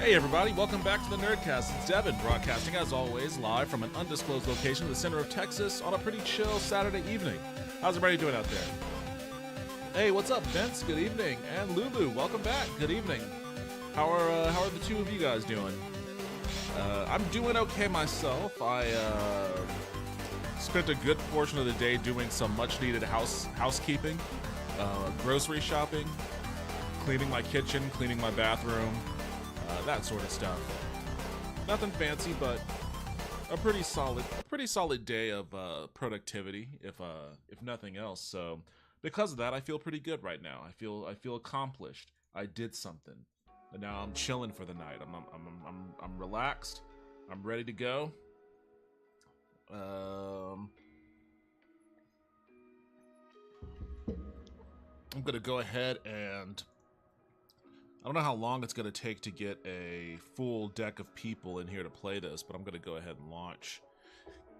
Hey everybody, welcome back to the Nerdcast. It's Devin, broadcasting as always live from an undisclosed location in the center of Texas on a pretty chill Saturday evening. How's everybody doing out there? Hey, what's up, Vince? Good evening. And Lulu, welcome back. Good evening. How are the two of you guys doing? I'm doing okay myself. I spent a good portion of the day doing some much-needed housekeeping, grocery shopping, cleaning my kitchen, cleaning my bathroom. That sort of stuff. Nothing fancy, but a pretty solid day of productivity, if nothing else. So, because of that, I feel pretty good right now. I feel accomplished. I did something, and now I'm chilling for the night. I'm relaxed. I'm ready to go. I'm gonna go ahead and. I don't know how long it's going to take to get a full deck of people in here to play this, but I'm going to go ahead and launch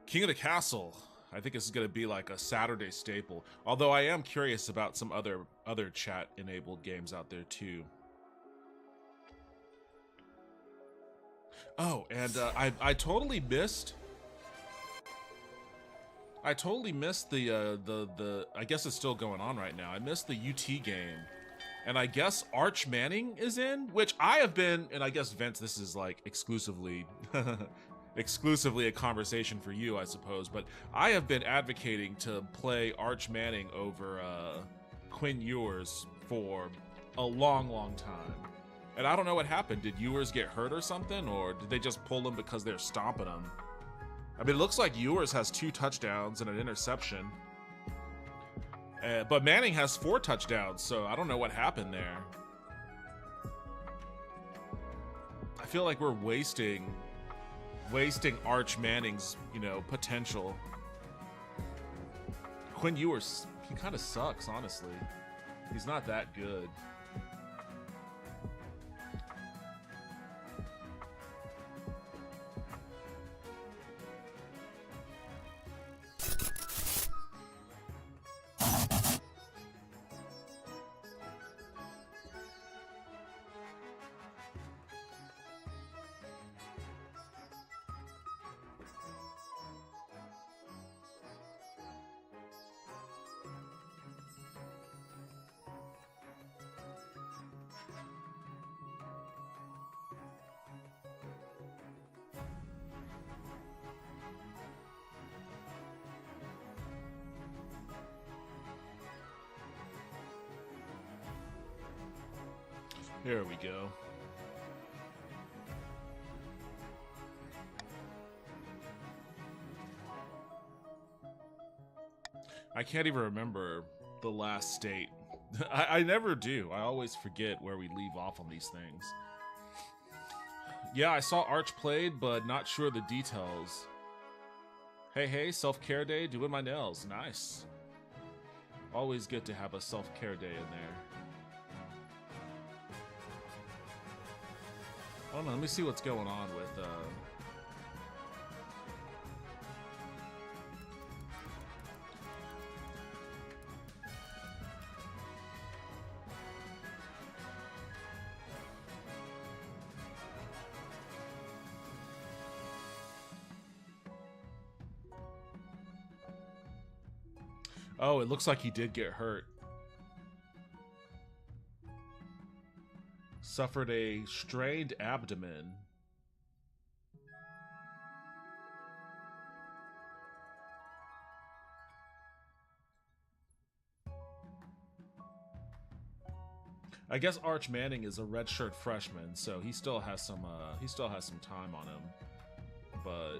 King of the Castle. I think this is going to be like a Saturday staple, although I am curious about some other chat-enabled games out there too. Oh, and I totally missed the I guess it's still going on right now. I missed the UT game. And I guess Arch Manning is in, which I have been, and I guess Vince, this is like exclusively a conversation for you, I suppose, but I have been advocating to play Arch Manning over Quinn Ewers for a long time. And I don't know what happened. Did Ewers get hurt or something, or did they just pull him because they're stomping him? I mean, it looks like Ewers has 2 touchdowns and an interception. But Manning has 4 touchdowns, so I don't know what happened there. I feel like we're wasting Arch Manning's, potential. Quinn Ewers, he kind of sucks, honestly. He's not that good. There we go. I can't even remember the last state. I never do. I always forget where we leave off on these things. Yeah, I saw Arch played, but not sure the details. Hey, self-care day, doing my nails. Nice. Always good to have a self-care day in there. I don't know, let me see what's going on with, Oh, it looks like he did get hurt. Suffered a strained abdomen. I guess Arch Manning is a redshirt freshman, so he still has some time on him. But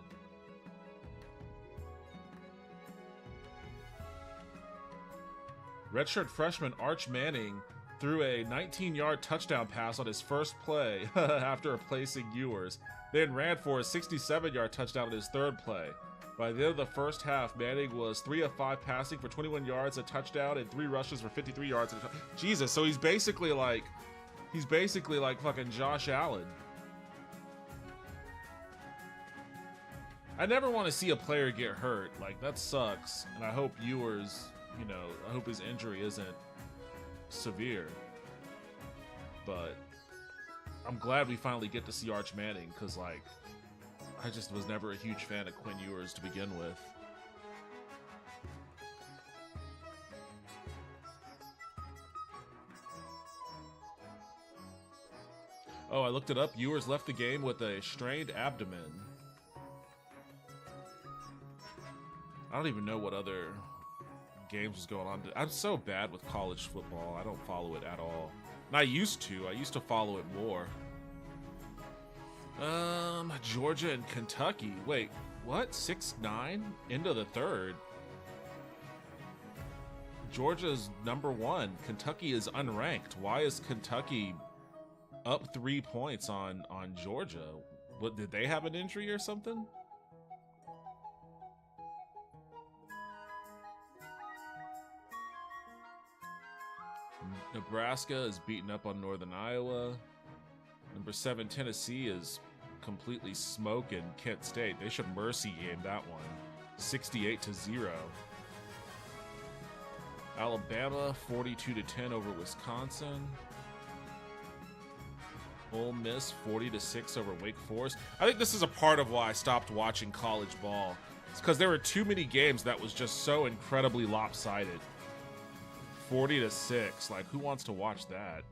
redshirt freshman Arch Manning threw a 19-yard touchdown pass on his first play after replacing Ewers, then ran for a 67-yard touchdown on his third play. By the end of the first half, Manning was 3 of 5 passing for 21 yards, a touchdown, and 3 rushes for 53 yards. Jesus, so he's basically like fucking Josh Allen. I never want to see a player get hurt. Like, that sucks. And I hope Ewers, I hope his injury isn't severe. But I'm glad we finally get to see Arch Manning, because, like, I just was never a huge fan of Quinn Ewers to begin with. Oh, I looked it up. Ewers left the game with a strained abdomen. I don't even know what other games was going on. I'm so bad with college football. I don't follow it at all. And I used to. I used to follow it more. Georgia and Kentucky. Wait, what? 6-9 into the third. Georgia's #1. Kentucky is unranked. Why is Kentucky up 3 points on Georgia? What, did they have an injury or something? Nebraska is beating up on Northern Iowa. #7 Tennessee is completely smoking Kent State. They should mercy game that one. 68-0. Alabama 42-10 over Wisconsin. Ole Miss 40-6 over Wake Forest. I think this is a part of why I stopped watching college ball. It's because there were too many games that was just so incredibly lopsided. 40-6. Like, who wants to watch that?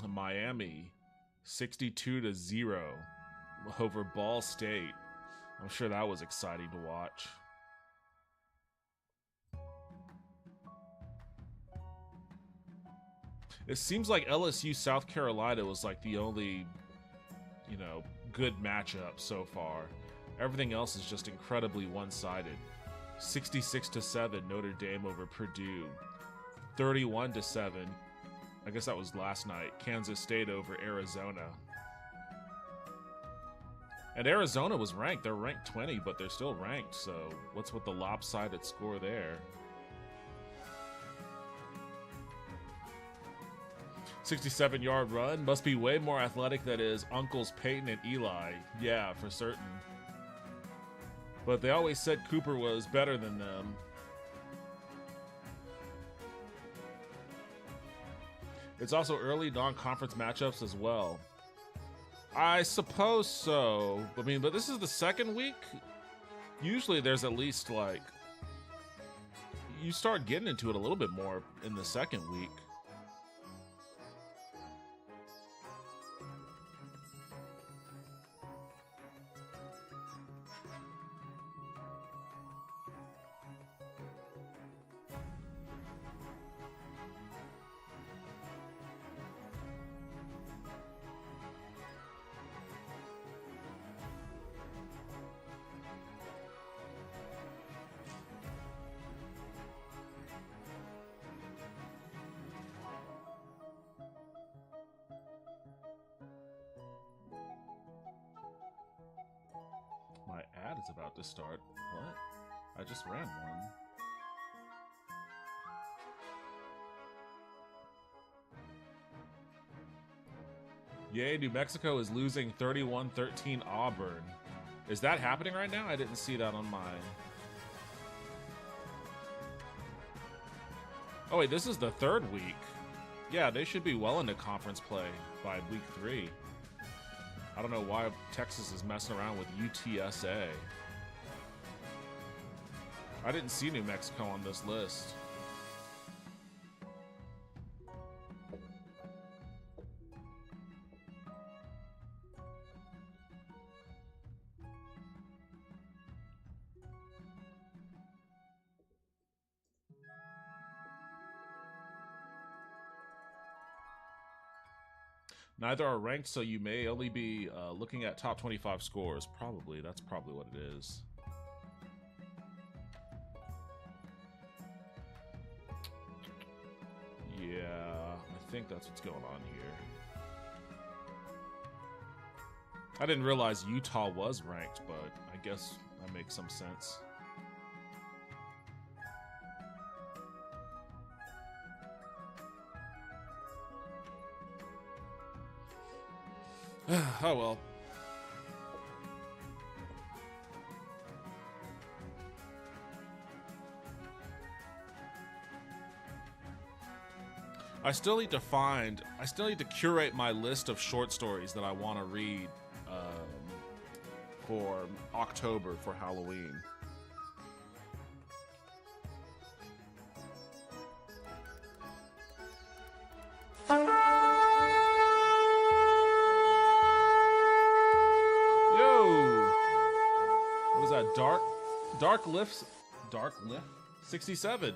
Miami 62-0 over Ball State. I'm sure that was exciting to watch. It seems like LSU South Carolina was like the only, you know, good matchup so far. Everything else is just incredibly one-sided. 66-7 Notre Dame over Purdue. 31-7. I guess that was last night. Kansas State over Arizona. And Arizona was ranked. They're ranked 20, but they're still ranked. So what's with the lopsided score there? 67-yard run. Must be way more athletic than his uncles Peyton and Eli. Yeah, for certain. But they always said Cooper was better than them. It's also early non-conference matchups as well. I suppose so. I mean, but this is the second week. Usually there's at least, like, you start getting into it a little bit more in the second week. My ad is about to start. What? I just ran one. Yay, New Mexico is losing 31-13 Auburn. Is that happening right now? I didn't see that on mine. Oh wait, this is the third week. Yeah, they should be well into conference play by week 3. I don't know why Texas is messing around with UTSA. I didn't see New Mexico on this list. Neither are ranked, so you may only be looking at top 25 scores. Probably. That's probably what it is. Yeah, I think that's what's going on here. I didn't realize Utah was ranked, but I guess that makes some sense. Oh well. I still need to curate my list of short stories that I want to read for October for Halloween. Yo! What is that? Dark Lift 67.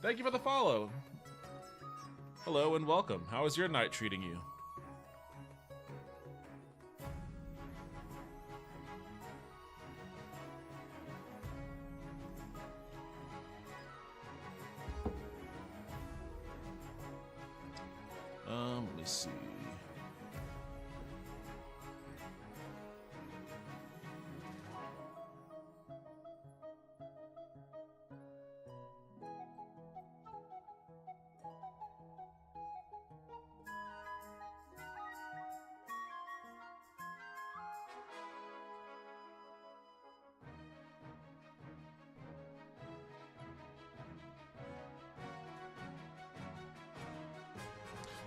Thank you for the follow. Hello and welcome. How is your night treating you? Let me see.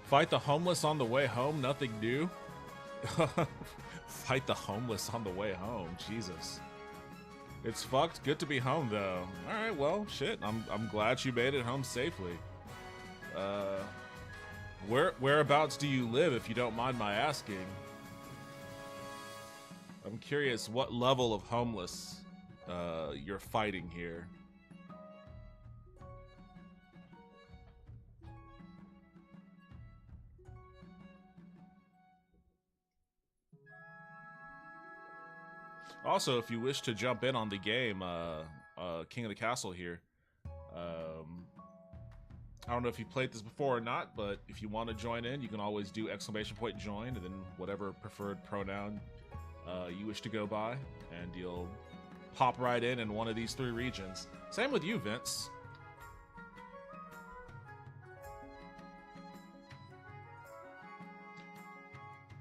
Fight the homeless on the way home, nothing new. Fight the homeless on the way home, Jesus. It's fucked. Good to be home though. All right, well, shit. I'm glad you made it home safely. Whereabouts do you live, if you don't mind my asking? I'm curious what level of homeless you're fighting here. Also, if you wish to jump in on the game, King of the Castle here. I don't know if you played this before or not, but if you want to join in, you can always do !join and then whatever preferred pronoun you wish to go by, and you'll hop right in one of these 3 regions. Same with you, Vince.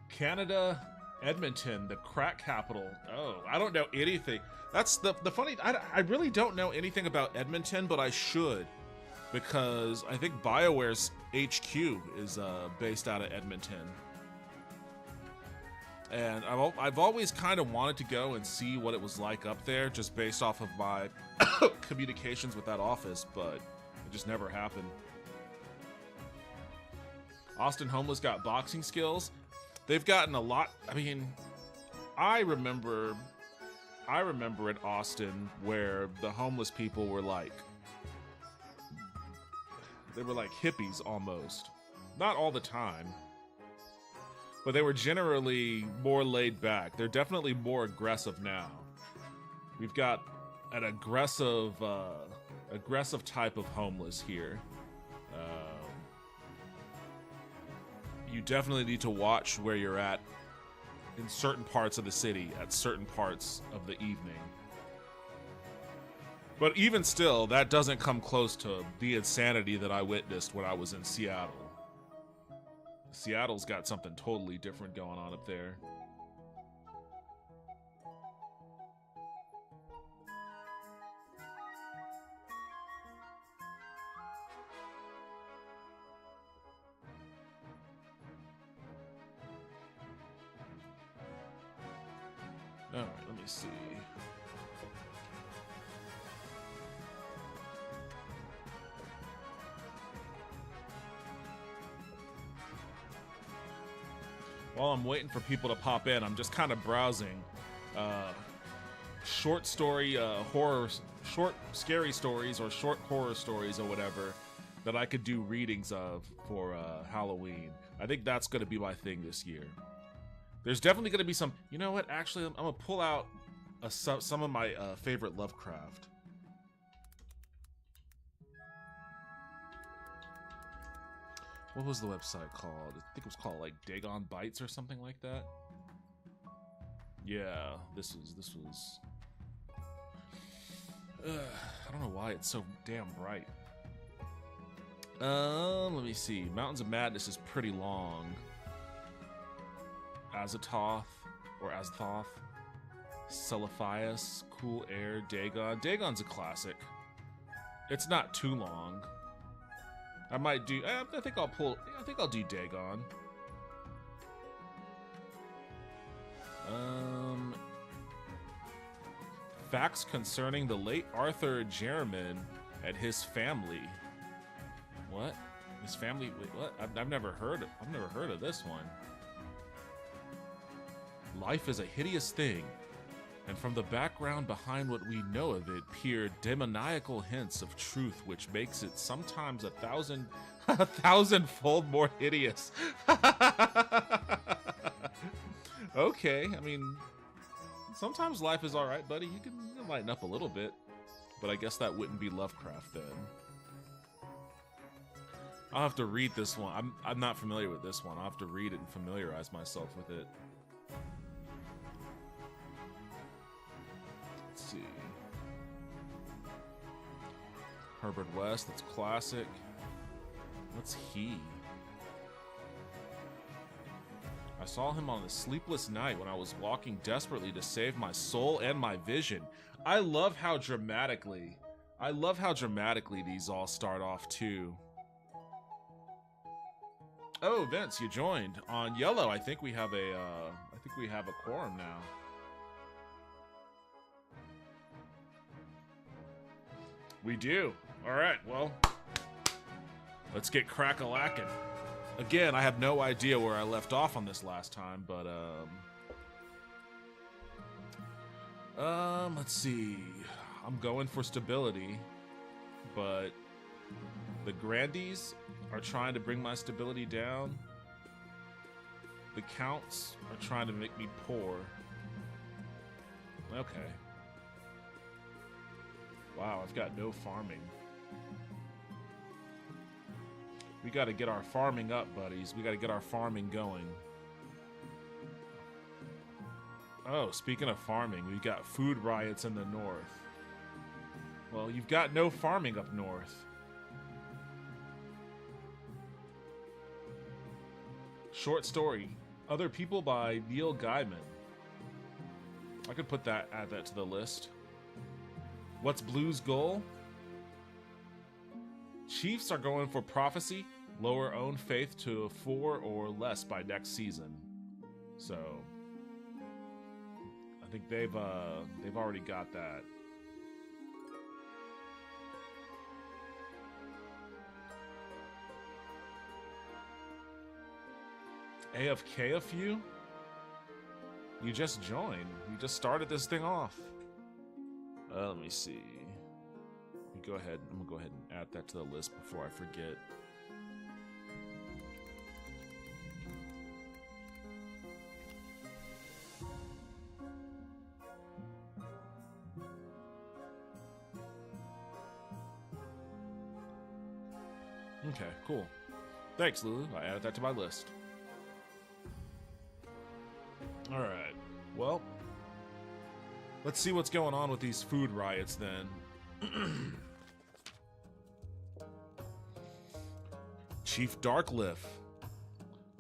Canada, Edmonton, the crack capital. Oh, I don't know anything. That's the funny. I really don't know anything about Edmonton, but I should, because I think BioWare's HQ is based out of Edmonton, and I've always kind of wanted to go and see what it was like up there, just based off of my communications with that office, but it just never happened. Austin homeless got boxing skills. They've gotten a lot. I mean, I remember in Austin where the homeless people were like, they were like hippies almost. Not all the time, but they were generally more laid back. They're definitely more aggressive now. We've got an aggressive type of homeless here. You definitely need to watch where you're at in certain parts of the city at certain parts of the evening. But even still, that doesn't come close to the insanity that I witnessed when I was in Seattle. Seattle's got something totally different going on up there. Alright, let me see. While I'm waiting for people to pop in, I'm just kind of browsing short story short scary stories or short horror stories or whatever that I could do readings of for Halloween. I think that's going to be my thing this year. There's definitely going to be some... You know what? Actually, I'm going to pull out some of my favorite Lovecraft. What was the website called? I think it was called, like, Dagon Bites or something like that. Yeah, this was... I don't know why it's so damn bright. Let me see. Mountains of Madness is pretty long. Azathoth, or Azathoth, Celiphias, Cool Air, Dagon. Dagon's a classic. It's not too long. I might do. I think I'll pull. I think I'll do Dagon. Facts concerning the late Arthur Jermyn and his family. What? His family? Wait, what? I've never heard of this one. Life is a hideous thing, and from the background behind what we know of it peer demoniacal hints of truth, which makes it sometimes a thousandfold more hideous. Okay, I mean, sometimes life is all right, buddy. You can lighten up a little bit, but I guess that wouldn't be Lovecraft then. I'll have to read this one. I'm not familiar with this one. I'll have to read it and familiarize myself with it. Let's see. Herbert West, that's classic. What's he? I saw him on a sleepless night when I was walking desperately to save my soul and my vision. I love how dramatically these all start off too. Oh, Vince, you joined on Yellow. I think we have a quorum now. We do. All right. Well, let's get crack-a-lackin'. Again, I have no idea where I left off on this last time, but let's see. I'm going for stability, but the Grandies are trying to bring my stability down. The Counts are trying to make me poor. Okay. Wow, I've got no farming. We gotta get our farming up, buddies. We gotta get our farming going. Oh, speaking of farming, we've got food riots in the north. Well, you've got no farming up north. Short story. Other People by Neil Gaiman. I could add that to the list. What's Blue's goal? Chiefs are going for prophecy, lower own faith to 4 or less by next season. So I think they've already got that. AFK a few? You just joined. You just started this thing off. Let me see. I'm gonna go ahead and add that to the list before I forget. Okay, cool. Thanks, Lulu. I added that to my list. Alright, well, let's see what's going on with these food riots then. Chief Darkliff.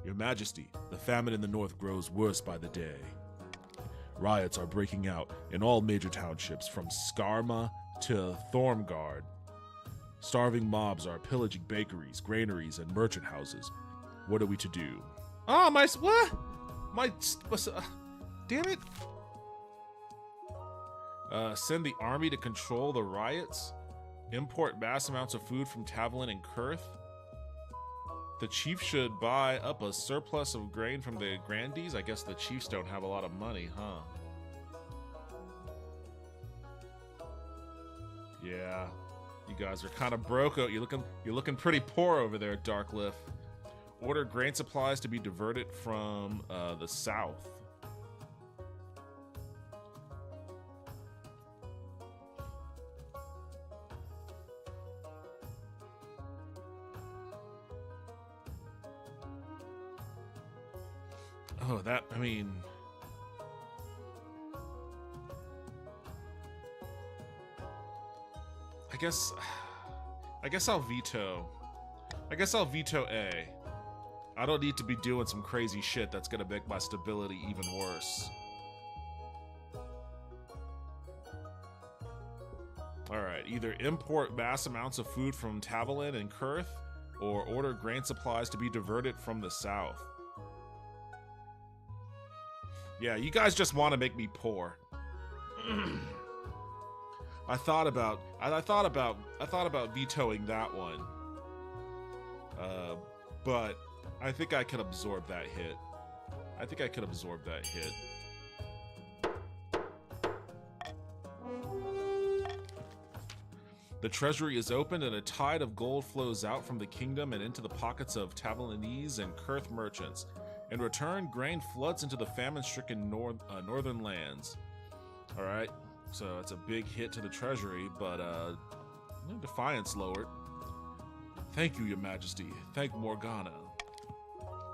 Your Majesty, the famine in the north grows worse by the day. Riots are breaking out in all major townships from Skarma to Thormgard. Starving mobs are pillaging bakeries, granaries, and merchant houses. What are we to do? Oh, damn it! Send the army to control the riots. Import mass amounts of food from Tavolin and Kurth. The chief should buy up a surplus of grain from the Grandies. I guess the chiefs don't have a lot of money, huh? Yeah, you guys are kind of broke. You're looking pretty poor over there, Darkliff. Order grain supplies to be diverted from the south. Oh, I mean... I guess I'll veto. I guess I'll veto A. I don't need to be doing some crazy shit that's gonna make my stability even worse. Alright, either import mass amounts of food from Tavolin and Kurth, or order grain supplies to be diverted from the south. Yeah, you guys just want to make me poor. I thought about vetoing that one. But I think I could absorb that hit. The treasury is opened and a tide of gold flows out from the kingdom and into the pockets of Tavalanese and Kurth merchants. In return, grain floods into the famine-stricken northern lands. Alright, so it's a big hit to the treasury, but Defiance lowered. Thank you, Your Majesty. Thank Morgana.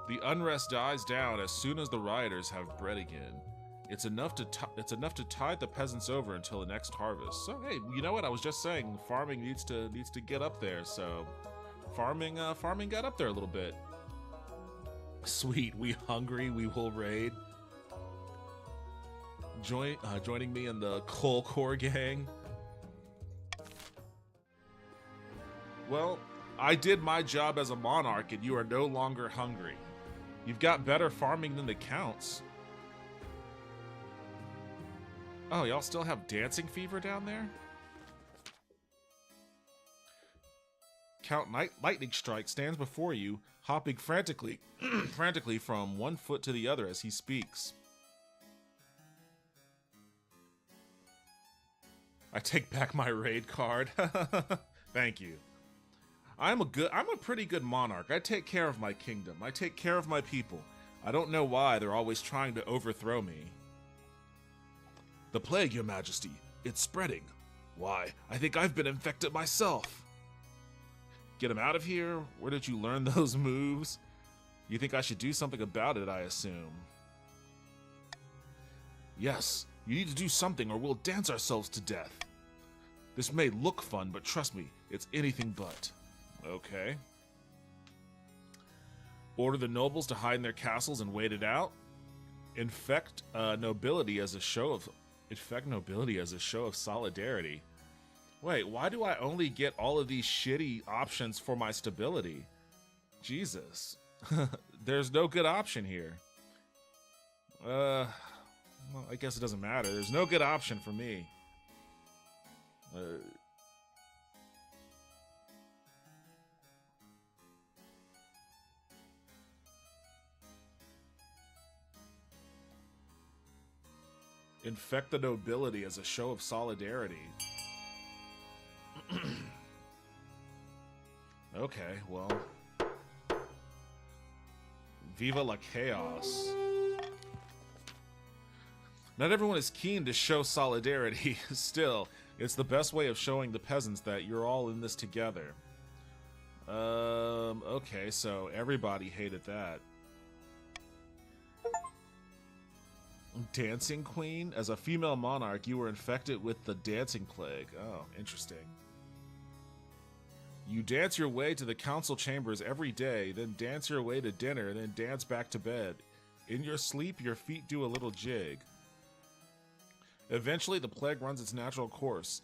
The unrest dies down as soon as the rioters have bread again. It's enough to tide the peasants over until the next harvest. So hey, you know what? I was just saying, farming needs to get up there. So farming got up there a little bit. Sweet, we hungry? We will raid. Joining me in the Coal Core gang. Well, I did my job as a monarch, and you are no longer hungry. You've got better farming than the counts. Oh, y'all still have dancing fever down there? Count Lightning Strike stands before you, hopping frantically from one foot to the other as he speaks. I take back my raid card. Thank you. I'm a pretty good monarch. I take care of my kingdom. I take care of my people. I don't know why they're always trying to overthrow me. The plague, Your Majesty. It's spreading. Why, I think I've been infected myself. Get him out of here? Where did you learn those moves? You think I should do something about it, I assume. Yes, you need to do something or we'll dance ourselves to death. This may look fun, but trust me, it's anything but. Okay. Order the nobles to hide in their castles and wait it out. Infect nobility as a show of solidarity. Wait, why do I only get all of these shitty options for my stability? Jesus. There's no good option here. Well, I guess it doesn't matter. There's no good option for me. Infect the nobility as a show of solidarity. Okay, well. Viva la chaos. Not everyone is keen to show solidarity. Still, it's the best way of showing the peasants that you're all in this together. Okay, so everybody hated that. Dancing Queen? As a female monarch, you were infected with the dancing plague. Oh, interesting. You dance your way to the council chambers every day, then dance your way to dinner, then dance back to bed. In your sleep, your feet do a little jig. Eventually, the plague runs its natural course.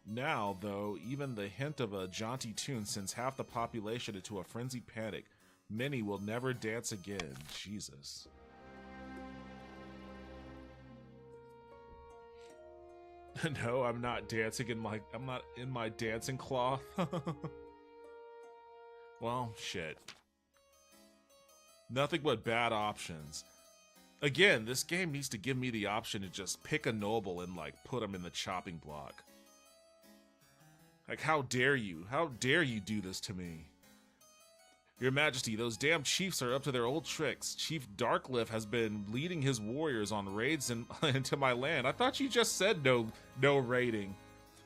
Now, though, even the hint of a jaunty tune sends half the population into a frenzied panic. Many will never dance again. Jesus. No, I'm not dancing in my dancing cloth. Well, shit. Nothing but bad options. Again, this game needs to give me the option to just pick a noble and like put him in the chopping block. Like, how dare you? How dare you do this to me? Your Majesty, those damn chiefs are up to their old tricks. Chief Darkliff has been leading his warriors on raids into my land. I thought you just said no raiding.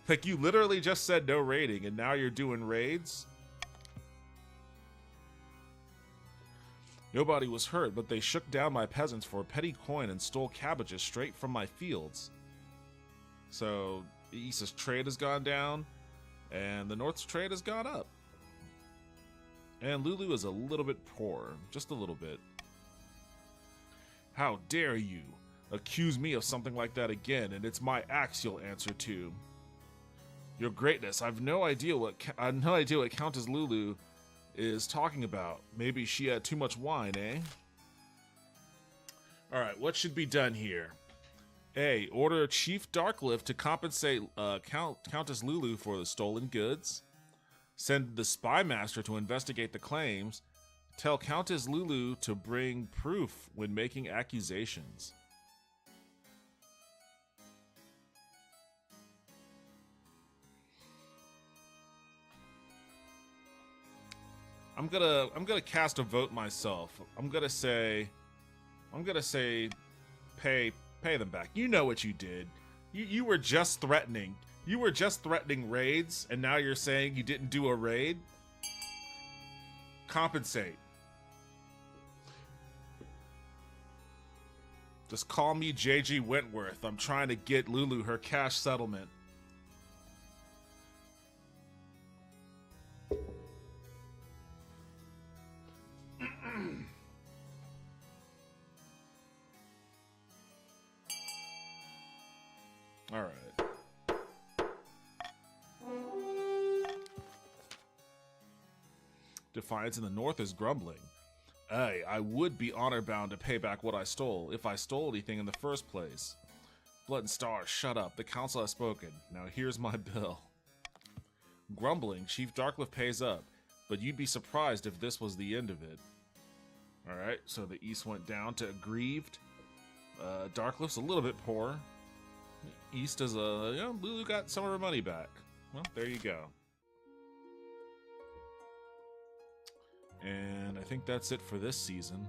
Like, you literally just said no raiding, and now you're doing raids? Nobody was hurt, but they shook down my peasants for a petty coin and stole cabbages straight from my fields. So, the East's trade has gone down, and the North's trade has gone up. And Lulu is a little bit poor, just a little bit. How dare you accuse me of something like that again, and it's my axe you'll answer to. Your Greatness, I've no idea what Countess Lulu is talking about. Maybe she had too much wine, eh? Alright, what should be done here? A. Order Chief Darklift to compensate Countess Lulu for the stolen goods. Send the Spy Master to investigate the claims. Tell Countess Lulu to bring proof when making accusations. I'm gonna cast a vote myself. I'm gonna say pay them back. You know what you did. You were just threatening. You were just threatening raids, and now you're saying you didn't do a raid? Compensate. Just call me JG Wentworth. I'm trying to get Lulu her cash settlement. All right. Defiance in the North is grumbling. Hey, I would be honor-bound to pay back what I stole, if I stole anything in the first place. Blood and Stars, shut up. The council has spoken. Now here's my bill. Grumbling, Chief Darklift pays up, but you'd be surprised if this was the end of it. Alright, so the East went down to aggrieved. Darklift's a little bit poor. East is Lulu got some of her money back. Well, there you go. And I think that's it for this season.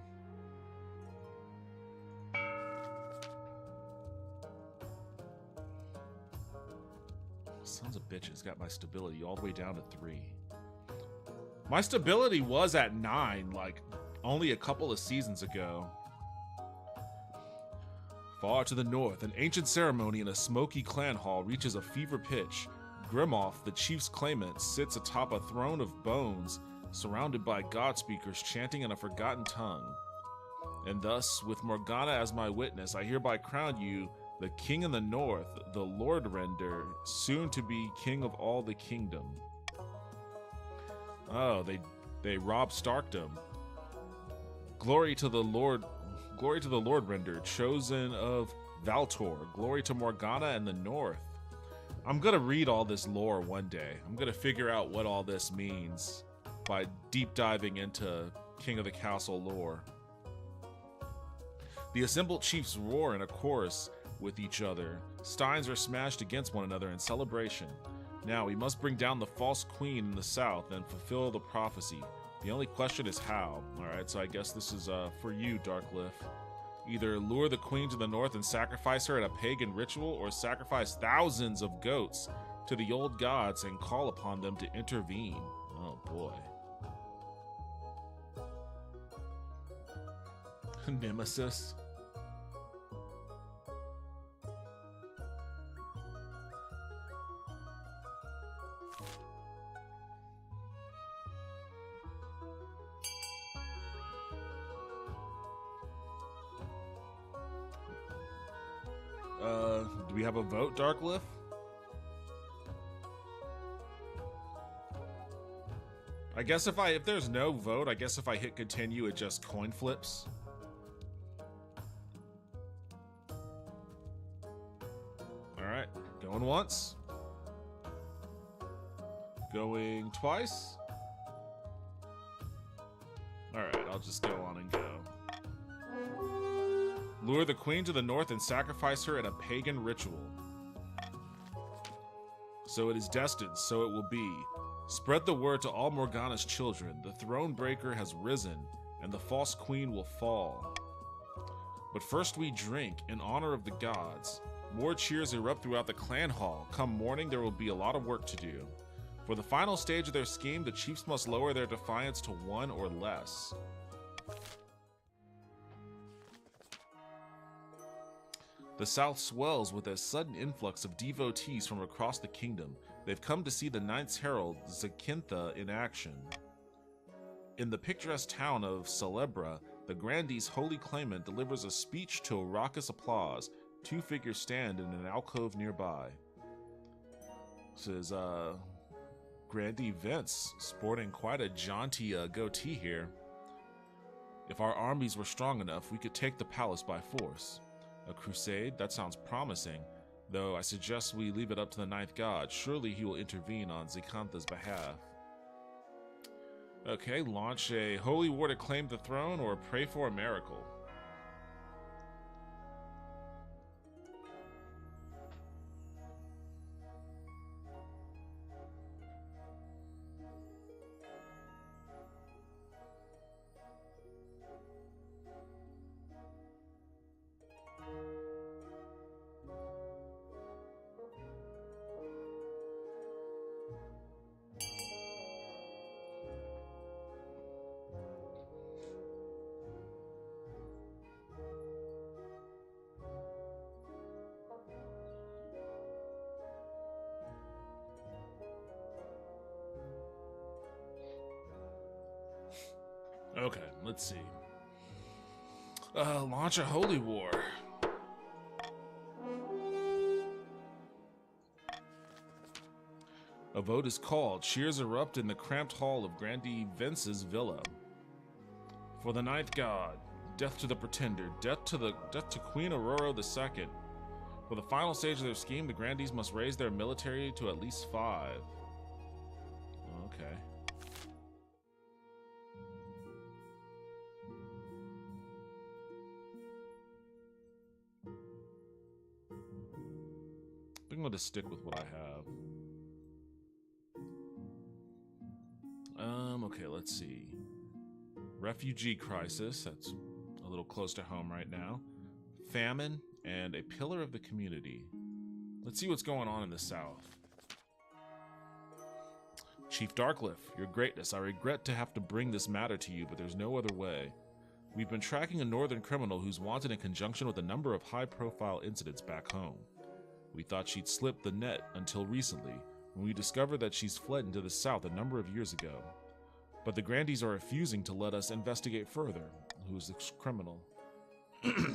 Sons of bitches got my stability all the way down to 3. My stability was at 9, like, only a couple of seasons ago. Far to the north, an ancient ceremony in a smoky clan hall reaches a fever pitch. Grimoth, the chief's claimant, sits atop a throne of bones, surrounded by God-speakers chanting in a forgotten tongue. And thus, with Morgana as my witness, I hereby crown you the King in the North, the Lord Render, soon to be King of all the Kingdom. Oh, they robbed Starkdom. Glory to the Lord Render, chosen of Valtor. Glory to Morgana and the North. I'm gonna read all this lore one day. I'm gonna figure out what all this means by deep diving into King of the Castle lore. The assembled chiefs roar in a chorus with each other. Steins are smashed against one another in celebration. Now we must bring down the false queen in the south and fulfill the prophecy. The only question is how. Alright, so I guess this is for you, Darklift. Either lure the queen to the north and sacrifice her at a pagan ritual, or sacrifice thousands of goats to the old gods and call upon them to intervene. Oh boy. Nemesis. Do we have a vote, Darklift? I guess if there's no vote, I guess if I hit continue, it just coin flips. Alright, going once. Going twice. Alright, I'll just go on and go. Lure the queen to the north and sacrifice her at a pagan ritual. So it is destined, so it will be. Spread the word to all Morgana's children. The throne breaker has risen, and the false queen will fall. But first we drink, in honor of the gods. More cheers erupt throughout the clan hall. Come morning, there will be a lot of work to do. For the final stage of their scheme, the chiefs must lower their defiance to 1 or less. The south swells with a sudden influx of devotees from across the kingdom. They've come to see the Knights Herald, Zakintha, in action. In the picturesque town of Celebra, the Grandee's holy claimant delivers a speech to a raucous applause. 2 figures stand in an alcove nearby. This is, Grandee Vince, sporting quite a jaunty goatee here. If our armies were strong enough, we could take the palace by force. A crusade? That sounds promising, though I suggest we leave it up to the Ninth God. Surely he will intervene on Zacantha's behalf. Okay, launch a holy war to claim the throne or pray for a miracle. Okay, let's see. Launch a holy war. A vote is called. Cheers erupt in the cramped hall of Grandee Vince's villa. For the Ninth God, death to the Pretender, death to Queen Aurora II. For the final stage of their scheme, the Grandees must raise their military to at least 5. Okay. I'm going to stick with what I have. Okay, let's see. Refugee crisis, that's a little close to home right now. Famine, and a pillar of the community. Let's see what's going on in the south. Chief Darkliff, your greatness, I regret to have to bring this matter to you, but there's no other way. We've been tracking a northern criminal who's wanted in conjunction with a number of high-profile incidents back home. We thought she'd slipped the net until recently, when we discovered that she's fled into the south a number of years ago. But the Grandees are refusing to let us investigate further. Who's this criminal?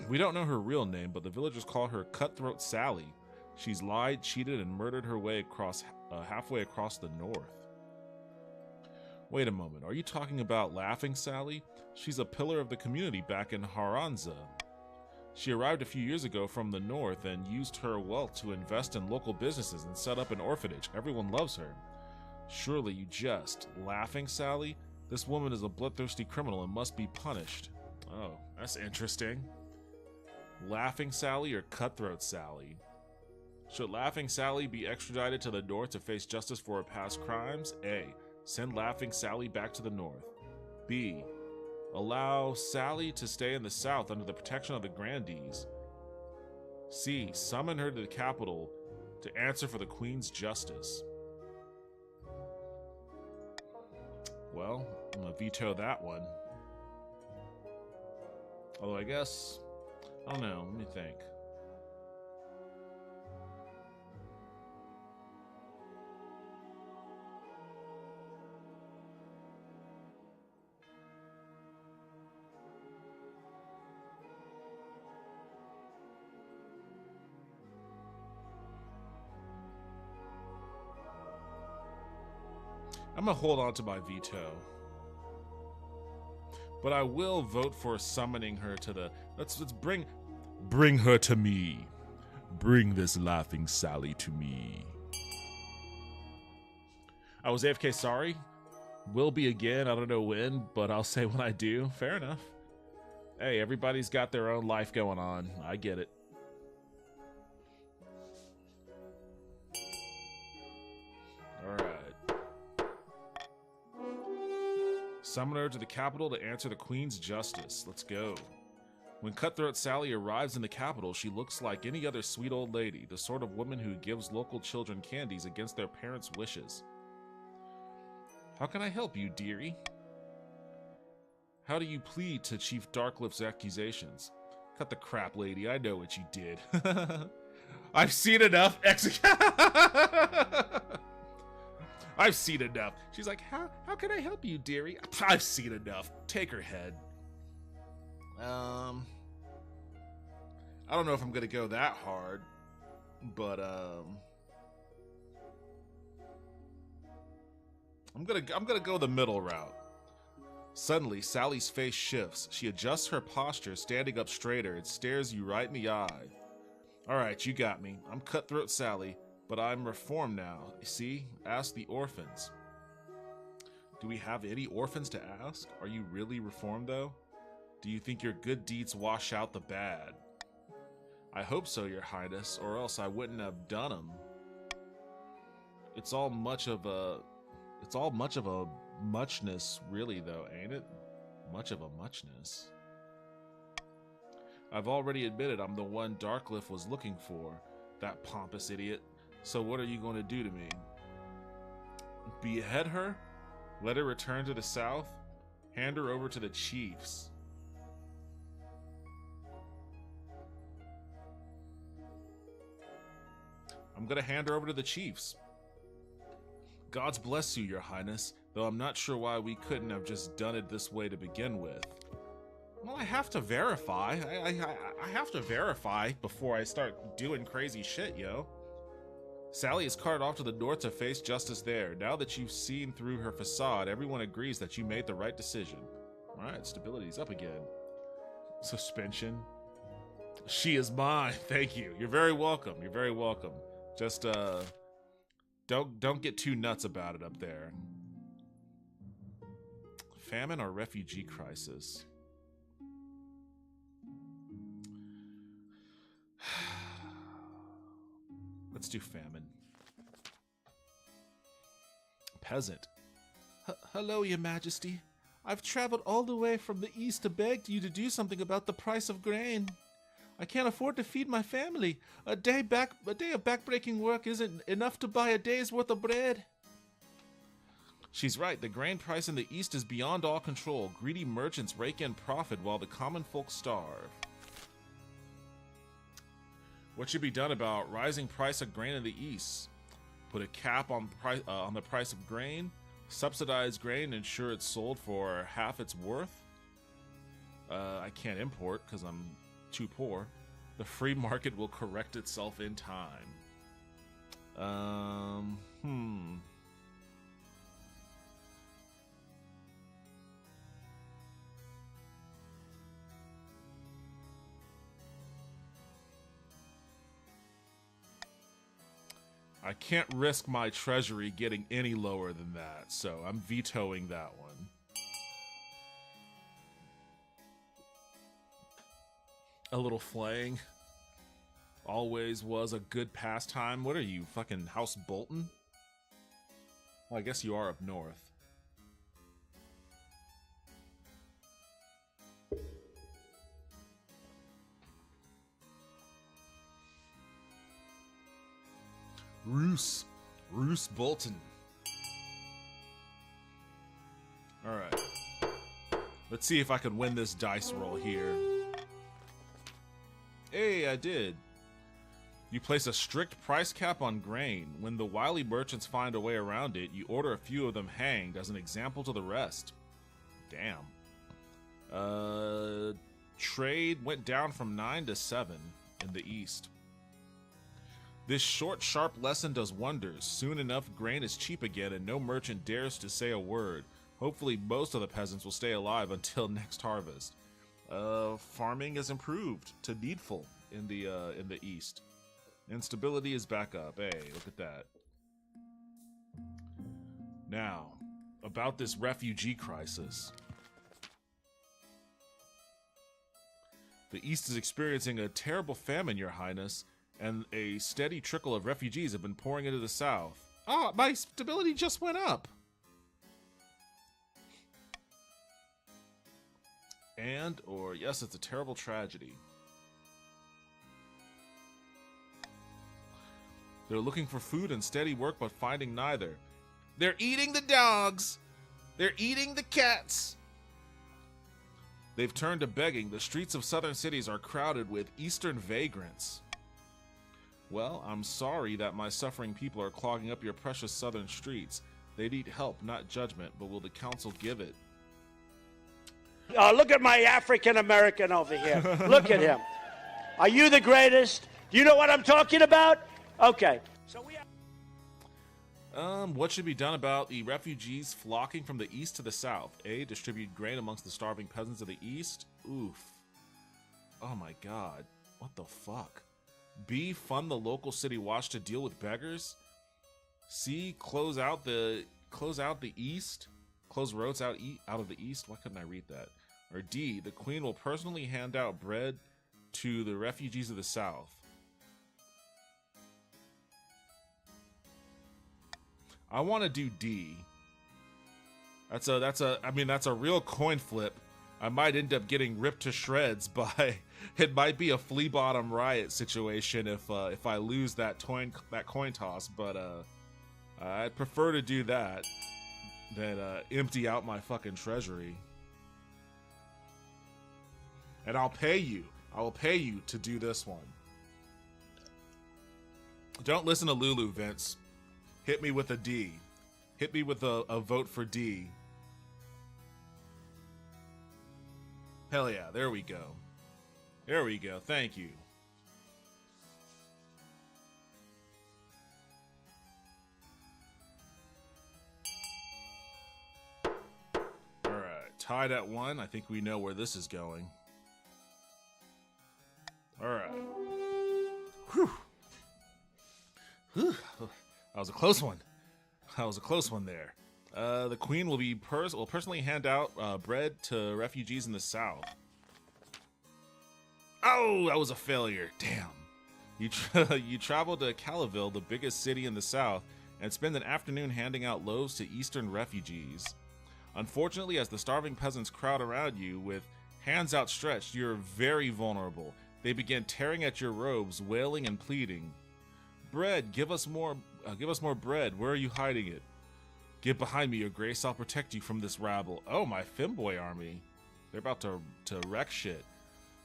We don't know her real name, but the villagers call her Cutthroat Sally. She's lied, cheated, and murdered her way across halfway across the north. Wait a moment, are you talking about Laughing Sally? She's a pillar of the community back in Haranza. She arrived a few years ago from the north and used her wealth to invest in local businesses and set up an orphanage. Everyone loves her. Surely you jest. Laughing Sally? This woman is a bloodthirsty criminal and must be punished. Oh, that's interesting. Laughing Sally or Cutthroat Sally? Should Laughing Sally be extradited to the north to face justice for her past crimes? A. Send Laughing Sally back to the north. B. Allow Sally to stay in the south under the protection of the Grandees. C. Summon her to the capital to answer for the Queen's justice. Well, I'm gonna veto that one. Although I guess, I don't know, let me think. I'm gonna hold on to my veto. But I will vote for summoning her to the... Let's bring her to me. Bring this Laughing Sally to me. I was AFK, sorry. Will be again, I don't know when, but I'll say when I do. Fair enough. Hey, everybody's got their own life going on. I get it. Summon her to the capital to answer the Queen's justice. Let's go. When Cutthroat Sally arrives in the capital, she looks like any other sweet old lady, the sort of woman who gives local children candies against their parents' wishes. How can I help you, dearie? How do you plead to Chief Darkliff's accusations? Cut the crap, lady. I know what you did. I've seen enough. I've seen enough. She's like, how can I help you, dearie? I've seen enough. Take her head. I don't know if I'm gonna go that hard, but I'm gonna go the middle route. Suddenly, Sally's face shifts. She adjusts her posture, standing up straighter, and stares you right in the eye. Alright, you got me. I'm Cutthroat Sally, but I'm reformed now. You see? Ask the orphans. Do we have any orphans to ask? Are you really reformed, though? Do you think your good deeds wash out the bad? I hope so, Your Highness, or else I wouldn't have done them. It's all much of a muchness, really, though, ain't it? Much of a muchness. I've already admitted I'm the one Darkliff was looking for, that pompous idiot. So what are you going to do to me? Behead her? Let her return to the south? Hand her over to the chiefs? I'm gonna hand her over to the chiefs. Gods bless you, Your Highness, though I'm not sure why we couldn't have just done it this way to begin with. Well, I have to verify. I have to verify before I start doing crazy shit, yo. Sally is carted off to the north to face justice there. Now that you've seen through her facade, everyone agrees that you made the right decision. Alright, stability's up again. Suspension. She is mine. Thank you. You're very welcome. You're very welcome. Just, don't get too nuts about it up there. Famine or refugee crisis? Let's do famine. Peasant. Hello, Your Majesty. I've traveled all the way from the east to beg you to do something about the price of grain. I can't afford to feed my family. A day of backbreaking work isn't enough to buy a day's worth of bread. She's right. The grain price in the east is beyond all control. Greedy merchants rake in profit while the common folk starve. What should be done about rising price of grain in the east? Put a cap on the price of grain, subsidize grain, ensure it's sold for half its worth. I can't import because I'm too poor. The free market will correct itself in time. I can't risk my treasury getting any lower than that, so I'm vetoing that one. A little flaying. Always was a good pastime. What are you, fucking House Bolton? Well, I guess you are up north. Roose Bolton. Alright. Let's see if I can win this dice roll here. Hey, I did. You place a strict price cap on grain. When the wily merchants find a way around it, you order a few of them hanged as an example to the rest. Damn. Trade went down from 9 to 7 in the east. This short, sharp lesson does wonders. Soon enough, grain is cheap again and no merchant dares to say a word. Hopefully most of the peasants will stay alive until next harvest. Farming has improved to needful in the east. Instability is back up. Hey, look at that. Now, about this refugee crisis. The east is experiencing a terrible famine, Your Highness, and a steady trickle of refugees have been pouring into the south. Ah, my stability just went up. Yes, it's a terrible tragedy. They're looking for food and steady work, but finding neither. They're eating the dogs! They're eating the cats! They've turned to begging. The streets of southern cities are crowded with eastern vagrants. Well, I'm sorry that my suffering people are clogging up your precious southern streets. They need help, not judgment, but will the council give it? Look at my African American over here. Look at him. Are you the greatest? Do you know what I'm talking about? Okay. So we What should be done about the refugees flocking from the east to the south? A. Distribute grain amongst the starving peasants of the east. Oof. Oh my god. What the fuck? B. Fund the local city watch to deal with beggars. C. Close out the east. Close roads out of the east. Why couldn't I read that? Or D. The queen will personally hand out bread to the refugees of the south. I want to do D. That's a real coin flip. I might end up getting ripped to shreds by. It might be a flea bottom riot situation if I lose that coin toss, but I'd prefer to do that than empty out my fucking treasury. And I'll pay you. I will pay you to do this one. Don't listen to Lulu, Vince. Hit me with a D. Hit me with a vote for D. Hell yeah, there we go. There we go, thank you. Alright, tied at 1. I think we know where this is going. Alright. Whew. Whew. That was a close one. That was a close one there. The queen will will personally hand out bread to refugees in the south. Oh, that was a failure. Damn. You travel to Calaville, the biggest city in the south, and spend an afternoon handing out loaves to eastern refugees. Unfortunately, as the starving peasants crowd around you with hands outstretched, you're very vulnerable. They begin tearing at your robes, wailing and pleading. Bread, give us more bread. Where are you hiding it? Get behind me, your grace. I'll protect you from this rabble. Oh, my femboy army. They're about to wreck shit.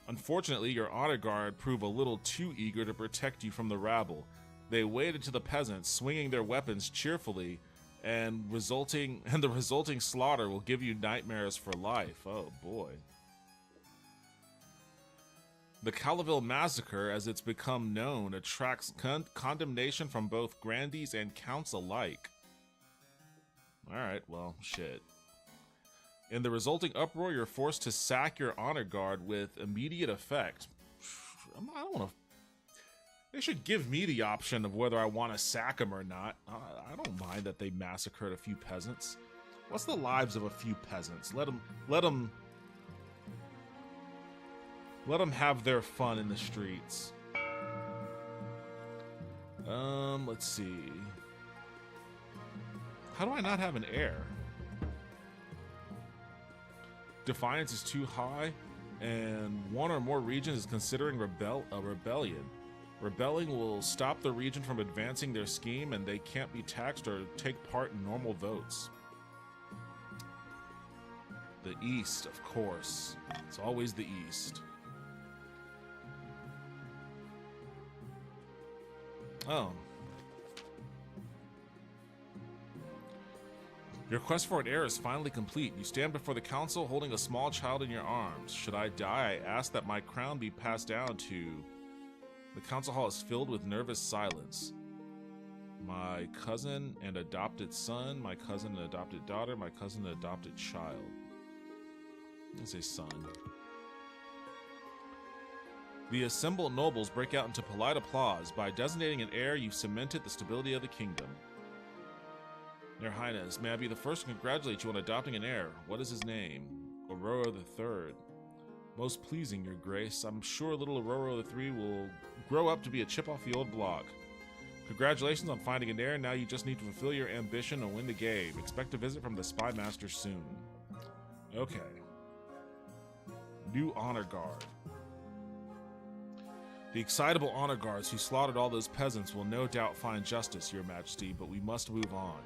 Unfortunately, your honor guard prove a little too eager to protect you from the rabble. They waded to the peasants, swinging their weapons cheerfully, and the resulting slaughter will give you nightmares for life. Oh boy. The Calaville Massacre, as it's become known, attracts condemnation from both grandees and counts alike. Alright, well, shit. In the resulting uproar, you're forced to sack your honor guard with immediate effect. I don't want to... They should give me the option of whether I want to sack them or not. I don't mind that they massacred a few peasants. What's the lives of a few peasants? Let them have their fun in the streets. Let's see. How do I not have an heir? Defiance is too high, and one or more regions is considering a rebellion. Rebelling will stop the region from advancing their scheme, and they can't be taxed or take part in normal votes. The East, of course. It's always the East. Oh. Your quest for an heir is finally complete. You stand before the council holding a small child in your arms. Should I die, I ask that my crown be passed down to... The council hall is filled with nervous silence. My cousin and adopted son, my cousin and adopted daughter, my cousin and adopted child. Let's say son. The assembled nobles break out into polite applause. By designating an heir, you've cemented the stability of the kingdom. Your Highness, may I be the first to congratulate you on adopting an heir. What is his name? Aurora III. Most pleasing, Your Grace. I'm sure little Aurora III will grow up to be a chip off the old block. Congratulations on finding an heir. Now you just need to fulfill your ambition and win the game. Expect a visit from the Spy Master soon. Okay. New Honor Guard. The excitable honor guards who slaughtered all those peasants will no doubt find justice, Your Majesty, but we must move on.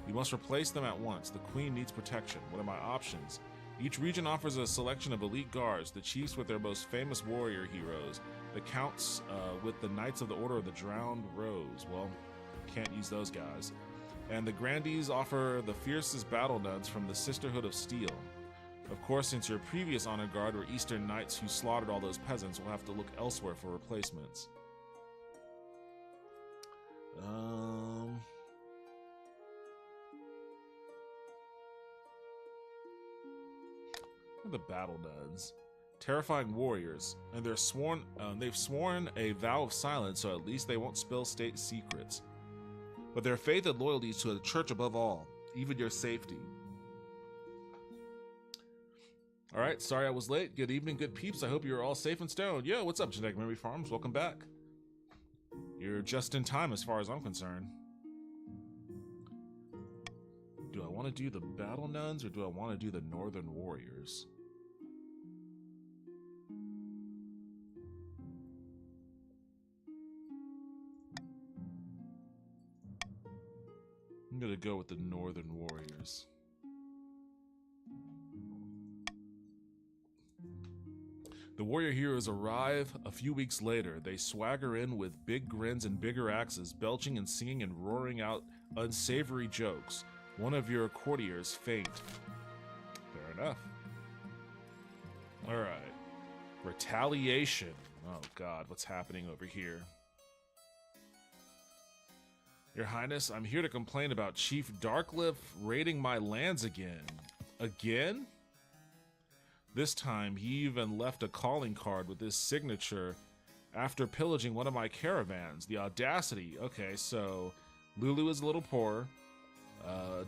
We must replace them at once. The Queen needs protection. What are my options? Each region offers a selection of elite guards, the chiefs with their most famous warrior heroes, the counts with the Knights of the Order of the Drowned Rose. Well, can't use those guys. And the grandees offer the fiercest battle nuns from the Sisterhood of Steel. Of course, since your previous honor guard were Eastern Knights who slaughtered all those peasants, we'll have to look elsewhere for replacements. The battle nuns. Terrifying warriors, and they've sworn a vow of silence, so at least they won't spill state secrets. But their faith and loyalty is to the church above all, even your safety. Alright, sorry I was late. Good evening, good peeps. I hope you're all safe and stoned. Yo, what's up, Genetic Memory Farms? Welcome back. You're just in time as far as I'm concerned. Do I want to do the battle nuns, or do I want to do the northern warriors? I'm gonna go with the northern warriors. The warrior heroes arrive a few weeks later. They swagger in with big grins and bigger axes, belching and singing and roaring out unsavory jokes. One of your courtiers faint. Fair enough. Alright. Retaliation. Oh god, what's happening over here? Your Highness, I'm here to complain about Chief Darkliff raiding my lands again. Again? This time, he even left a calling card with his signature after pillaging one of my caravans. The audacity. Okay, so Lulu is a little poorer.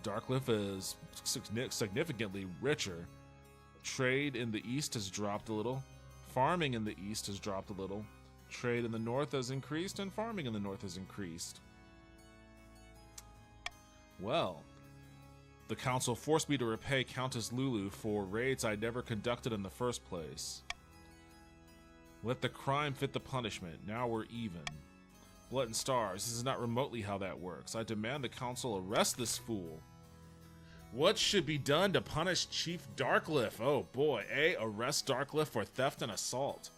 Darkliff is significantly richer. Trade in the east has dropped a little. Farming in the east has dropped a little. Trade in the north has increased, and farming in the north has increased. Well, the council forced me to repay Countess Lulu for raids I never conducted in the first place. Let the crime fit the punishment. Now we're even. Blood and Stars, this is not remotely how that works. I demand the council arrest this fool. What should be done to punish Chief Darkliff? Oh boy. A. Arrest Darkliff for theft and assault.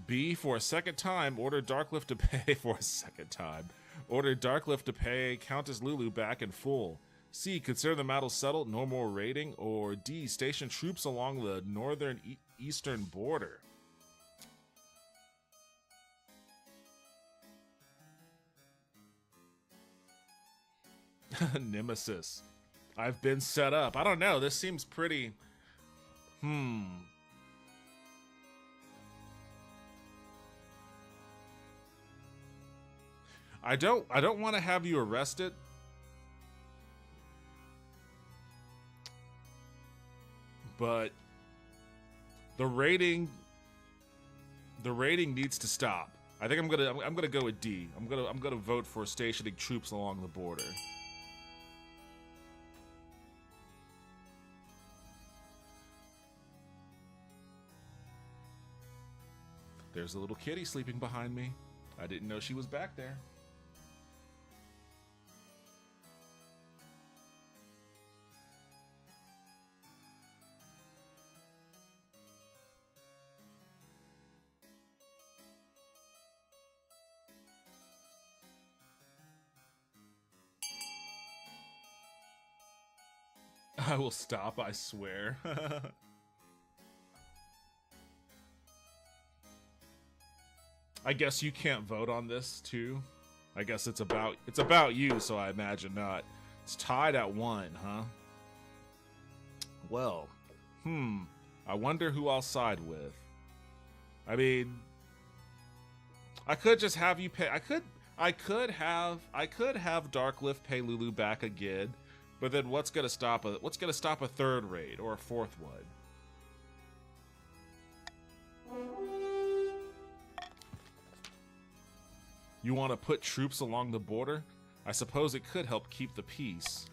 B. For a second time, order Darkliff to pay for a second time. Order Darkliff to pay Countess Lulu back in full. C. Consider the matter settled, no more raiding. Or D. Station troops along the northern eastern border. Nemesis. I've been set up. I don't know. This seems pretty... I don't want to have you arrested. But the raiding needs to stop. I think I'm gonna go with D. I'm gonna vote for stationing troops along the border. There's a little kitty sleeping behind me. I didn't know she was back there. I will stop, I swear. I guess you can't vote on this too. I guess it's about you, so I imagine not. It's tied at 1, huh? Well, I wonder who I'll side with. I mean, I could just have you pay. I could have Darkliff pay Lulu back again, but then what's gonna stop a third raid or a fourth one? You want to put troops along the border? I suppose it could help keep the peace.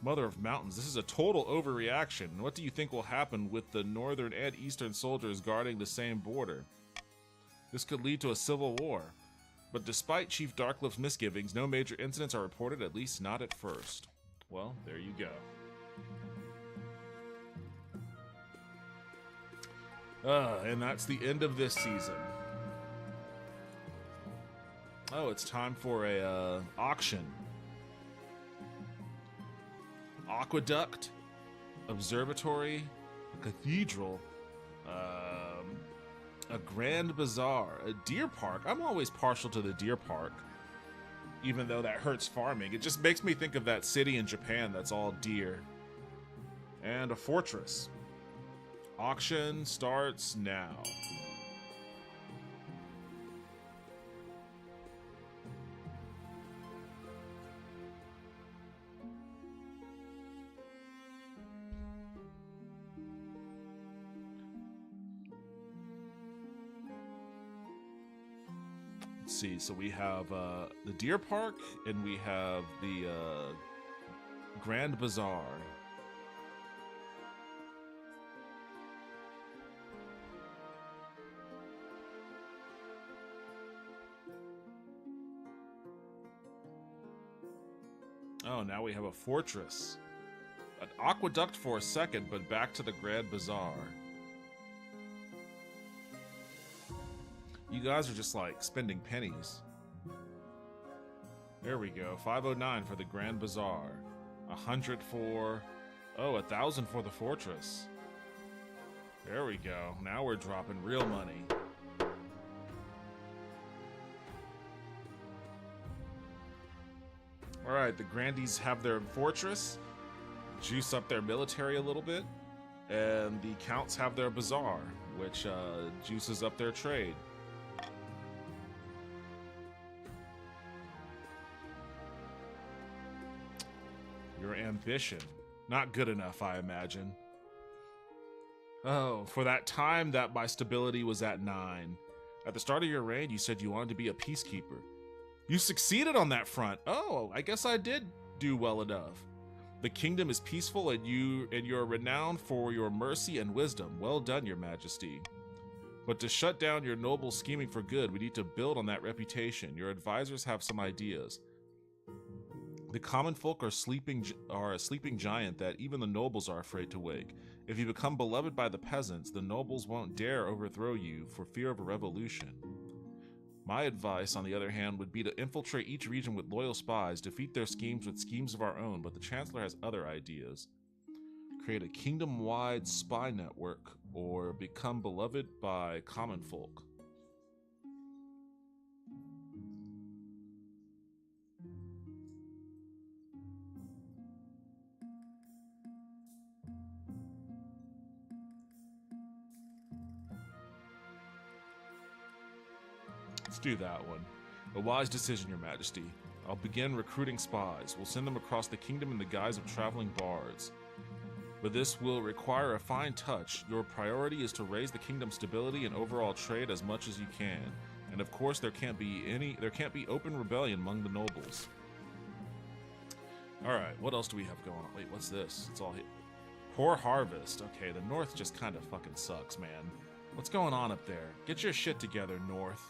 Mother of Mountains, this is a total overreaction. What do you think will happen with the northern and eastern soldiers guarding the same border? This could lead to a civil war. But despite Chief Darkliff's misgivings, no major incidents are reported, at least not at first. Well, there you go. And that's the end of this season. Oh, it's time for a auction. Aqueduct, observatory, a cathedral, a grand bazaar, a deer park. I'm always partial to the deer park, even though that hurts farming. It just makes me think of that city in Japan that's all deer. And a fortress. Auction starts now. Let's see, so we have the Deer Park and we have the Grand Bazaar. Oh, now we have a fortress. An aqueduct for a second, but back to the Grand Bazaar. You guys are just like spending pennies. There we go. 509 for the Grand Bazaar. 100 for... Oh, 1,000 for the fortress. There we go. Now we're dropping real money. Alright, the Grandies have their fortress. Juice up their military a little bit. And the Counts have their bazaar, which juices up their trade. Your ambition. Not good enough, I imagine. Oh, for that time that my stability was at 9. At the start of your reign, you said you wanted to be a peacekeeper. You succeeded on that front. Oh, I guess I did do well enough. The kingdom is peaceful and you're renowned for your mercy and wisdom. Well done, your majesty. But to shut down your noble scheming for good, we need to build on that reputation. Your advisors have some ideas. The common folk are a sleeping giant that even the nobles are afraid to wake. If you become beloved by the peasants, the nobles won't dare overthrow you for fear of a revolution. My advice, on the other hand, would be to infiltrate each region with loyal spies, defeat their schemes with schemes of our own, but the Chancellor has other ideas. Create a kingdom-wide spy network, or become beloved by common folk. Let's do that one. A wise decision, your majesty. I'll begin recruiting spies. We'll send them across the kingdom in the guise of traveling bards. But this will require a fine touch. Your priority is to raise the kingdom's stability and overall trade as much as you can. And of course there can't be open rebellion among the nobles. Alright, what else do we have going on? Wait, what's this? It's all here. Poor harvest. Okay, the north just kind of fucking sucks, man. What's going on up there? Get your shit together, north.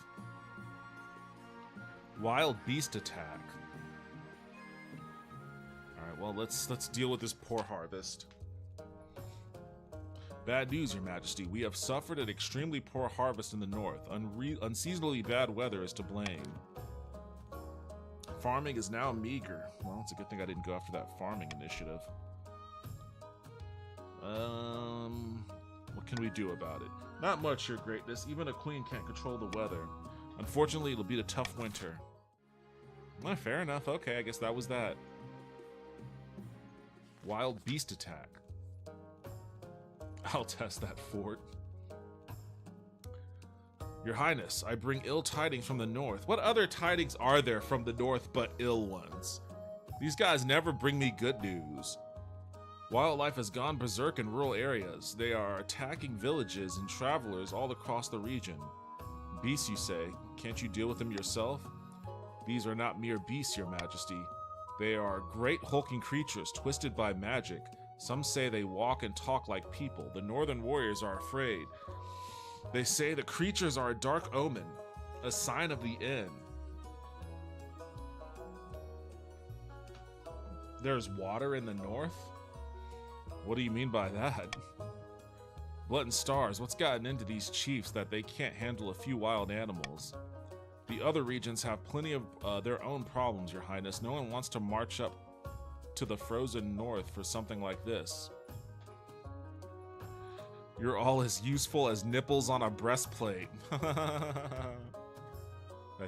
Wild beast attack. Alright, well, let's deal with this poor harvest. Bad news, your majesty. We have suffered an extremely poor harvest in the north. Unseasonably bad weather is to blame. Farming is now meager. Well, it's a good thing I didn't go after that farming initiative. What can we do about it? Not much, your greatness. Even a queen can't control the weather. Unfortunately, it'll be a tough winter. Well, fair enough. Okay, I guess that was that. Wild beast attack. I'll test that fort. Your Highness, I bring ill tidings from the north. What other tidings are there from the north but ill ones? These guys never bring me good news. Wildlife has gone berserk in rural areas. They are attacking villages and travelers all across the region. Beasts, you say? Can't you deal with them yourself? These are not mere beasts, your majesty. They are great hulking creatures twisted by magic. Some say they walk and talk like people. The northern warriors are afraid. They say the creatures are a dark omen, a sign of the end. There's water in the north? What do you mean by that? Blood and stars, what's gotten into these chiefs that they can't handle a few wild animals? The other regions have plenty of their own problems, your highness. No one wants to march up to the frozen north for something like this. You're all as useful as nipples on a breastplate. I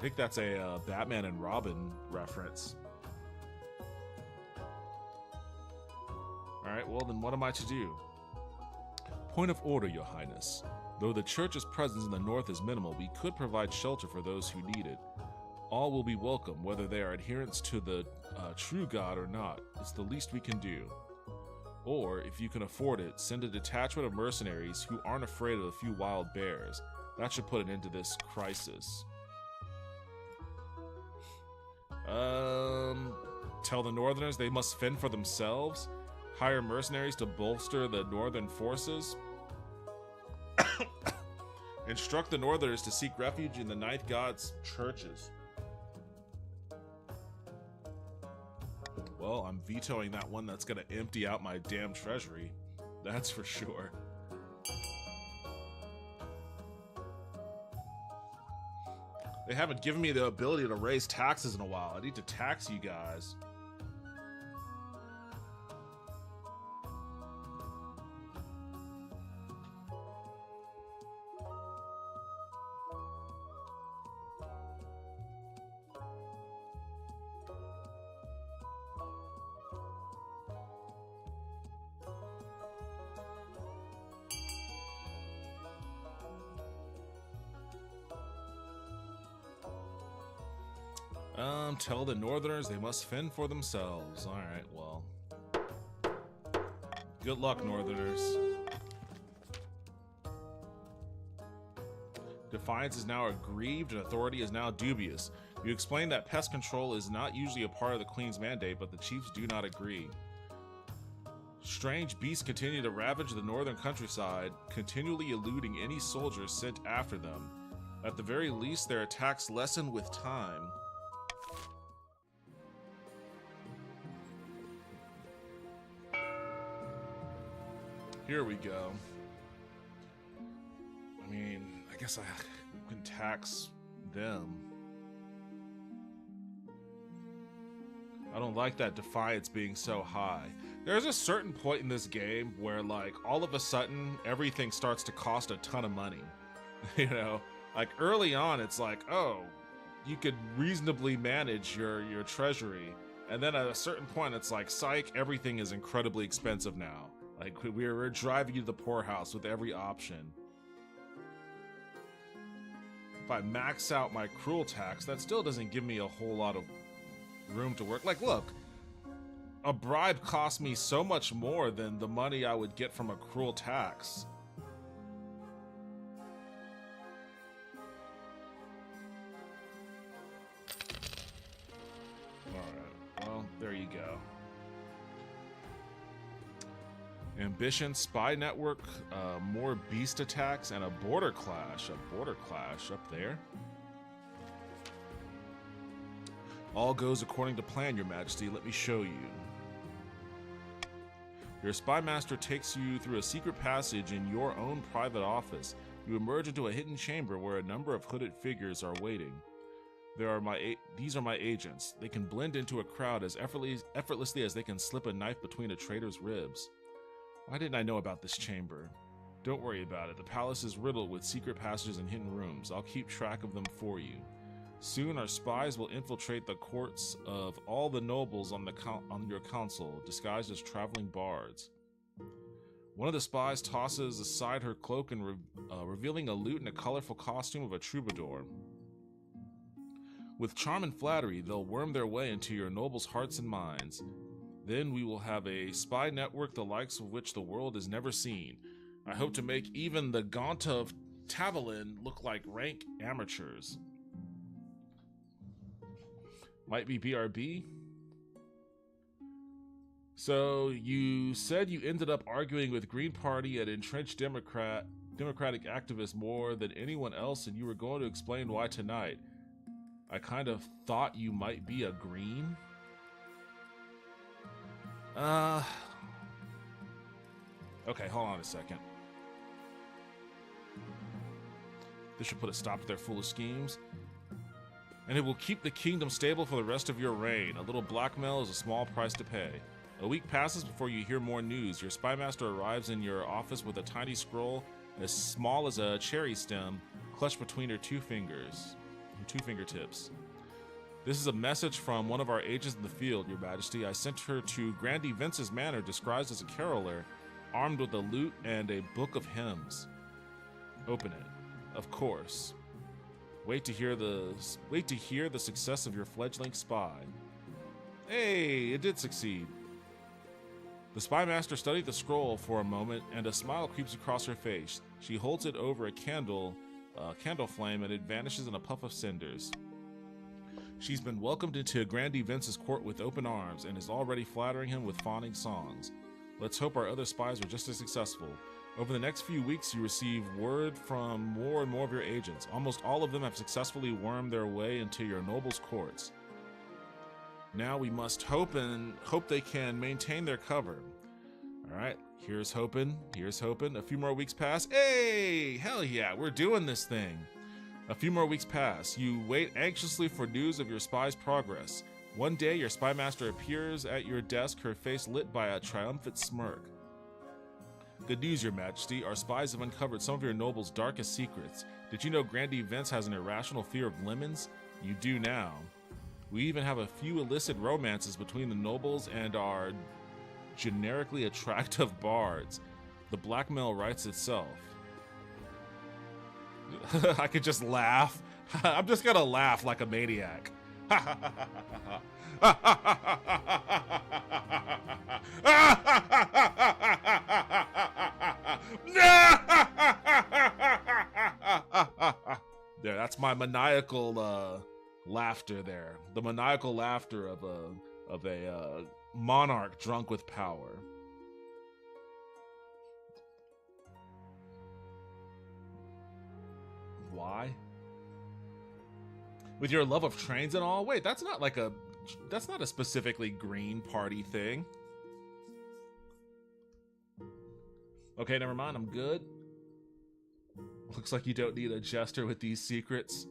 think that's a Batman and Robin reference. Alright, well then what am I to do? Point of order, Your Highness. Though the church's presence in the north is minimal, we could provide shelter for those who need it. All will be welcome, whether they are adherents to the true God or not. It's the least we can do. Or, if you can afford it, send a detachment of mercenaries who aren't afraid of a few wild bears. That should put an end to this crisis. Tell the Northerners they must fend for themselves? Hire mercenaries to bolster the Northern forces? Instruct the Northerners to seek refuge in the Ninth God's churches. Well, I'm vetoing that one that's gonna empty out my damn treasury. That's for sure. They haven't given me the ability to raise taxes in a while. I need to tax you guys. Tell the Northerners they must fend for themselves. Alright, well. Good luck, Northerners. Defiance is now aggrieved and authority is now dubious. You explain that pest control is not usually a part of the Queen's mandate, but the chiefs do not agree. Strange beasts continue to ravage the northern countryside, continually eluding any soldiers sent after them. At the very least, their attacks lessen with time. Here we go. I mean, I guess I can tax them. I don't like that Defiance being so high. There's a certain point in this game where, like, all of a sudden, everything starts to cost a ton of money. You know? Like, early on, it's like, oh, you could reasonably manage your treasury. And then at a certain point, it's like, psych, everything is incredibly expensive now. Like, we're driving you to the poorhouse with every option. If I max out my cruel tax, that still doesn't give me a whole lot of room to work. Like, look, a bribe costs me so much more than the money I would get from a cruel tax. Alright, well, there you go. Ambition, spy network, more beast attacks, and a border clash. A border clash up there. All goes according to plan, Your Majesty. Let me show you. Your spy master takes you through a secret passage in your own private office. You emerge into a hidden chamber where a number of hooded figures are waiting. These are my agents. They can blend into a crowd as effortlessly as they can slip a knife between a traitor's ribs. Why didn't I know about this chamber? Don't worry about it. The palace is riddled with secret passages and hidden rooms. I'll keep track of them for you. Soon our spies will infiltrate the courts of all the nobles on your council, disguised as traveling bards. One of the spies tosses aside her cloak and revealing a lute and a colorful costume of a troubadour. With charm and flattery, they'll worm their way into your nobles' hearts and minds. Then we will have a spy network the likes of which the world has never seen. I hope to make even the Gaunt of Tavalin look like rank amateurs. Might be BRB? So, you said you ended up arguing with Green Party and entrenched Democratic activists more than anyone else, and you were going to explain why tonight. I kind of thought you might be a Green? Okay, hold on a second. This should put a stop to their foolish schemes. And it will keep the kingdom stable for the rest of your reign. A little blackmail is a small price to pay. A week passes before you hear more news. Your spymaster arrives in your office with a tiny scroll as small as a cherry stem clutched between her two fingertips. This is a message from one of our agents in the field, Your Majesty. I sent her to Grandy Vince's manor disguised as a caroler armed with a lute and a book of hymns. Open it, of course. Wait to hear the success of your fledgling spy. Hey, it did succeed. The spy master studied the scroll for a moment, and a smile creeps across her face. She holds it over a candle flame, and it vanishes in a puff of cinders. She's been welcomed into Grandy Vince's court with open arms, and is already flattering him with fawning songs. Let's hope our other spies are just as successful. Over the next few weeks, you receive word from more and more of your agents. Almost all of them have successfully wormed their way into your nobles' courts. Now we must hope they can maintain their cover. Alright, here's hoping. A few more weeks pass. Hey! Hell yeah, we're doing this thing. A few more weeks pass. You wait anxiously for news of your spy's progress. One day, your spy master appears at your desk, her face lit by a triumphant smirk. Good news, Your Majesty. Our spies have uncovered some of your nobles' darkest secrets. Did you know Grandy Vince has an irrational fear of lemons? You do now. We even have a few illicit romances between the nobles and our generically attractive bards. The blackmail writes itself. I could just laugh. I'm just gonna laugh like a maniac. There, that's my maniacal laughter there. The maniacal laughter of a monarch drunk with power. Why? With your love of trains and all? Wait, that's not a specifically Green Party thing. Okay, never mind, I'm good. Looks like you don't need a jester with these secrets.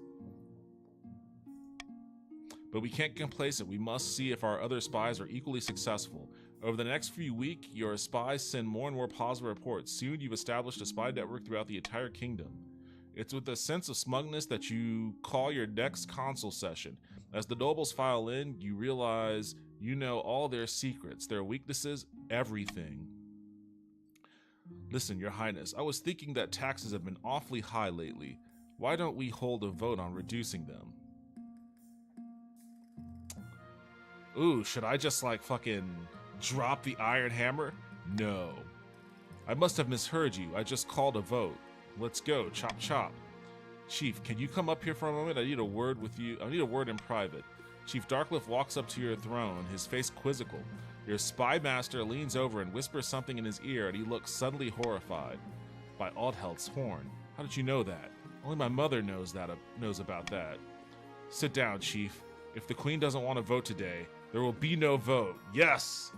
But we can't get complacent. We must see if our other spies are equally successful. Over the next few weeks, your spies send more and more positive reports. Soon you've established a spy network throughout the entire kingdom. It's with a sense of smugness that you call your next council session. As the nobles file in, you realize you know all their secrets, their weaknesses, everything. Listen, Your Highness, I was thinking that taxes have been awfully high lately. Why don't we hold a vote on reducing them? Ooh, should I just like fucking drop the iron hammer? No. I must have misheard you. I just called a vote. Let's go, chop chop. Chief, can you come up here for a moment? I need a word with you. I need a word in private. Chief Darklift walks up to your throne, his face quizzical. Your spy master leans over and whispers something in his ear, and he looks suddenly horrified. By Aldhelt's horn. How did you know that? Only my mother knows about that. Sit down, Chief. If the Queen doesn't want to vote today, there will be no vote. Yes!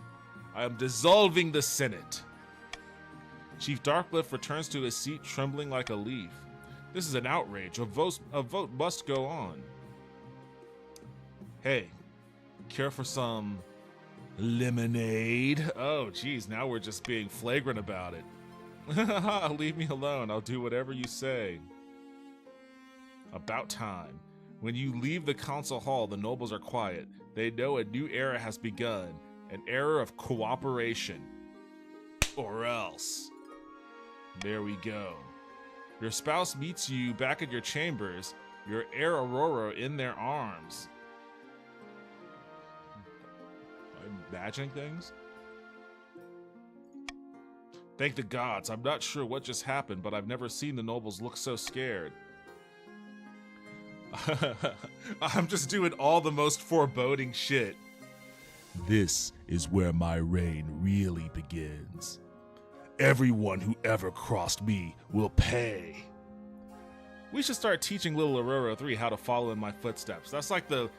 I am dissolving the Senate. Chief Darklift returns to his seat, trembling like a leaf. This is an outrage. A vote must go on. Hey, care for some lemonade? Oh, geez, now we're just being flagrant about it. Leave me alone. I'll do whatever you say. About time. When you leave the council hall, the nobles are quiet. They know a new era has begun. An era of cooperation. Or else. There we go. Your spouse meets you back at your chambers, your heir Aurora in their arms. I'm imagining things? Thank the gods. I'm not sure what just happened, but I've never seen the nobles look so scared. I'm just doing all the most foreboding shit. This is where my reign really begins. Everyone who ever crossed me will pay. We should start teaching little Aurora 3 how to follow in my footsteps. That's like the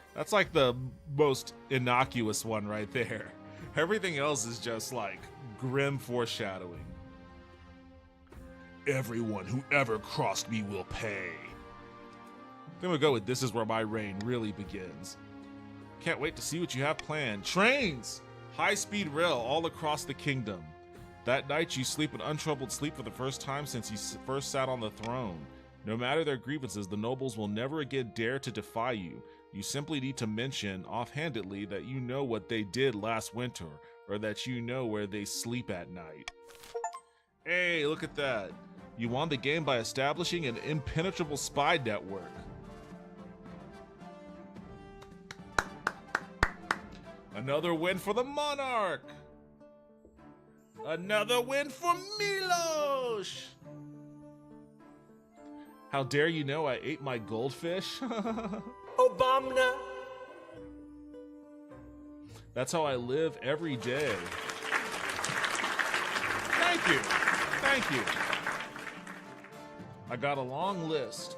most innocuous one right there. Everything else is just like grim foreshadowing. Everyone who ever crossed me will pay. Then we'll go with this is where my reign really begins. Can't wait to see what you have planned. Trains! High-speed rail all across the kingdom. That night you sleep an untroubled sleep for the first time since you first sat on the throne. No matter their grievances, the nobles will never again dare to defy you. You simply need to mention offhandedly that you know what they did last winter, or that you know where they sleep at night. Hey, look at that. You won the game by establishing an impenetrable spy network. Another win for the Monarch. Another win for Milos. How dare you know I ate my goldfish? Obama. That's how I live every day. Thank you. Thank you. I got a long list.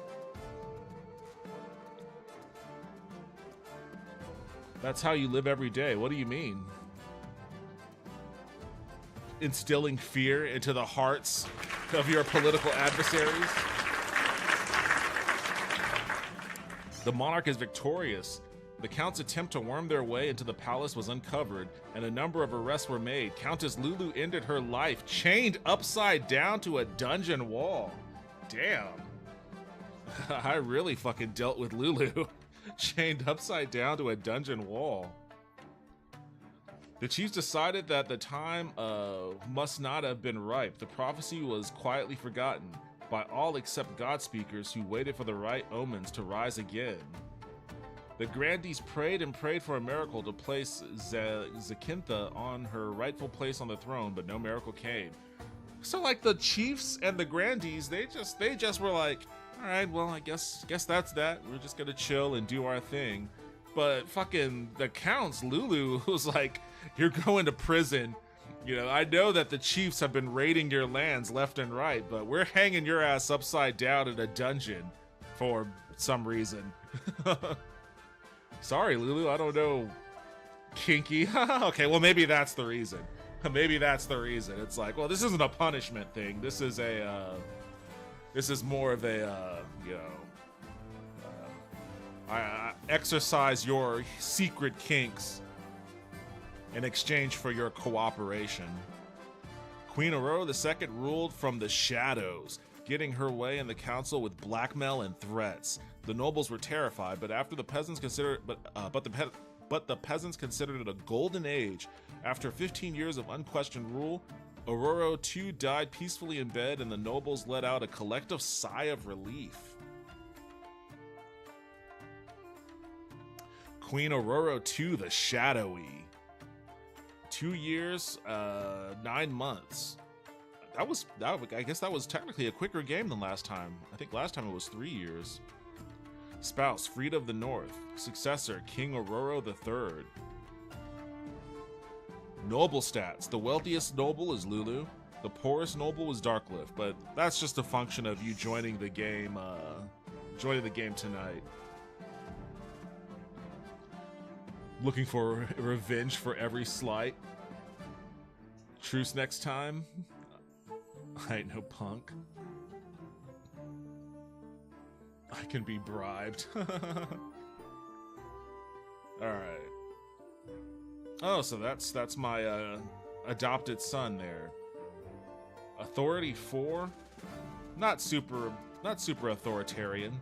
That's how you live every day. What do you mean? Instilling fear into the hearts of your political adversaries? The monarch is victorious. The Count's attempt to worm their way into the palace was uncovered, and a number of arrests were made. Countess Lulu ended her life chained upside down to a dungeon wall. Damn. I really fucking dealt with Lulu. Chained upside down to a dungeon wall. The chiefs decided that the time must not have been ripe. The prophecy was quietly forgotten by all except God speakers who waited for the right omens to rise again. The grandees prayed and prayed for a miracle to place Zakintha on her rightful place on the throne, but no miracle came. So like the chiefs and the grandees, they just were like, all right, well, I guess that's that. We're just gonna chill and do our thing. But fucking the counts, Lulu, was like, you're going to prison. You know, I know that the chiefs have been raiding your lands left and right, but we're hanging your ass upside down in a dungeon for some reason. Sorry, Lulu, I don't know. Kinky. Okay, well, maybe that's the reason. Maybe that's the reason. It's like, well, this isn't a punishment thing. This is this is more of a, you know, I exercise your secret kinks in exchange for your cooperation. Queen Aurora II ruled from the shadows, getting her way in the council with blackmail and threats. The nobles were terrified, but after the peasants considered, but the peasants considered it a golden age. After 15 years of unquestioned rule, Aurora II died peacefully in bed, and the nobles let out a collective sigh of relief. Queen Aurora II the Shadowy. 2 years, 9 months. I guess that was technically a quicker game than last time. I think last time it was 3 years. Spouse, Frida of the North. Successor, King Aurora III. Noble stats. The wealthiest noble is Lulu. The poorest noble is Darklift, but that's just a function of you joining the game tonight. Looking for revenge for every slight. Truce next time. I ain't no punk. I can be bribed. Alright. Oh, so that's my adopted son there. Authority 4? Not super authoritarian.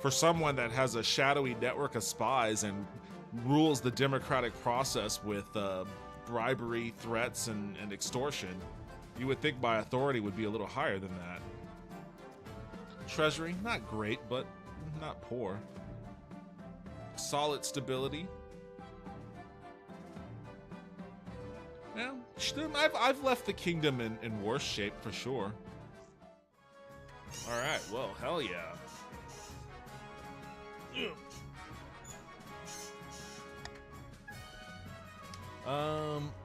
For someone that has a shadowy network of spies and rules the democratic process with bribery, threats, and extortion, you would think my authority would be a little higher than that. Treasury, not great, but not poor. Solid stability. Well, I've left the kingdom in worse shape for sure. Alright, well, hell yeah.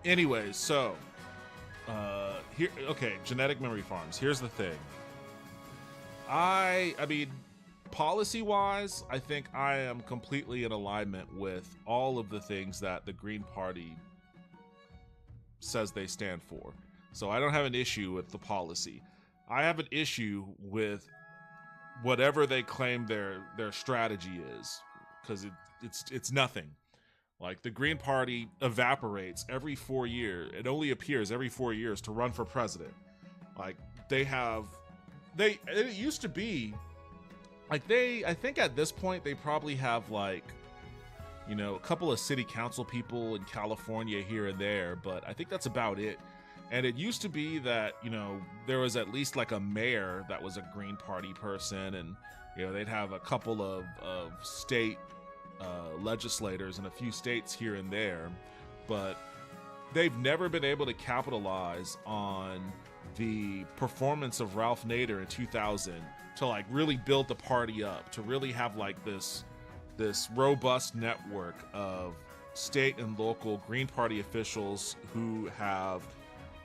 Anyways, so here, okay, genetic memory farms. Here's the thing. I mean, policy-wise, I think I am completely in alignment with all of the things that the Green Party says they stand for. So I don't have an issue with the policy. I have an issue with whatever they claim their strategy is, because it's nothing. Like, the Green Party evaporates every 4 years. It only appears every 4 years to run for president. Like, it used to be, like, I think at this point they probably have, like, you know, a couple of city council people in California here and there, but I think that's about it. And it used to be that, you know, there was at least like a mayor that was a Green Party person, and, you know, they'd have a couple of state legislators in a few states here and there, but they've never been able to capitalize on the performance of Ralph Nader in 2000 to like really build the party up, to really have like this robust network of state and local Green Party officials who have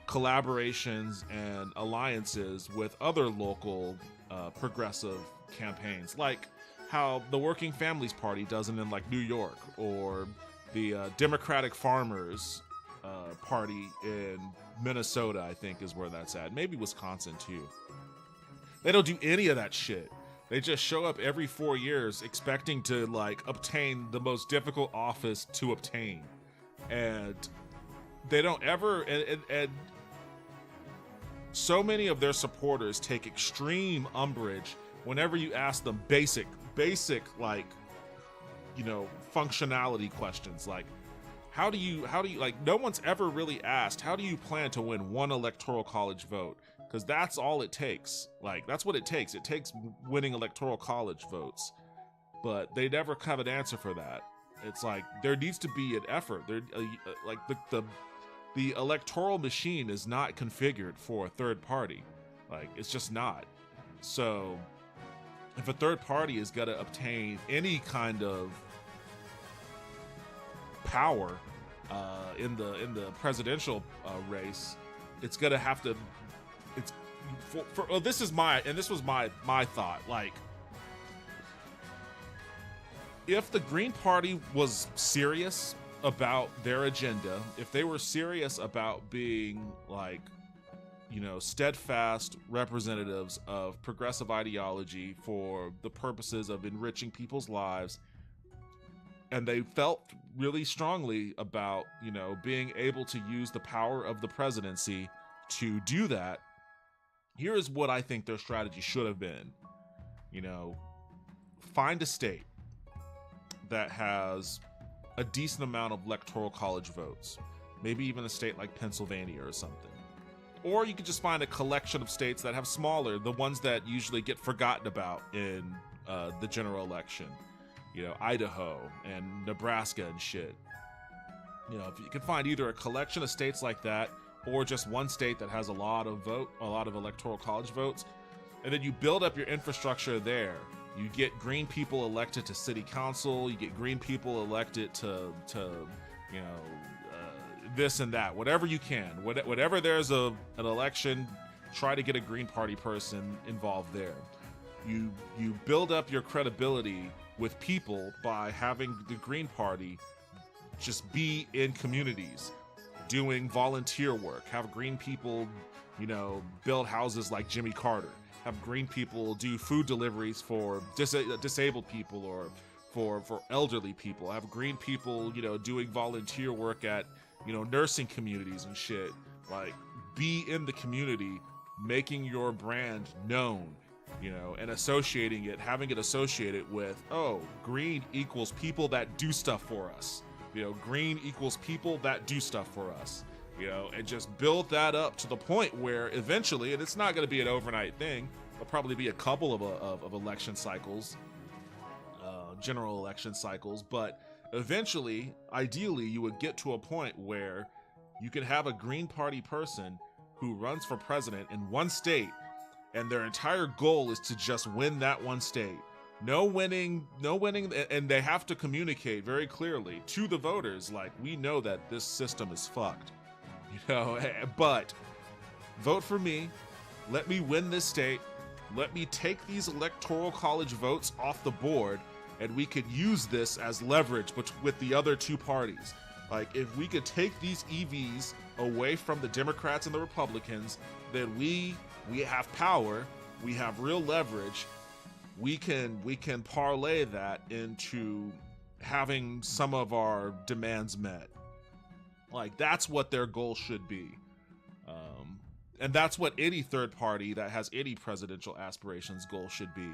collaborations and alliances with other local progressive campaigns, like how the Working Families Party does it in like New York, or the Democratic Farmers Party in Minnesota, I think is where that's at. Maybe Wisconsin too. They don't do any of that shit. They just show up every 4 years expecting to like obtain the most difficult office to obtain. And they don't ever, and so many of their supporters take extreme umbrage whenever you ask them basic like, you know, functionality questions, like how do you like, no one's ever really asked, how do you plan to win one electoral college vote? Because that's all it takes. Like, that's what it takes. It takes winning electoral college votes. But they never have an answer for that. It's like, there needs to be an effort. There, like, the electoral machine is not configured for a third party. Like, it's just not. So, if a third party is going to obtain any kind of power in the presidential race, it's going to have to. It's this was my thought. Like, if the Green Party was serious about their agenda, if they were serious about being like, you know, steadfast representatives of progressive ideology for the purposes of enriching people's lives, and they felt really strongly about, you know, being able to use the power of the presidency to do that, here is what I think their strategy should have been. You know, find a state that has a decent amount of electoral college votes, maybe even a state like Pennsylvania or something. Or you could just find a collection of states that have smaller, the ones that usually get forgotten about in the general election. You know, Idaho and Nebraska and shit. You know, if you can find either a collection of states like that, or just one state that has a lot of electoral college votes, and then you build up your infrastructure there. You get Green people elected to city council, you get Green people elected to you know, this and that, whatever you can. Whatever there's an election, try to get a Green Party person involved there. You build up your credibility with people by having the Green Party just be in communities, doing volunteer work. Have Green people, you know, build houses like Jimmy Carter. Have Green people do food deliveries for disabled people or for elderly people. Have Green people, you know, doing volunteer work at, you know, nursing communities and shit. Like, be in the community, making your brand known, you know, and having it associated with, oh, Green equals people that do stuff for us. You know, Green equals people that do stuff for us, you know, and just build that up to the point where eventually, and it's not going to be an overnight thing, it'll probably be a couple of election cycles, general election cycles, but eventually, ideally, you would get to a point where you could have a Green Party person who runs for president in one state, and their entire goal is to just win that one state. No winning, and they have to communicate very clearly to the voters, like, we know that this system is fucked, you know, but vote for me, let me win this state, let me take these electoral college votes off the board, and we could use this as leverage with the other two parties. Like, if we could take these EVs away from the Democrats and the Republicans, then we have power, we have real leverage. We can parlay that into having some of our demands met. Like, that's what their goal should be, and that's what any third party that has any presidential aspirations goal should be,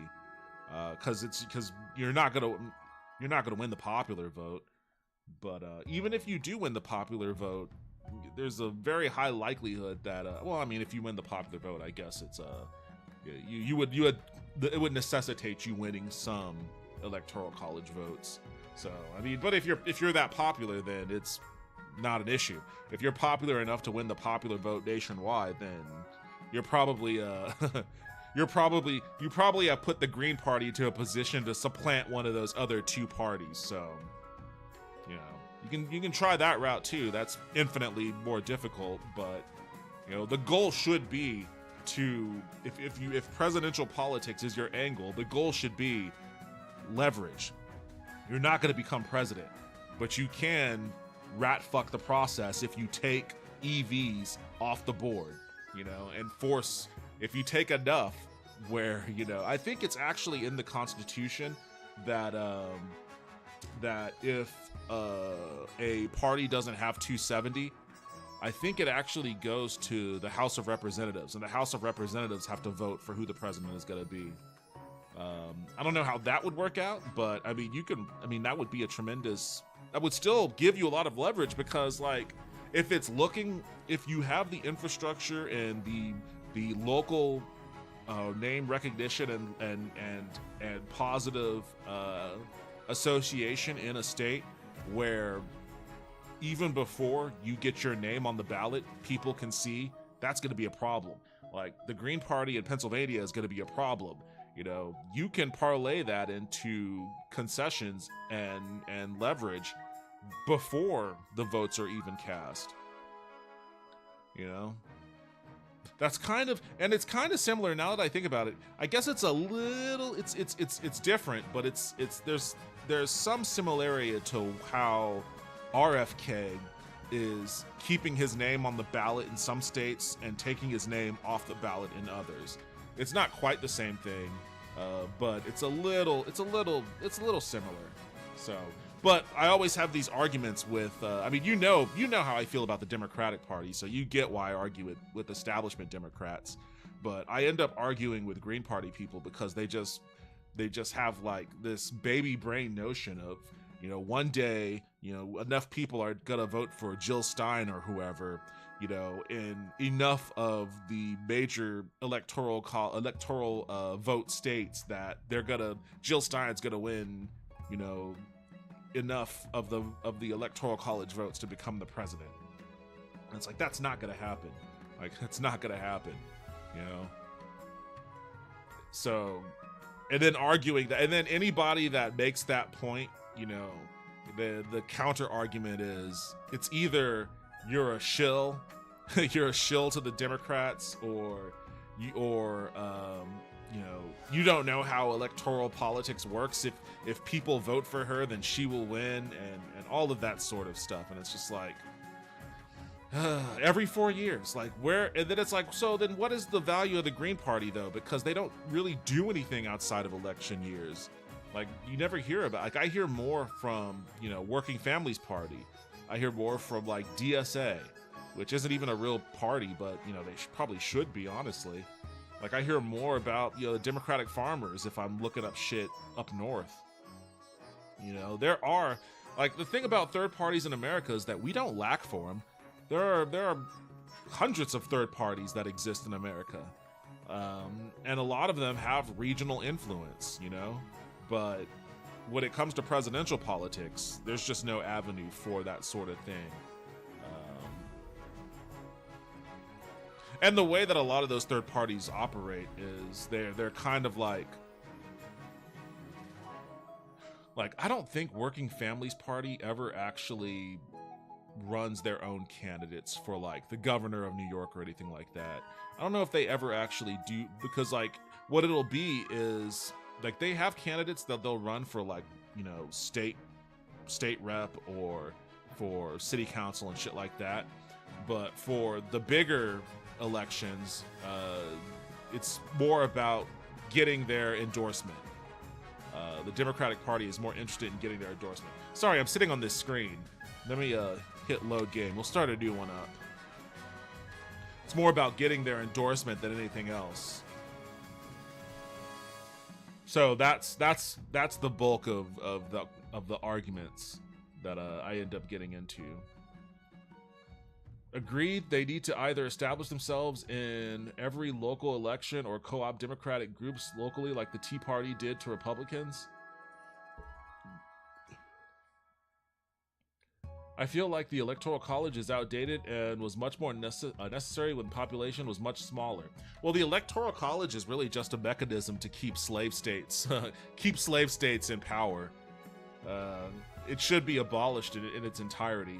because you're not gonna win the popular vote, but even if you do win the popular vote, there's a very high likelihood that well, I mean, if you win the popular vote, I guess it's it would necessitate you winning some electoral college votes. So I mean, but if you're that popular, then it's not an issue. If you're popular enough to win the popular vote nationwide, then you're probably you probably have put the Green Party to a position to supplant one of those other two parties. So, you know, you can try that route too. That's infinitely more difficult, but you know, the goal should be to if presidential politics is your angle, the goal should be leverage. You're not going to become president, but you can rat fuck the process if you take EVs off the board, you know, and force, if you take enough where, you know, I think it's actually in the Constitution that that if a party doesn't have 270, I think it actually goes to the House of Representatives, and the House of Representatives have to vote for who the president is going to be. I don't know how that would work out, but I mean, that would be a tremendous, that would still give you a lot of leverage, because like, if you have the infrastructure and the local name recognition and positive association in a state where even before you get your name on the ballot, people can see, that's going to be a problem. Like the Green Party in Pennsylvania is going to be a problem. You know, you can parlay that into concessions and leverage before the votes are even cast. You know, that's kind of, and it's kind of similar now that I think about it. I guess it's a little, it's different, but there's some similarity to how RFK is keeping his name on the ballot in some states and taking his name off the ballot in others. It's not quite the same thing, but it's a little similar. So, but I always have these arguments with, I mean, you know how I feel about the Democratic Party, so you get why I argue it with establishment Democrats. But I end up arguing with Green Party people because they just have like this baby brain notion of, you know, one day, you know, enough people are gonna vote for Jill Stein or whoever, you know, in enough of the major electoral vote states that Jill Stein's gonna win, you know, enough of the electoral college votes to become the president. And it's like, that's not gonna happen. Like, that's not gonna happen, you know. So, and then arguing that, and then anybody that makes that point, you know, the counter argument is, it's either you're a shill to the Democrats, or you know, you don't know how electoral politics works. If people vote for her, then she will win, and all of that sort of stuff. And it's just like, every 4 years, like, where, and then it's like, so then what is the value of the Green Party though? Because they don't really do anything outside of election years. Like, you never hear about, like, I hear more from, you know, Working Families Party. I hear more from like DSA, which isn't even a real party, but you know, they probably should be, honestly. Like, I hear more about, you know, the Democratic Farmers if I'm looking up shit up north. You know, there are, like, the thing about third parties in America is that we don't lack for them. There are hundreds of third parties that exist in America. And a lot of them have regional influence, you know? But when it comes to presidential politics, there's just no avenue for that sort of thing. And the way that a lot of those third parties operate is they're kind of like I don't think Working Families Party ever actually runs their own candidates for like the governor of New York or anything like that. I don't know if they ever actually do, because like what it'll be is like they have candidates that they'll run for, like, you know, state rep or for city council and shit like that. But for the bigger elections, it's more about getting their endorsement. The Democratic Party is more interested in getting their endorsement. Sorry, I'm sitting on this screen. Let me hit load game. We'll start a new one up. It's more about getting their endorsement than anything else. So that's the bulk of the arguments that I end up getting into. Agreed, they need to either establish themselves in every local election or co-opt Democratic groups locally like the Tea Party did to Republicans. I feel like the Electoral College is outdated and was much more necessary when the population was much smaller. Well, the Electoral College is really just a mechanism to keep slave states, in power. It should be abolished in its entirety.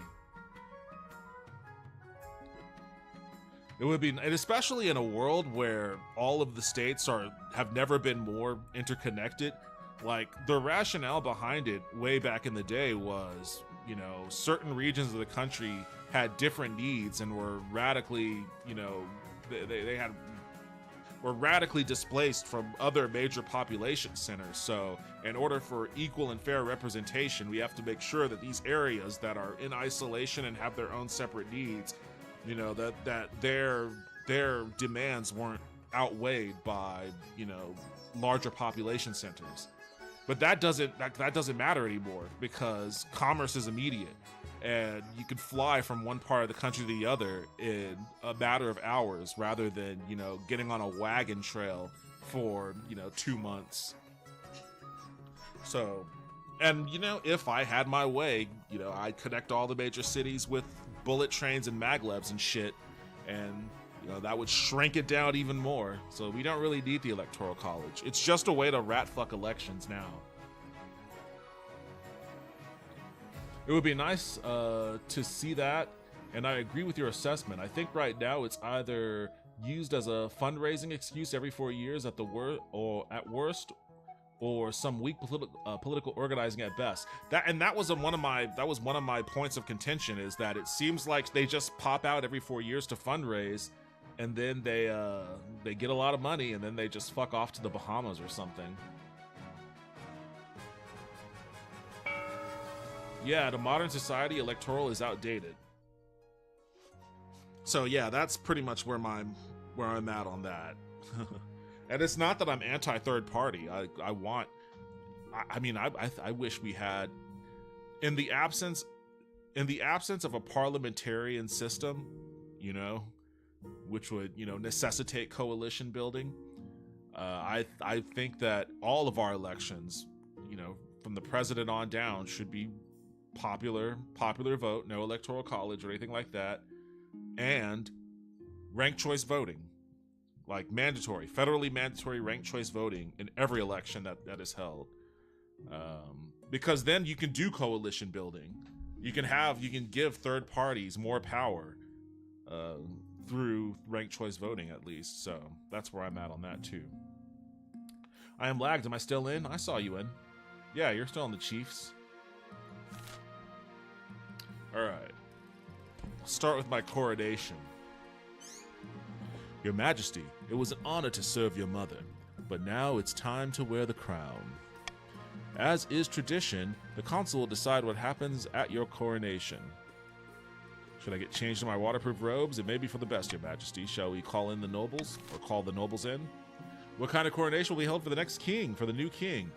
It would be, and especially in a world where all of the states have never been more interconnected. Like, the rationale behind it way back in the day was, you know, certain regions of the country had different needs and were radically, you know, were radically displaced from other major population centers. So in order for equal and fair representation, we have to make sure that these areas that are in isolation and have their own separate needs, you know, that their demands weren't outweighed by, you know, larger population centers. But that doesn't matter anymore because commerce is immediate, and you can fly from one part of the country to the other in a matter of hours rather than, you know, getting on a wagon trail for, you know, 2 months. So, and, you know, if I had my way, you know, I'd connect all the major cities with bullet trains and maglevs and shit, and, you know, that would shrink it down even more. So we don't really need the Electoral College. It's just a way to rat fuck elections now. It would be nice to see that, and I agree with your assessment. I think right now it's either used as a fundraising excuse every 4 years at worst, or some weak political organizing at best. That was one of my points of contention, is that it seems like they just pop out every 4 years to fundraise, and then they get a lot of money, and then they just fuck off to the Bahamas or something. Yeah, the modern society, electoral is outdated. So yeah, that's pretty much where I'm at on that. And it's not that I'm anti-third party. I wish we had, in the absence of a parliamentarian system, you know, which would, you know, necessitate coalition building. I think that all of our elections, you know, from the president on down, should be popular vote, no electoral college or anything like that, and ranked choice voting, like federally mandatory ranked choice voting in every election that is held, because then you can do coalition building. You can give third parties more power through ranked choice voting, at least. So that's where I'm at on that too. I am lagged. Am I still in? I saw you in. Yeah, you're still in the Chiefs. Alright. Start with my coronation. Your Majesty, it was an honor to serve your mother, but now it's time to wear the crown. As is tradition, the consul will decide what happens at your coronation. Should I get changed in my waterproof robes? It may be for the best, Your Majesty. Shall we call in the nobles, or call the nobles in? What kind of coronation will be held for the next king, for the new king?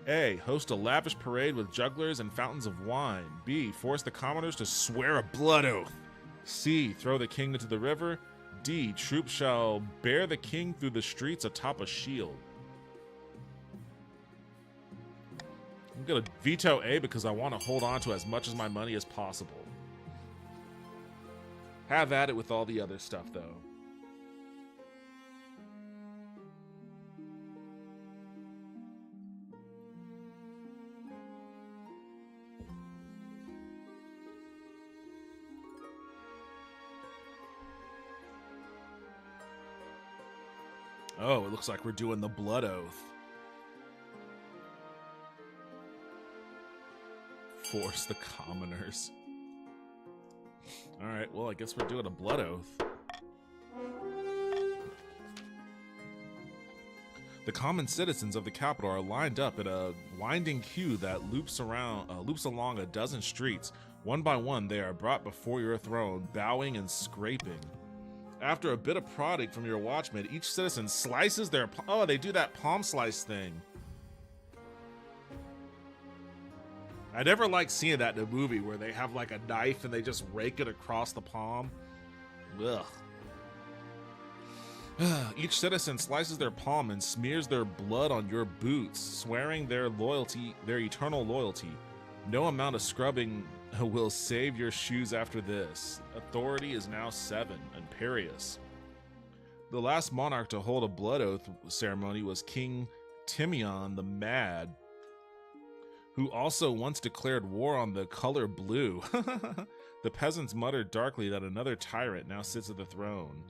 A. Host a lavish parade with jugglers and fountains of wine. B. Force the commoners to swear a blood oath. C. Throw the king into the river. D. Troops shall bear the king through the streets atop a shield. I'm gonna veto A because I want to hold on to as much of my money as possible. Have at it with all the other stuff, though. Oh, it looks like we're doing the blood oath. Force the commoners. Alright, well, I guess we're doing a blood oath. The common citizens of the capital are lined up in a winding queue that loops along a dozen streets. One by one, they are brought before your throne, bowing and scraping. After a bit of prodding from your watchman, each citizen slices their they do that palm slice thing. I never like seeing that in a movie where they have like a knife and they just rake it across the palm. Ugh. Each citizen slices their palm and smears their blood on your boots, swearing their eternal loyalty. No amount of scrubbing will save your shoes after this. Authority is now 7, imperious. The last monarch to hold a blood oath ceremony was King Timion the Mad, who also once declared war on the color blue. The peasants muttered darkly that another tyrant now sits at the throne.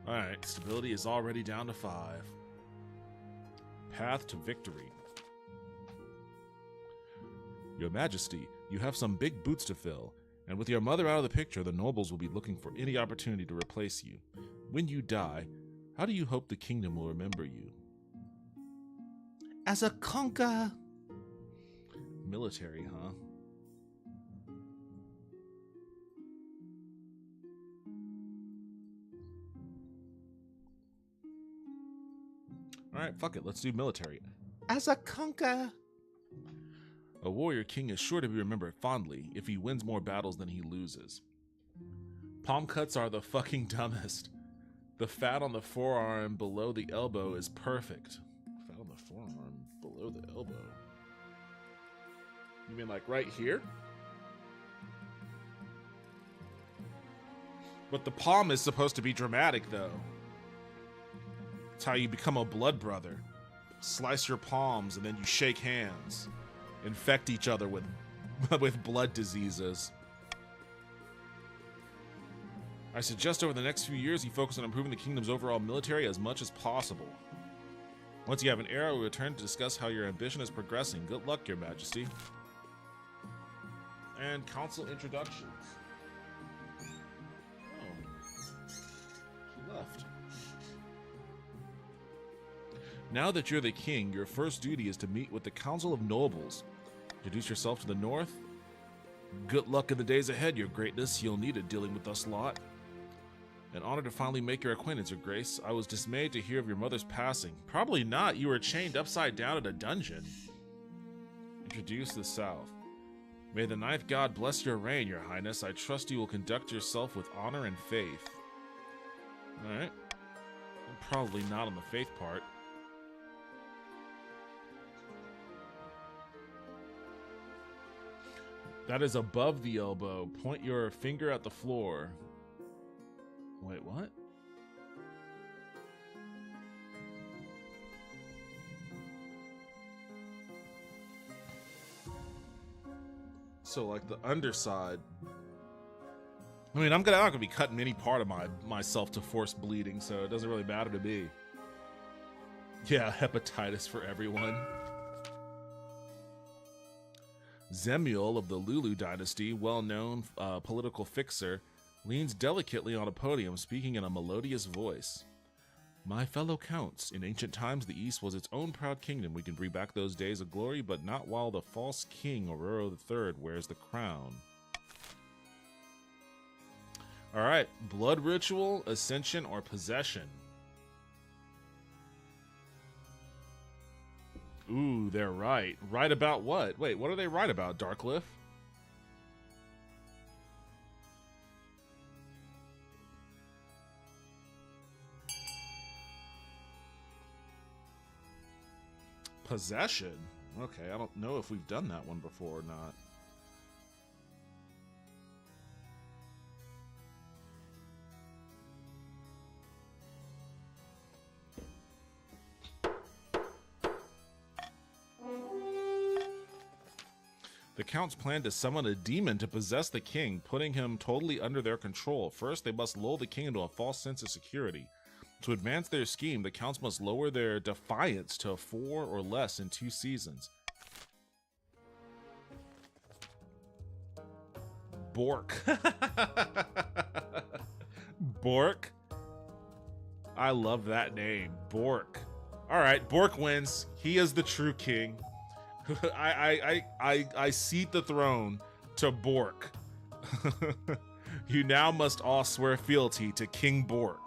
Alright, stability is already down to 5. Path to victory. Your Majesty, you have some big boots to fill, and with your mother out of the picture, the nobles will be looking for any opportunity to replace you. When you die, how do you hope the kingdom will remember you? As a conqueror. Military, huh? Alright, fuck it, let's do military. As a conqueror. A warrior king is sure to be remembered fondly if he wins more battles than he loses. Palm cuts are the fucking dumbest. The fat on the forearm below the elbow is perfect. Fat on the forearm below the elbow. You mean like right here? But the palm is supposed to be dramatic, though. It's how you become a blood brother. Slice your palms and then you shake hands. Infect each other with blood diseases. I suggest over the next few years you focus on improving the kingdom's overall military as much as possible. Once you have an era, we'll return to discuss how your ambition is progressing. Good luck, Your Majesty. And council introductions. Oh. She left. Now that you're the king, your first duty is to meet with the Council of Nobles. Introduce yourself to the north. Good luck in the days ahead, your greatness. You'll need it dealing with us lot. An honor to finally make your acquaintance, your grace. I was dismayed to hear of your mother's passing. Probably not. You were chained upside down in a dungeon. Introduce the south. May the ninth god bless your reign, your highness. I trust you will conduct yourself with honor and faith. Alright. Probably not on the faith part. That is above the elbow. Point your finger at the floor. Wait, what? So like the underside. I mean, I'm not gonna be cutting any part of myself to force bleeding, so it doesn't really matter to me. Yeah, hepatitis for everyone. Zemiel of the Lulu dynasty, well-known political fixer, leans delicately on a podium, speaking in a melodious voice. My fellow counts, in ancient times the East was its own proud kingdom. We can bring back those days of glory, but not while the false king Aurora III wears the crown. Alright, blood ritual, ascension, or possession. Ooh, they're right. Right about what? Wait, what are they right about, Darkliff? Possession? Okay, I don't know if we've done that one before or not. The counts plan to summon a demon to possess the king, putting him totally under their control. First, they must lull the king into a false sense of security. To advance their scheme, the counts must lower their defiance to 4 or less in 2 seasons. Bork. Bork? I love that name. Bork. Alright, Bork wins. He is the true king. I seat the throne to Bork. You now must all swear fealty to King Bork.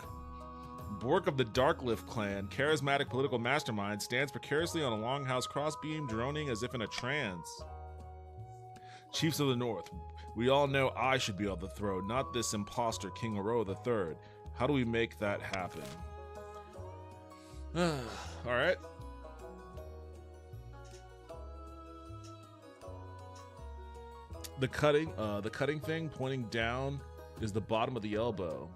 Bork of the Darkliff clan, charismatic political mastermind, stands precariously on a longhouse crossbeam, droning as if in a trance. Chiefs of the North, we all know I should be on the throne, not this imposter King Aroa III. How do we make that happen? All right. The cutting thing pointing down is the bottom of the elbow.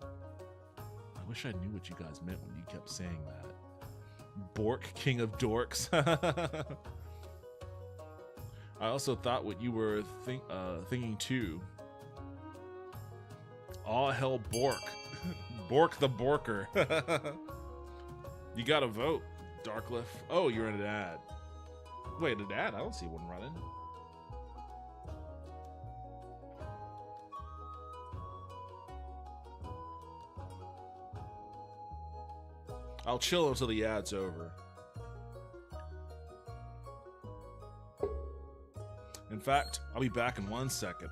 I wish I knew what you guys meant when you kept saying that. Bork, King of Dorks. I also thought what you were thinking too. Aw, hell, Bork. Bork the Borker. You gotta vote, Darkliff. Oh, you're in an ad. Wait, an ad? I don't see one running. I'll chill until the ad's over. In fact, I'll be back in 1 second.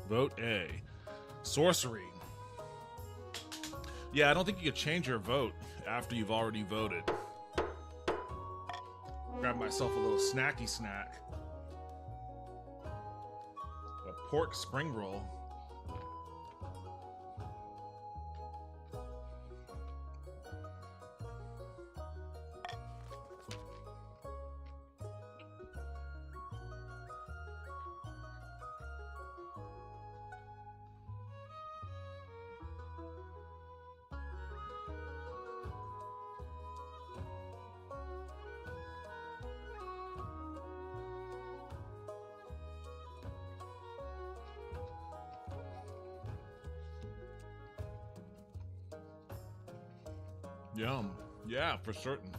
Vote A. Sorcery. Yeah, I don't think you could change your vote after you've already voted. Grab myself a little snacky snack. A pork spring roll. Yum. Yeah, for certain.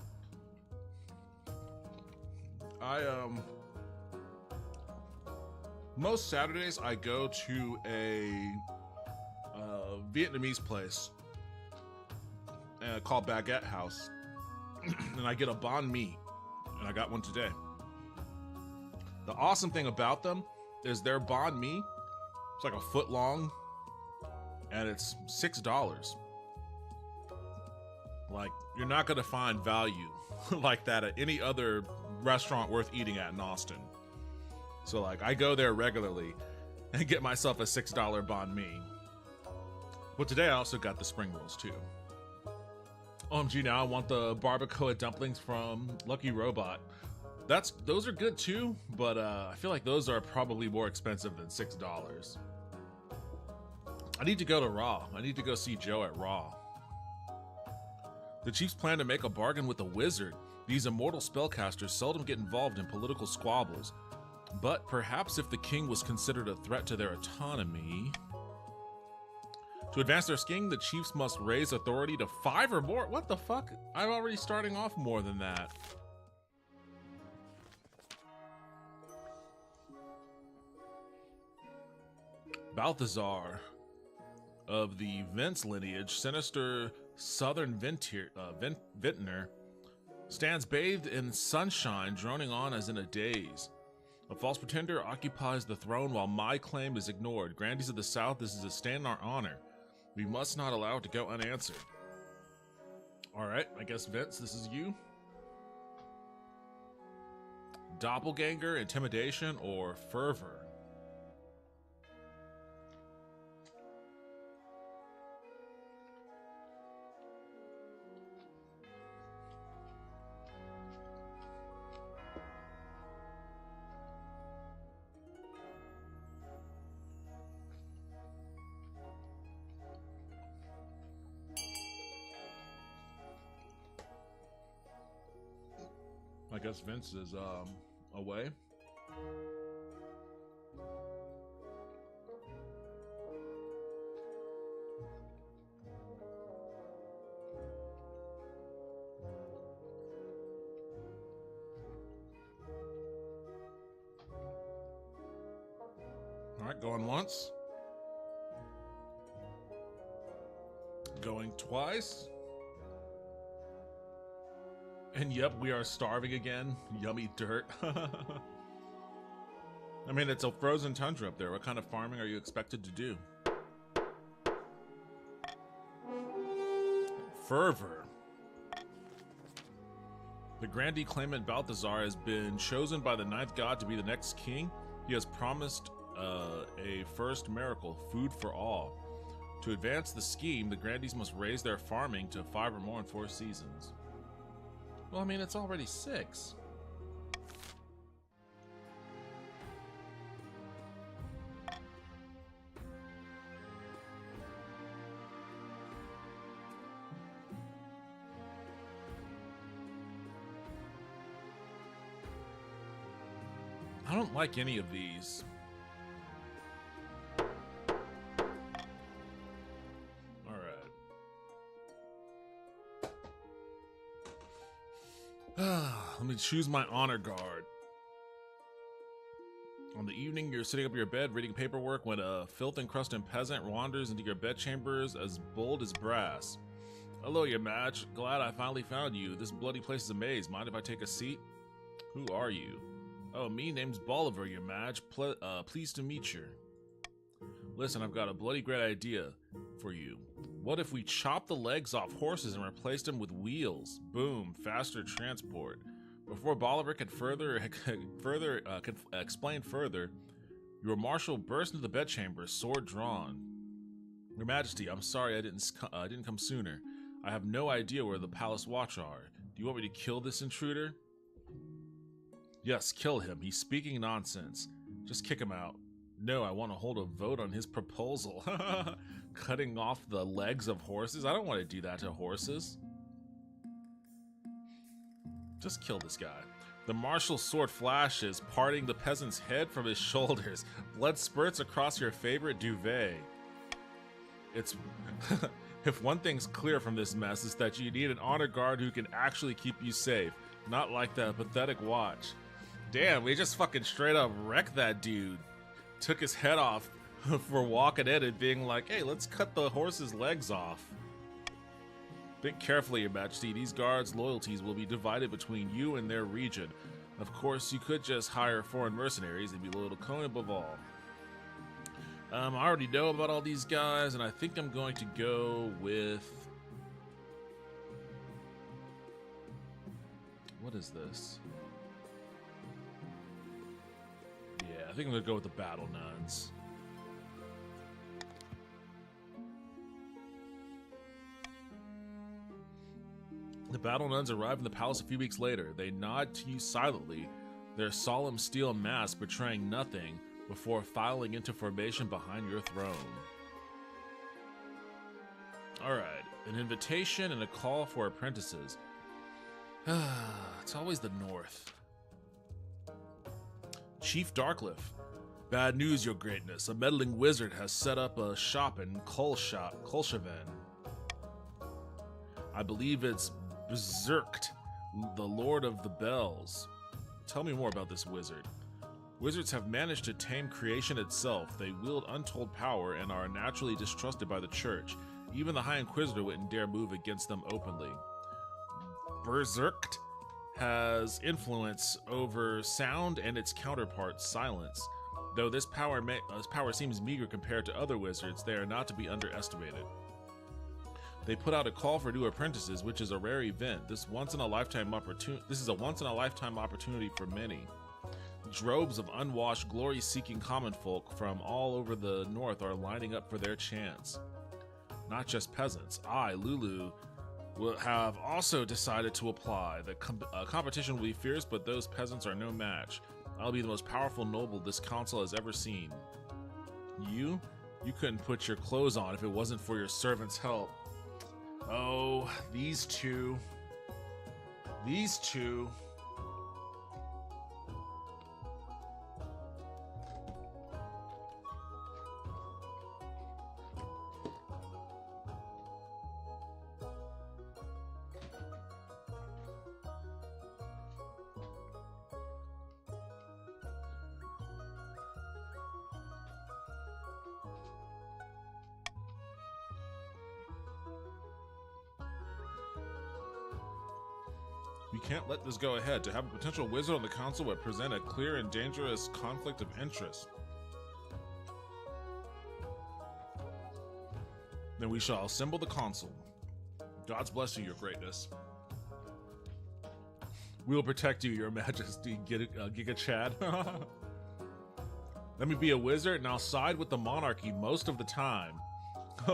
Most Saturdays I go to a Vietnamese place called Baguette House, and I get a banh mi, and I got one today. The awesome thing about them is their banh mi, it's like a foot long, and it's $6. Like, you're not gonna find value like that at any other restaurant worth eating at in Austin. So like, I go there regularly and get myself a $6 banh mi. But today I also got the spring rolls too. OMG, now I want the barbacoa dumplings from Lucky Robot. Those are good too, but I feel like those are probably more expensive than $6. I need to go to Raw. I need to go see Joe at Raw. The Chiefs plan to make a bargain with the Wizard. These immortal spellcasters seldom get involved in political squabbles, but perhaps if the king was considered a threat to their autonomy... To advance their scheme, the Chiefs must raise authority to 5 or more. What the fuck? I'm already starting off more than that. Balthazar of the Vince lineage, sinister southern vintner, stands bathed in sunshine, droning on as in a daze. A false pretender occupies the throne while my claim is ignored. Grandees of the South, this is a stand in our honor. We must not allow it to go unanswered. Alright, I guess Vince, this is you. Doppelganger, intimidation, or fervor? I guess Vince is away. All right, going once. Going twice. And yep, we are starving again. Yummy dirt. I mean, it's a frozen tundra up there. What kind of farming are you expected to do? Fervor. The grandee claimant Balthazar has been chosen by the ninth god to be the next king. He has promised a first miracle, food for all. To advance the scheme, the grandees must raise their farming to 5 or more in 4 seasons. Well, I mean, it's already 6. I don't like any of these. Let me choose my honor guard. On the evening you're sitting up in your bed reading paperwork when a filth-encrusted peasant wanders into your bedchambers as bold as brass. Hello, your match. Glad I finally found you. This bloody place is a maze. Mind if I take a seat? Who are you? Oh, me, name's Bolivar, your match. Pleased to meet you. Listen, I've got a bloody great idea for you. What if we chop the legs off horses and replace them with wheels? Boom, faster transport. Before Bolivar could explain further, your marshal burst into the bedchamber, sword drawn. Your Majesty, I'm sorry I didn't come sooner. I have no idea where the palace watch are. Do you want me to kill this intruder? Yes, kill him. He's speaking nonsense. Just kick him out. No, I want to hold a vote on his proposal. Cutting off the legs of horses? I don't want to do that to horses. Just kill this guy. The marshal's sword flashes, parting the peasant's head from his shoulders. Blood spurts across your favorite duvet. It's... If one thing's clear from this mess, is that you need an honor guard who can actually keep you safe. Not like that pathetic watch. Damn, we just fucking straight up wrecked that dude. Took his head off for walking in and being like, hey, let's cut the horse's legs off. Think carefully, Your Majesty. These guards' loyalties will be divided between you and their region. Of course, you could just hire foreign mercenaries and be loyal to Conan above all. I already know about all these guys, and I think I'm going to go with... What is this? Yeah, I think I'm going to go with the Battle Nuns. The Battle Nuns arrive in the palace a few weeks later. They nod to you silently, their solemn steel mask betraying nothing before filing into formation behind your throne. Alright, an invitation and a call for apprentices. It's always the North. Chief Darkliff. Bad news, your greatness. A meddling wizard has set up a shop in Kolshaven. I believe it's Berserkt, the Lord of the Bells. Tell me more about this wizard. Wizards have managed to tame creation itself. They wield untold power and are naturally distrusted by the church. Even the High Inquisitor wouldn't dare move against them openly. Berserkt has influence over sound and its counterpart, silence. Though this power seems meager compared to other wizards, they are not to be underestimated. They put out a call for new apprentices, which is a rare event. This is a once in a lifetime opportunity for many. Droves of unwashed, glory-seeking common folk from all over the north are lining up for their chance. Not just peasants. I, Lulu, will have also decided to apply. The competition will be fierce, but those peasants are no match. I'll be the most powerful noble this council has ever seen. You couldn't put your clothes on if it wasn't for your servant's help. Oh, these two. These two. We can't let this go ahead. To have a potential wizard on the council would present a clear and dangerous conflict of interest. Then we shall assemble the council. God's bless you, your greatness. We'll protect you, your majesty, Giga Chad. Let me be a wizard and I'll side with the monarchy most of the time.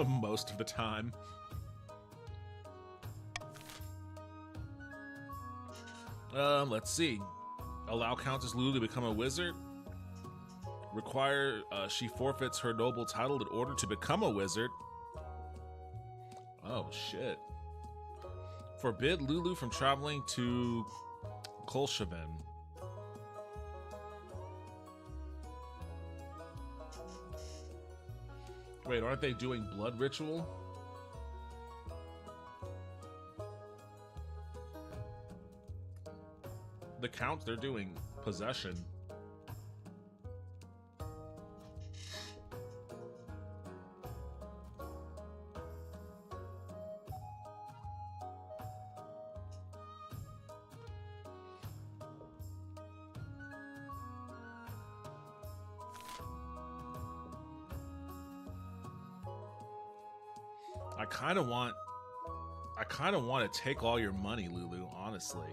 Most of the time. Let's see. Allow Countess Lulu to become a wizard. Require she forfeits her noble title in order to become a wizard. Oh, shit. Forbid Lulu from traveling to Kolshaven. Wait, aren't they doing blood ritual? The Count, they're doing possession. I kind of want to take all your money, Lulu, honestly.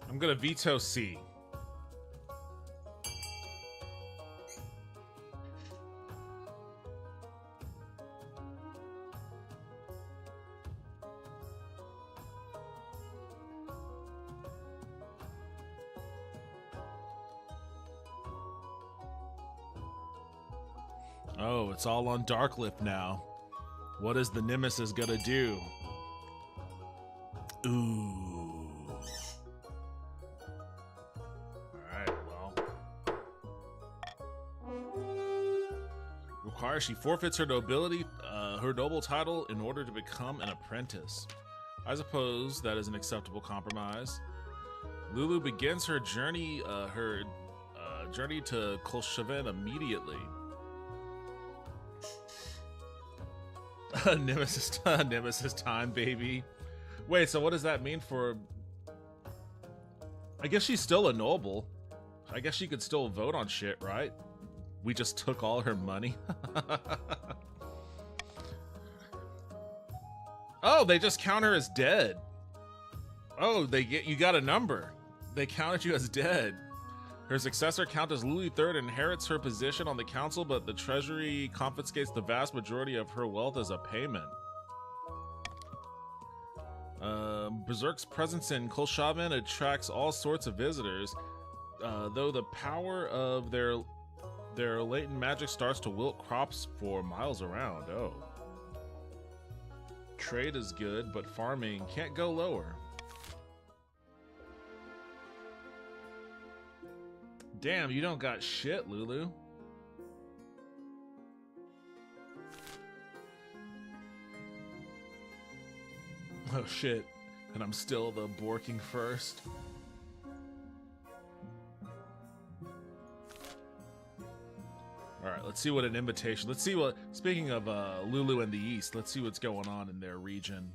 I'm gonna veto C. Oh, it's all on Darkliff now. What is the Nemesis gonna do? Ooh. She forfeits her nobility, her noble title in order to become an apprentice. I suppose that is an acceptable compromise. Lulu begins her journey, journey to Kolshaven immediately. Nemesis time, baby. Wait, so what does that mean for? I guess she's still a noble. I guess she could still vote on shit, right? We just took all her money. Oh, they just count her as dead. Oh, you got a number. They counted you as dead. Her successor, Countess Lulu III, inherits her position on the council, but the treasury confiscates the vast majority of her wealth as a payment. Berserk's presence in Kolshaven attracts all sorts of visitors, though the power of their latent magic starts to wilt crops for miles around. Oh. Trade is good, but farming can't go lower. Damn, you don't got shit, Lulu. Oh shit, and I'm still the Borking first. Alright, let's see what an invitation. Let's see what, speaking of Lulu and the East, let's see what's going on in their region.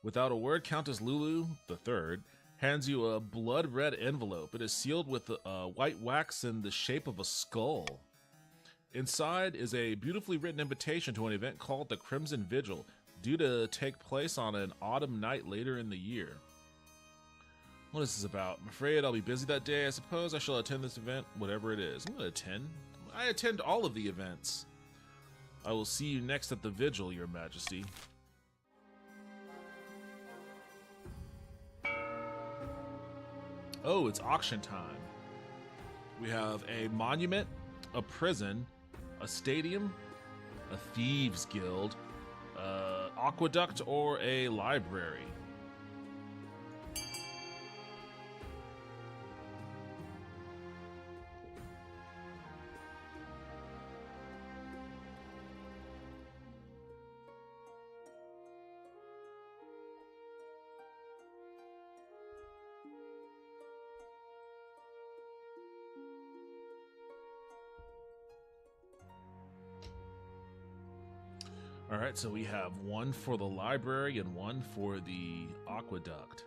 Without a word, Countess Lulu III hands you a blood-red envelope. It is sealed with white wax in the shape of a skull. Inside is a beautifully written invitation to an event called the Crimson Vigil, due to take place on an autumn night later in the year. What is this about? I'm afraid I'll be busy that day. I suppose I shall attend this event, whatever it is. I'm going to attend. I attend all of the events. I will see you next at the vigil, Your Majesty. Oh, it's auction time. We have a monument, a prison, a stadium, a thieves guild, aqueduct, or a library. Alright, so we have one for the library and one for the aqueduct.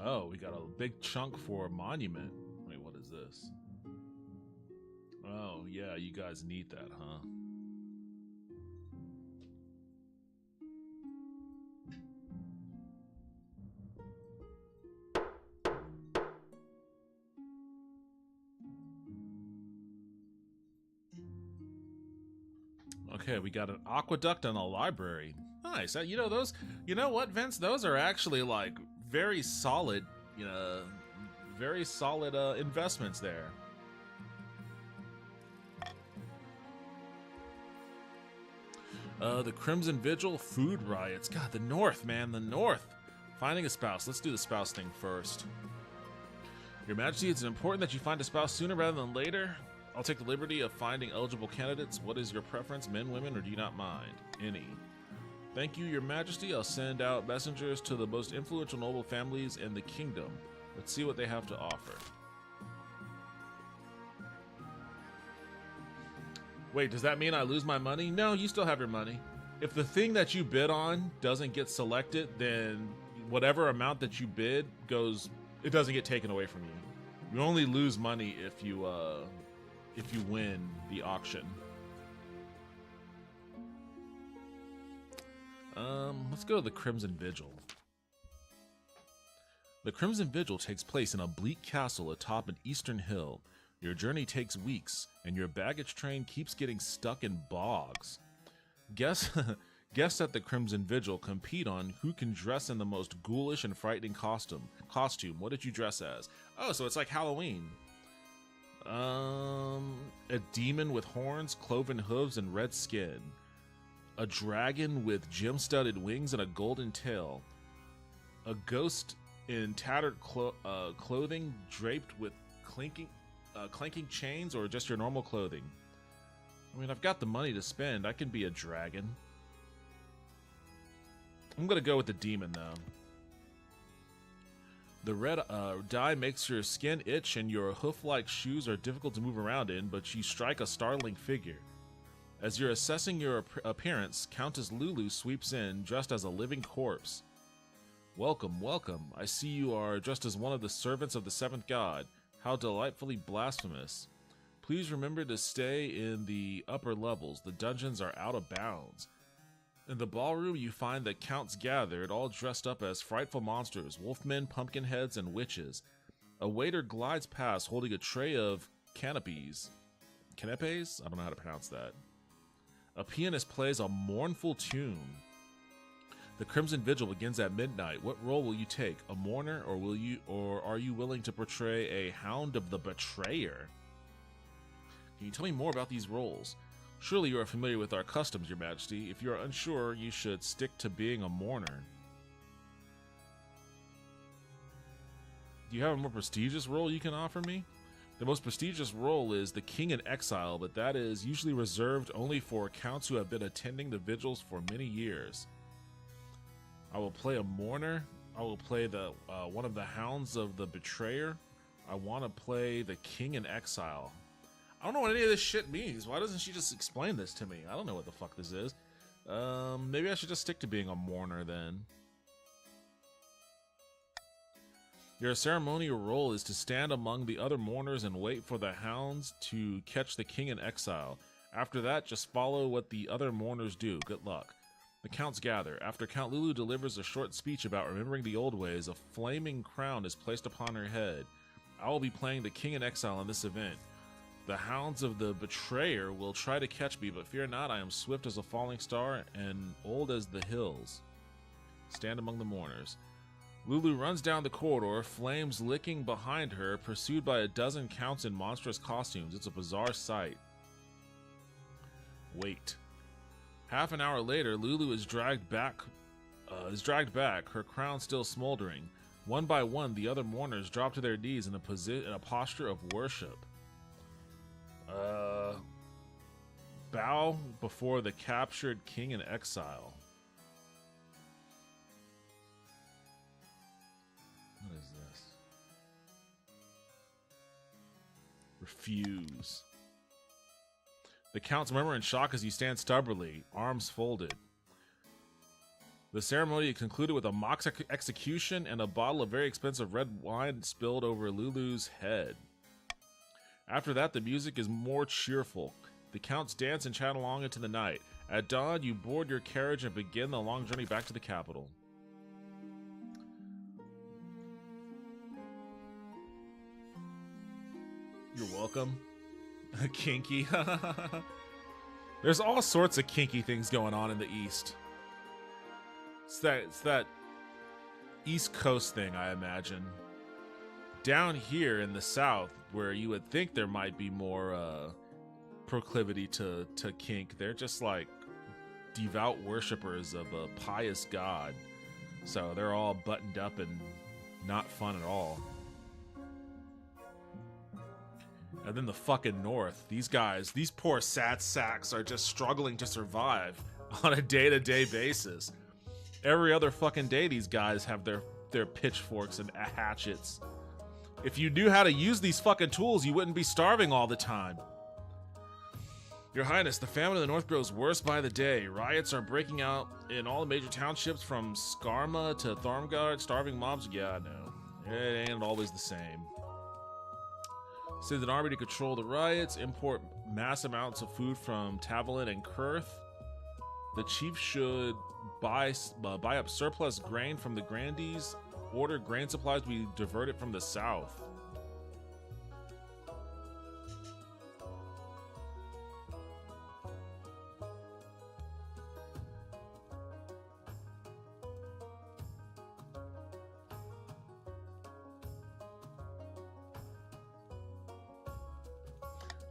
Oh, we got a big chunk for a monument. Wait, what is this? Oh, yeah, you guys need that, huh? Okay, we got an aqueduct and a library. Nice. You know those. You know what, Vince? Those are actually like very solid. Very solid investments there. The Crimson Vigil, food riots. God, the North, man, the North. Finding a spouse. Let's do the spouse thing first. Your Majesty, it's important that you find a spouse sooner rather than later. I'll take the liberty of finding eligible candidates. What is your preference, men, women, or do you not mind? Any. Thank you, Your Majesty. I'll send out messengers to the most influential noble families in the kingdom. Let's see what they have to offer. Wait, does that mean I lose my money? No, you still have your money. If the thing that you bid on doesn't get selected, then whatever amount that you bid goes, it doesn't get taken away from you. You only lose money if you win the auction. Let's go to the Crimson Vigil. The Crimson Vigil takes place in a bleak castle atop an eastern hill. Your journey takes weeks, and your baggage train keeps getting stuck in bogs. Guests at the Crimson Vigil compete on who can dress in the most ghoulish and frightening costume. What did you dress as? Oh, so it's like Halloween. A demon with horns, cloven hooves, and red skin. A dragon with gem-studded wings and a golden tail. A ghost in tattered clothing draped with clanking chains, or just your normal clothing? I mean, I've got the money to spend. I can be a dragon. I'm gonna go with the demon, though. The red dye makes your skin itch and your hoof-like shoes are difficult to move around in, but you strike a startling figure. As you're assessing your appearance, Countess Lulu sweeps in, dressed as a living corpse. Welcome, welcome. I see you are dressed as one of the servants of the seventh god. How delightfully blasphemous. Please remember to stay in the upper levels. The dungeons are out of bounds. In the ballroom, you find the counts gathered, all dressed up as frightful monsters, wolfmen, pumpkinheads, and witches. A waiter glides past holding a tray of canapes. Canapes? I don't know how to pronounce that. A pianist plays a mournful tune. The Crimson Vigil begins at midnight. What role will you take? A mourner, or are you willing to portray a Hound of the Betrayer? Can you tell me more about these roles? Surely you are familiar with our customs, Your Majesty. If you are unsure, you should stick to being a mourner. Do you have a more prestigious role you can offer me? The most prestigious role is the King in Exile, but that is usually reserved only for counts who have been attending the vigils for many years. I will play a mourner. I will play the one of the Hounds of the Betrayer. I want to play the King in Exile. I don't know what any of this shit means. Why doesn't she just explain this to me? I don't know what the fuck this is. Maybe I should just stick to being a mourner then. Your ceremonial role is to stand among the other mourners and wait for the hounds to catch the king in exile. After that, just follow what the other mourners do. Good luck. The counts gather. After Count Lulu delivers a short speech about remembering the old ways, a flaming crown is placed upon her head. I will be playing the king in exile in this event. The hounds of the betrayer will try to catch me, but fear not, I am swift as a falling star and old as the hills. Stand among the mourners. Lulu runs down the corridor, flames licking behind her, pursued by a dozen counts in monstrous costumes. It's a bizarre sight. Wait. Half an hour later, Lulu is dragged back, her crown still smoldering. One by one, the other mourners drop to their knees in a posture of worship. Bow before the captured king in exile. What is this? Refuse. The counts murmur in shock as you stand stubbornly, arms folded. The ceremony concluded with a mock execution and a bottle of very expensive red wine spilled over Lulu's head. After that, the music is more cheerful. The counts dance and chat along into the night. At dawn, you board your carriage and begin the long journey back to the capital. You're welcome. Kinky. There's all sorts of kinky things going on in the East. It's that East Coast thing, I imagine. Down here in the South, where you would think there might be more proclivity to kink, they're just like devout worshippers of a pious god. So they're all buttoned up and not fun at all. And then the fucking North, these guys, these poor sat sacks are just struggling to survive on a day-to-day basis. Every other fucking day these guys have their pitchforks and hatchets. If you knew how to use these fucking tools, you wouldn't be starving all the time. Your Highness, the famine in the North grows worse by the day. Riots are breaking out in all the major townships from Skarma to Thormgard. Starving mobs, yeah, I know. It ain't always the same. Send an army to control the riots, import mass amounts of food from Tavalin and Kurth. The chief should buy up surplus grain from the grandees, order grain supplies to be diverted from the south.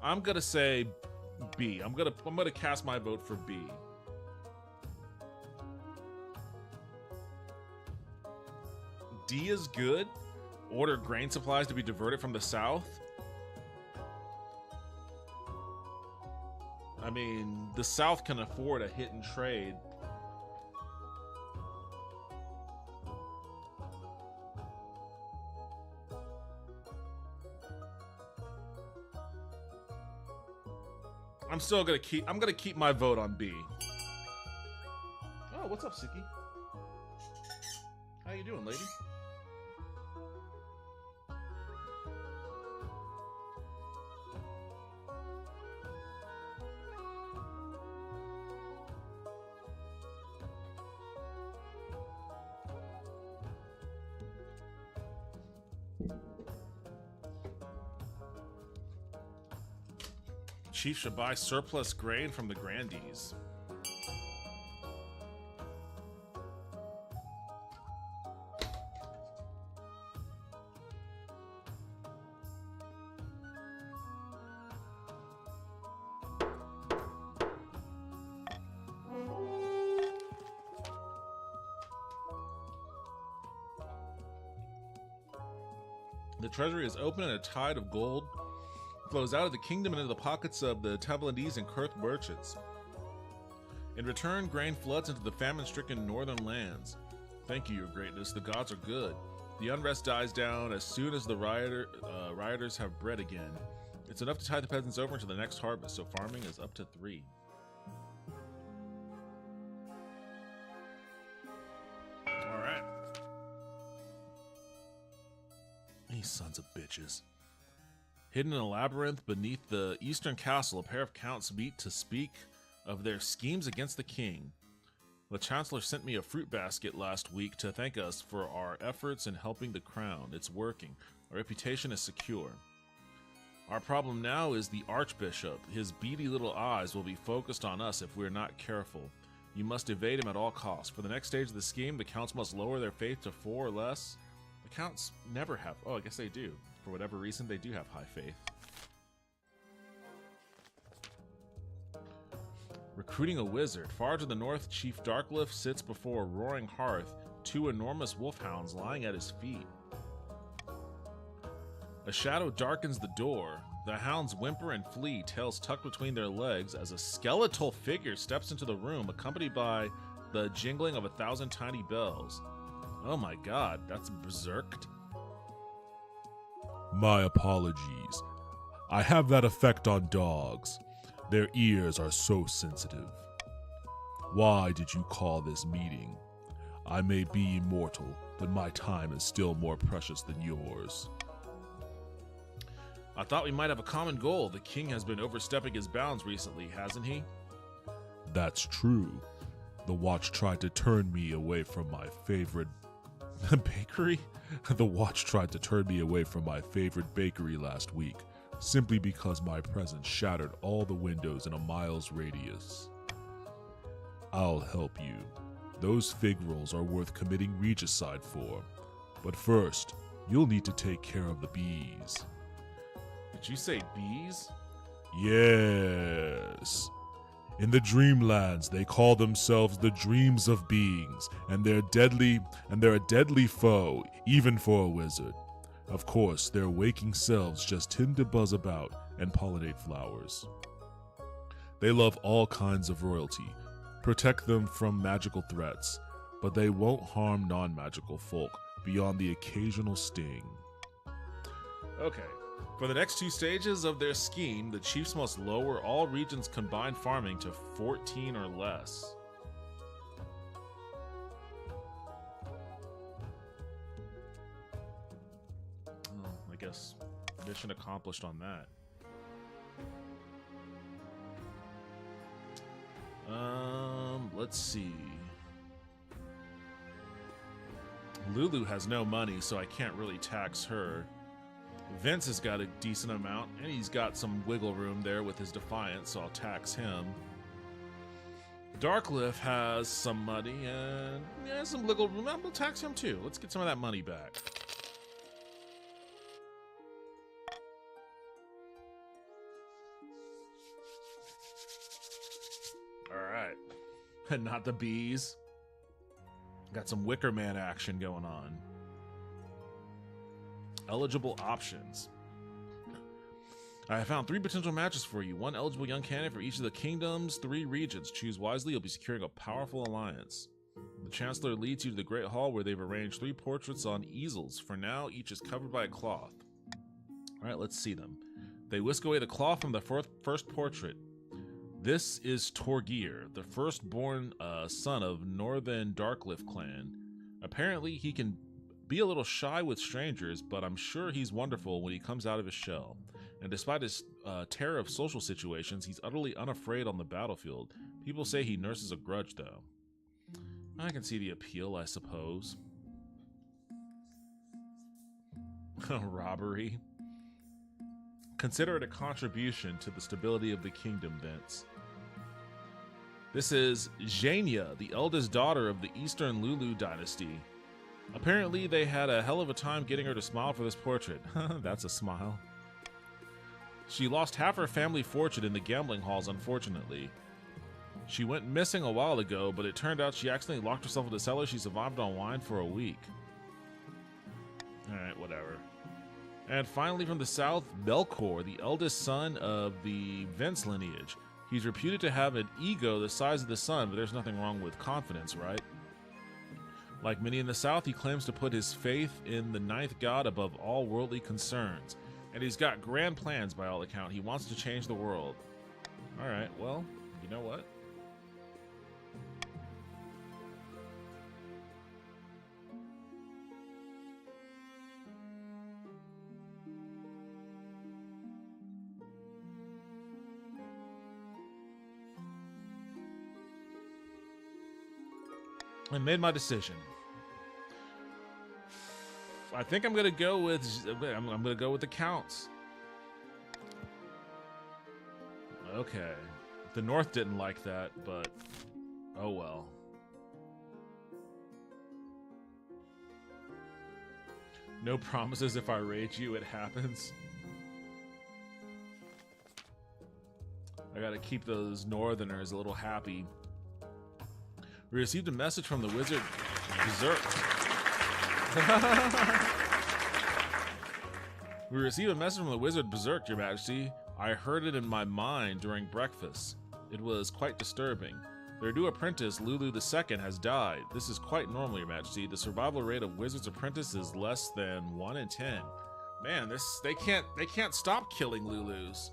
I'm gonna say B. I'm gonna cast my vote for B. D is good. Order grain supplies to be diverted from the south. I mean, the south can afford a hit and trade. I'm gonna keep my vote on B. Oh, what's up, Siki? How you doing, lady? Chief should buy surplus grain from the grandees. The treasury is open and a tide of gold flows out of the kingdom and into the pockets of the Tavalandese and Kurth merchants. In return, grain floods into the famine-stricken northern lands. Thank you, your greatness. The gods are good. The unrest dies down as soon as the rioters have bread again. It's enough to tide the peasants over into the next harvest, so farming is up to 3. Alright. These sons of bitches. Hidden in a labyrinth beneath the eastern castle, a pair of counts meet to speak of their schemes against the king. The chancellor sent me a fruit basket last week to thank us for our efforts in helping the crown. It's working. Our reputation is secure. Our problem now is the archbishop. His beady little eyes will be focused on us if we're not careful. You must evade him at all costs. For the next stage of the scheme, the counts must lower their faith to 4 or less. The counts never have. Oh, I guess they do. For whatever reason, they do have high faith. Recruiting a wizard. Far to the north, Chief Darklift sits before a roaring hearth, 2 enormous wolfhounds lying at his feet. A shadow darkens the door. The hounds whimper and flee, tails tucked between their legs, as a skeletal figure steps into the room, accompanied by the jingling of 1,000 tiny bells. Oh my god, that's berserked. My apologies. I have that effect on dogs. Their ears are so sensitive. Why did you call this meeting? I may be immortal, but my time is still more precious than yours. I thought we might have a common goal. The king has been overstepping his bounds recently, hasn't he? That's true. The Watch tried to turn me away from my favorite bakery? The Watch tried to turn me away from my favorite bakery last week, simply because my presence shattered all the windows in a mile's radius. I'll help you. Those fig rolls are worth committing regicide for. But first, you'll need to take care of the bees. Did you say bees? Yes. In the Dreamlands, they call themselves the Dreams of Beings, and they're a deadly foe, even for a wizard. Of course, their waking selves just tend to buzz about and pollinate flowers. They love all kinds of royalty, protect them from magical threats, but they won't harm non-magical folk beyond the occasional sting. Okay. For the next 2 stages of their scheme, the chiefs must lower all regions' combined farming to 14 or less. I guess mission accomplished on that. Let's see. Lulu has no money, so I can't really tax her. Vince has got a decent amount, and he's got some wiggle room there with his defiance, so I'll tax him. Darklift has some money and some wiggle room. I'll tax him too. Let's get some of that money back. Alright. And not the bees. Got some Wicker Man action going on. Eligible options. I have found 3 potential matches for you. 1 eligible young candidate for each of the kingdoms, 3 regions. Choose wisely, you'll be securing a powerful alliance. The Chancellor leads you to the Great Hall where they've arranged 3 portraits on easels. For now, each is covered by a cloth. Alright, let's see them. They whisk away the cloth from the first portrait. This is Torgir, the firstborn son of Northern Darklift clan. Apparently, he can be a little shy with strangers, but I'm sure he's wonderful when he comes out of his shell. And despite his terror of social situations, he's utterly unafraid on the battlefield. People say he nurses a grudge, though. I can see the appeal, I suppose. Robbery. Consider it a contribution to the stability of the kingdom, Vince. This is Zhenya, the eldest daughter of the Eastern Lulu dynasty. Apparently, they had a hell of a time getting her to smile for this portrait. That's a smile. She lost half her family fortune in the gambling halls, unfortunately. She went missing a while ago, but it turned out she accidentally locked herself in the cellar. She survived on wine for a week. Alright, whatever. And finally from the south, Belcor, the eldest son of the Vince lineage. He's reputed to have an ego the size of the sun, but there's nothing wrong with confidence, right? Like many in the south, he claims to put his faith in the ninth god above all worldly concerns. And he's got grand plans by all account. He wants to change the world. Alright, well, you know what? I made my decision. I think I'm gonna go with the Counts. Okay, the North didn't like that, but oh well. No promises. If I rage you, it happens. I gotta keep those Northerners a little happy. We received a message from the wizard Berserk. We received a message from the wizard Berserk, Your Majesty. I heard it in my mind during breakfast. It was quite disturbing. Their new apprentice, Lulu II, has died. This is quite normal, Your Majesty. The survival rate of wizard's apprentice is less than 1 in 10. Man, they can't stop killing Lulus.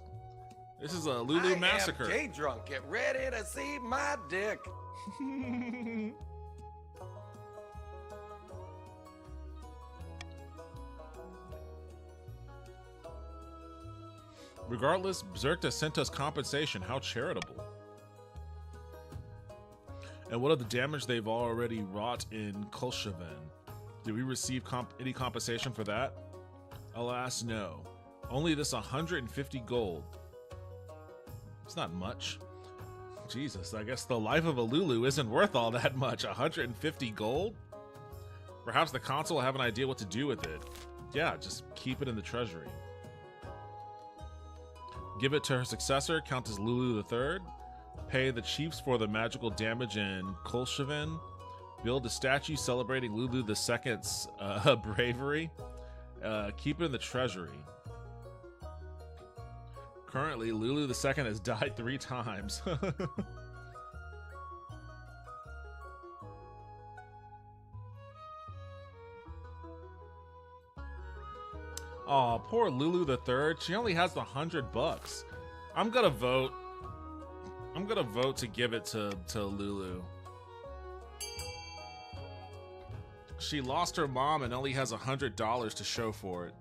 This is a Lulu massacre. I am J-Drunk. Get ready to see my dick. Regardless, Berserk has sent us compensation. How charitable. And what of the damage they've already wrought in Kolshaven? Did we receive any compensation for that? Alas, no. Only this 150 gold. It's not much. Jesus, I guess the life of a Lulu isn't worth all that much. 150 gold? Perhaps the council will have an idea what to do with it. Yeah, just keep it in the treasury. Give it to her successor, Countess Lulu III. Pay the chiefs for the magical damage in Kolshaven. Build a statue celebrating Lulu II's bravery. Keep it in the treasury. Currently, Lulu II has died 3 times. Aw, poor Lulu III. She only has the $100. I'm gonna vote to give it to Lulu. She lost her mom and only has $100 to show for it.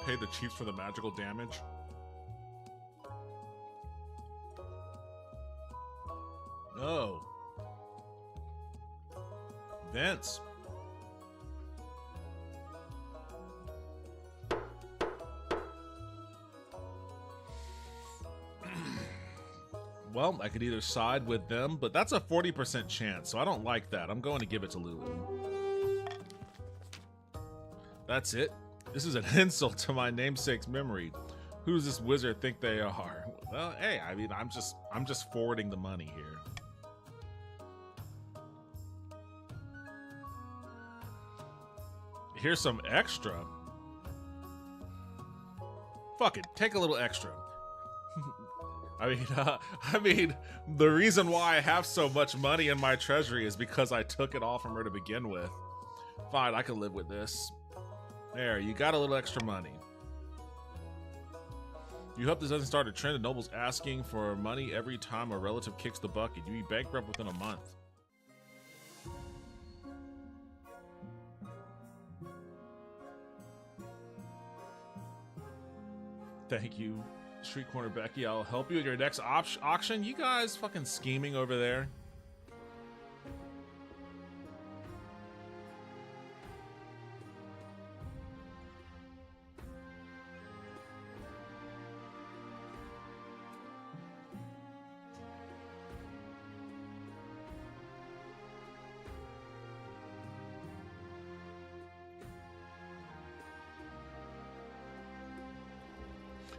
Pay the chiefs for the magical damage. Oh. Vince. Well, I could either side with them, but that's a 40% chance, so I don't like that. I'm going to give it to Lulu. That's it. This is an insult to my namesake's memory. Who does this wizard think they are? Well, hey, I mean, I'm just forwarding the money here. Here's some extra. Fuck it, take a little extra. I mean, the reason why I have so much money in my treasury is because I took it all from her to begin with. Fine, I can live with this. There, you got a little extra money. You hope this doesn't start a trend of nobles asking for money every time a relative kicks the bucket. You be bankrupt within a month. Thank you, Street Corner Becky. I'll help you with your next auction. You guys fucking scheming over there.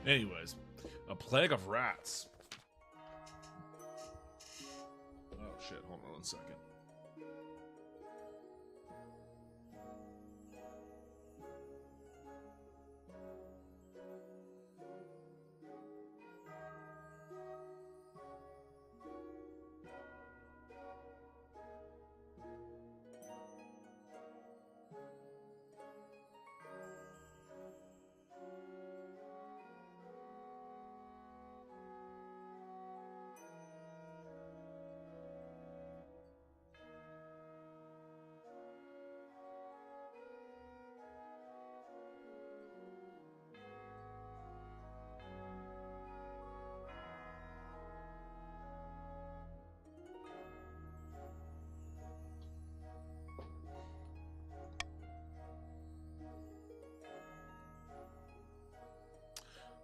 Anyways, a plague of rats. Oh shit, hold on 1 second.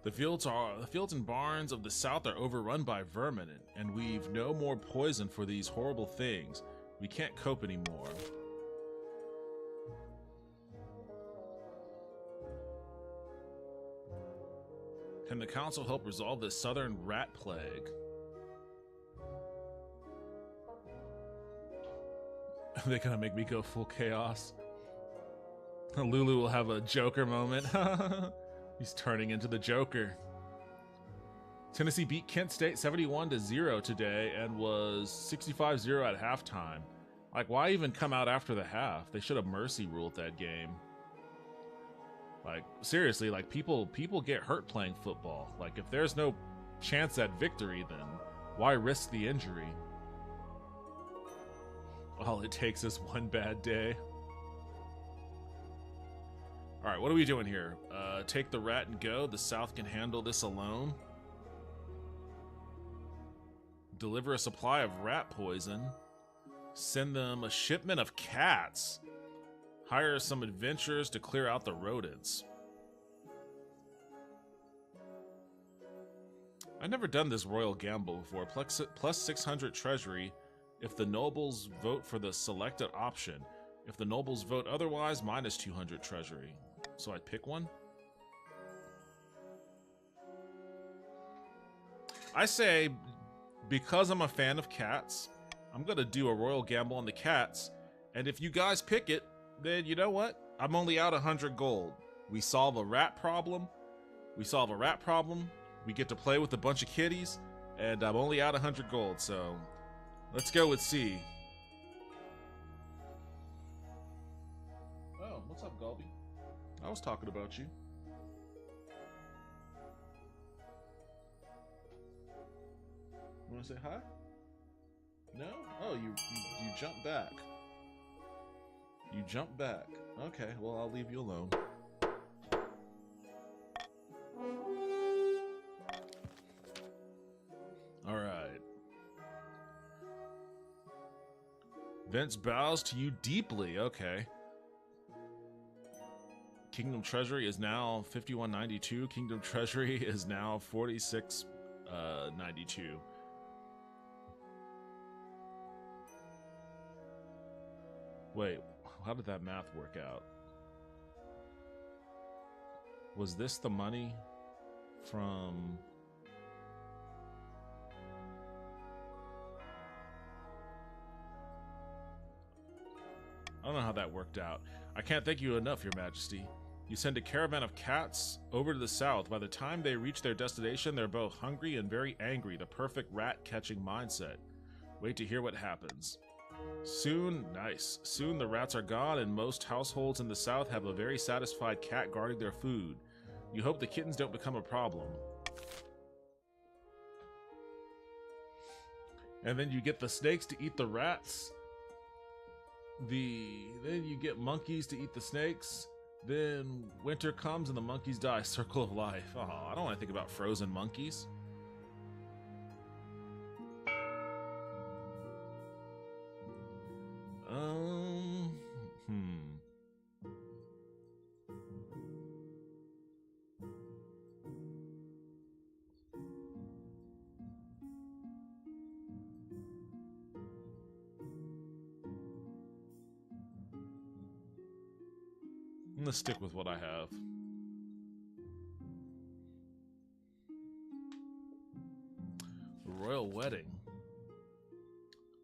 The fields and barns of the south are overrun by vermin, and we've no more poison for these horrible things. We can't cope anymore. Can the council help resolve this southern rat plague? They're gonna make me go full chaos. Lulu will have a Joker moment. He's turning into the Joker. Tennessee beat Kent State 71-0 today and was 65-0 at halftime. Like, why even come out after the half? They should have mercy ruled that game. Like, seriously, like, people get hurt playing football. Like, if there's no chance at victory, then why risk the injury? All it takes is one bad day. Alright, what are we doing here? Take the rat and go. The South can handle this alone. Deliver a supply of rat poison. Send them a shipment of cats. Hire some adventurers to clear out the rodents. I've never done this royal gamble before. Plus 600 treasury if the nobles vote for the selected option. If the nobles vote otherwise, minus 200 treasury. So I pick one? I say, because I'm a fan of cats, I'm gonna do a royal gamble on the cats, and if you guys pick it, then you know what? I'm only out 100 gold. We solve a rat problem. We get to play with a bunch of kitties, and I'm only out 100 gold, so let's go with C. Oh, what's up, Galby? I was talking about you. You want to say hi? No? Oh, you jumped back. You jumped back. Okay, well, I'll leave you alone. Alright. Vince bows to you deeply. Okay. Kingdom Treasury is now 5192. Kingdom Treasury is now 4692. Wait, how did that math work out? Was this the money from... don't know how that worked out. I can't thank you enough, Your Majesty. You send a caravan of cats over to the south. By the time they reach their destination, they're both hungry and very angry. The perfect rat-catching mindset. Wait to hear what happens. Soon the rats are gone, and most households in the south have a very satisfied cat guarding their food. You hope the kittens don't become a problem. And then you get the snakes to eat the rats. Then you get monkeys to eat the snakes. Then winter comes and the monkeys die. Circle of life. Oh, I don't want to think about frozen monkeys. I'm gonna stick with what I have. The royal wedding.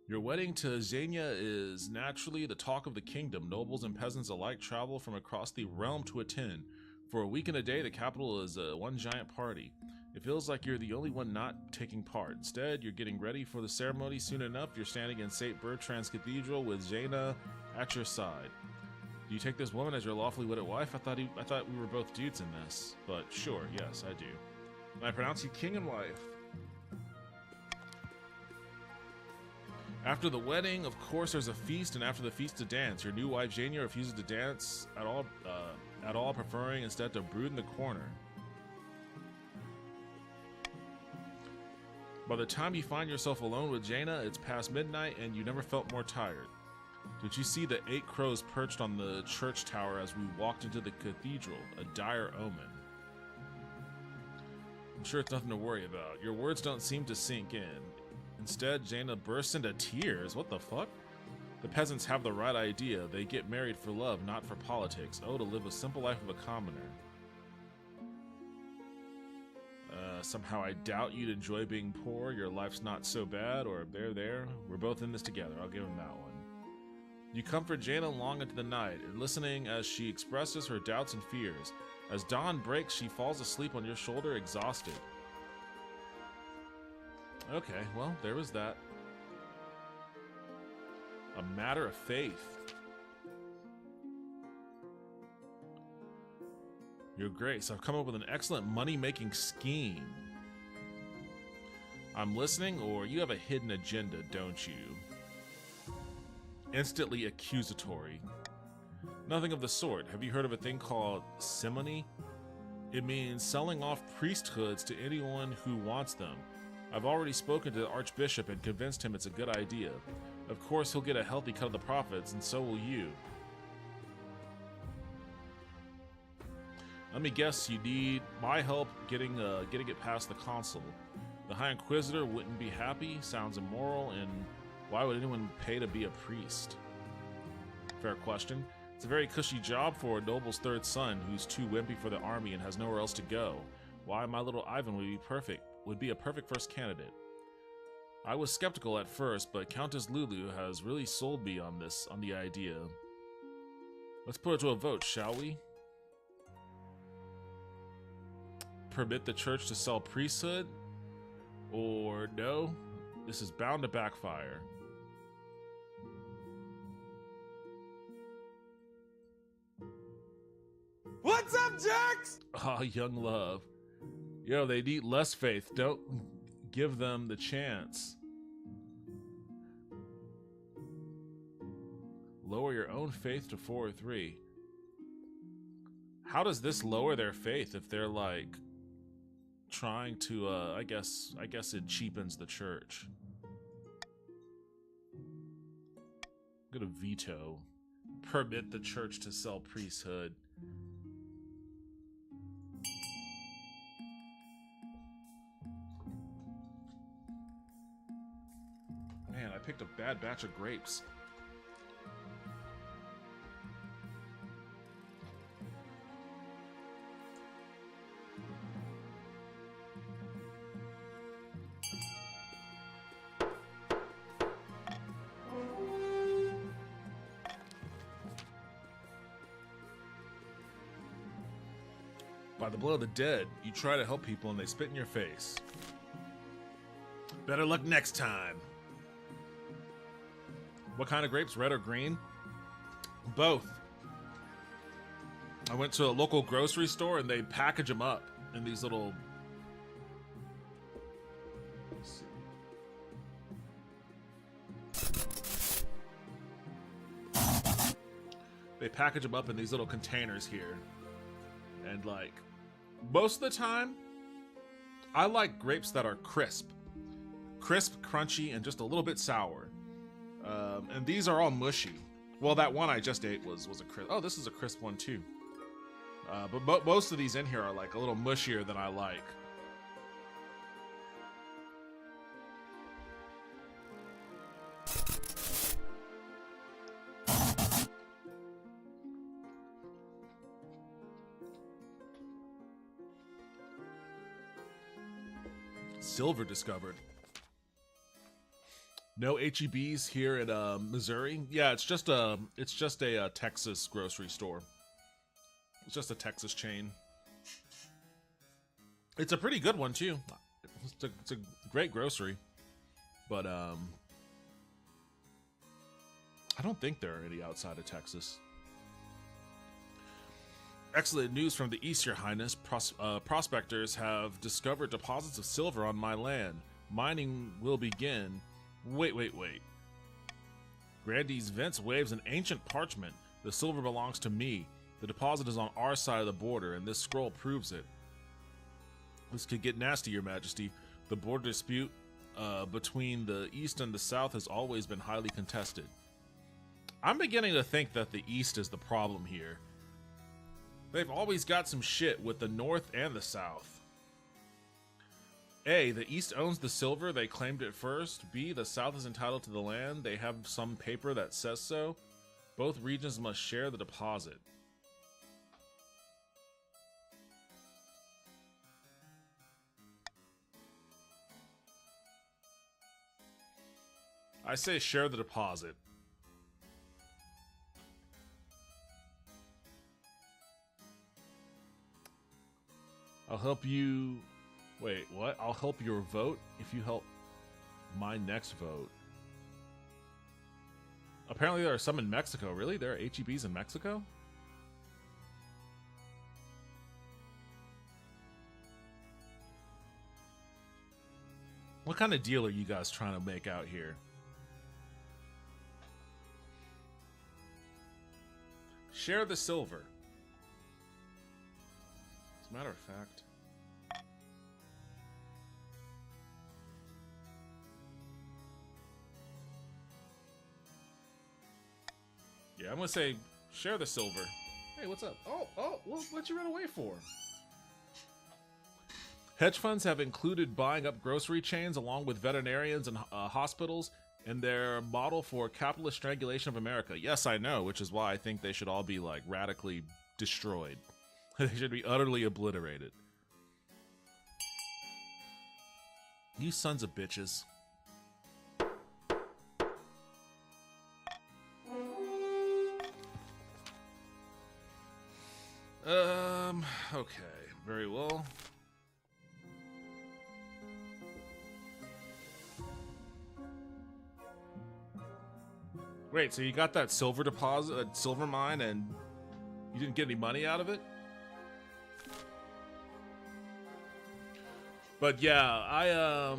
Your wedding to Xenia is naturally the talk of the kingdom. Nobles and peasants alike travel from across the realm to attend. For a week and a day, the capital is one giant party. It feels like you're the only one not taking part. Instead, you're getting ready for the ceremony. Soon enough, you're standing in St. Bertrand's Cathedral with Xenia at your side. Do you take this woman as your lawfully wedded wife? I thought we were both dudes in this. But sure, yes, I do. And I pronounce you king and wife. After the wedding, of course, there's a feast, and after the feast, a dance. Your new wife, Xenia, refuses to dance at all, preferring instead to brood in the corner. By the time you find yourself alone with Jaina, it's past midnight, and you never felt more tired. Did you see the 8 crows perched on the church tower as we walked into the cathedral? A dire omen. I'm sure it's nothing to worry about. Your words don't seem to sink in. Instead, Jaina bursts into tears. What the fuck? The peasants have the right idea. They get married for love, not for politics. Oh, to live a simple life of a commoner. Somehow I doubt you'd enjoy being poor. Your life's not so bad, or there. We're both in this together. I'll give him that one. You comfort Jaina long into the night, listening as she expresses her doubts and fears. As dawn breaks, she falls asleep on your shoulder, exhausted. Okay, well, there was that. A matter of faith. Your Grace, I've come up with an excellent money-making scheme. I'm listening, or you have a hidden agenda, don't you? Instantly accusatory. Nothing of the sort. Have you heard of a thing called simony? It means selling off priesthoods to anyone who wants them. I've already spoken to the Archbishop and convinced him it's a good idea. Of course, he'll get a healthy cut of the profits, and so will you. Let me guess, you need my help getting it past the consul. The High Inquisitor wouldn't be happy, sounds immoral, and why would anyone pay to be a priest? Fair question. It's a very cushy job for a noble's third son who's too wimpy for the army and has nowhere else to go. Why, my little Ivan would be a perfect first candidate. I was skeptical at first, but Countess Lulu has really sold me on the idea. Let's put it to a vote, shall we? Permit the church to sell priesthood? Or no? This is bound to backfire. What's up, jerks? Ah, young love. Yo, they need less faith. Don't give them the chance. Lower your own faith to 4 or 3. How does this lower their faith if they're like trying to I guess it cheapens the church. I'm gonna veto. Permit the church to sell priesthood. Man, I picked a bad batch of grapes. By the blood of the dead, you try to help people and they spit in your face. Better luck next time. What kind of grapes, red or green? Both. I went to a local grocery store and they package them up in these little... Let's see. They package them up in these little containers here. And like, most of the time, I like grapes that are crisp. Crisp, crunchy, and just a little bit sour. And these are all mushy. Well, that one I just ate was a crisp. Oh, this is a crisp one too. But most of these in here are like a little mushier than I like. Silver discovered. No HEBs here in Missouri. Yeah, it's just a Texas grocery store. It's just a Texas chain. It's a pretty good one too. It's a great grocery, but I don't think there are any outside of Texas. Excellent news from the East, Your Highness. Prospectors have discovered deposits of silver on my land. Mining will begin. Wait. Grandees Vince waves an ancient parchment. The silver belongs to me. The deposit is on our side of the border, and this scroll proves it. This could get nasty, Your Majesty. The border dispute between the East and the South has always been highly contested. I'm beginning to think that the East is the problem here. They've always got some shit with the North and the South. A, the East owns the silver, they claimed it first. B, the South is entitled to the land, they have some paper that says so. Both regions must share the deposit. I say share the deposit. I'll help you... Wait, what? I'll help your vote if you help my next vote. Apparently there are some in Mexico. Really? There are HEBs in Mexico? What kind of deal are you guys trying to make out here? Share the silver. As a matter of fact. Yeah, I'm gonna say share the silver. Hey, what's up? Oh, what'd you run away for? Hedge funds have included buying up grocery chains along with veterinarians and hospitals in their model for capitalist strangulation of America. Yes, I know, which is why I think they should all be, like, radically destroyed. They should be utterly obliterated. You sons of bitches. Okay, very well. Wait, so you got that silver deposit, that silver mine, and you didn't get any money out of it? But yeah,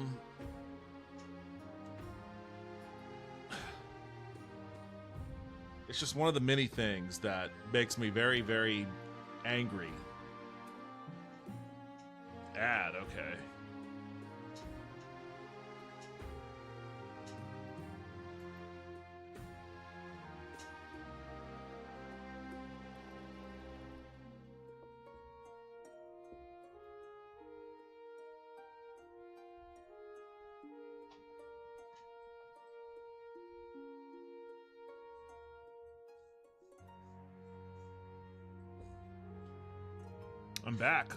it's just one of the many things that makes me very, very angry. Ad, okay. I'm back.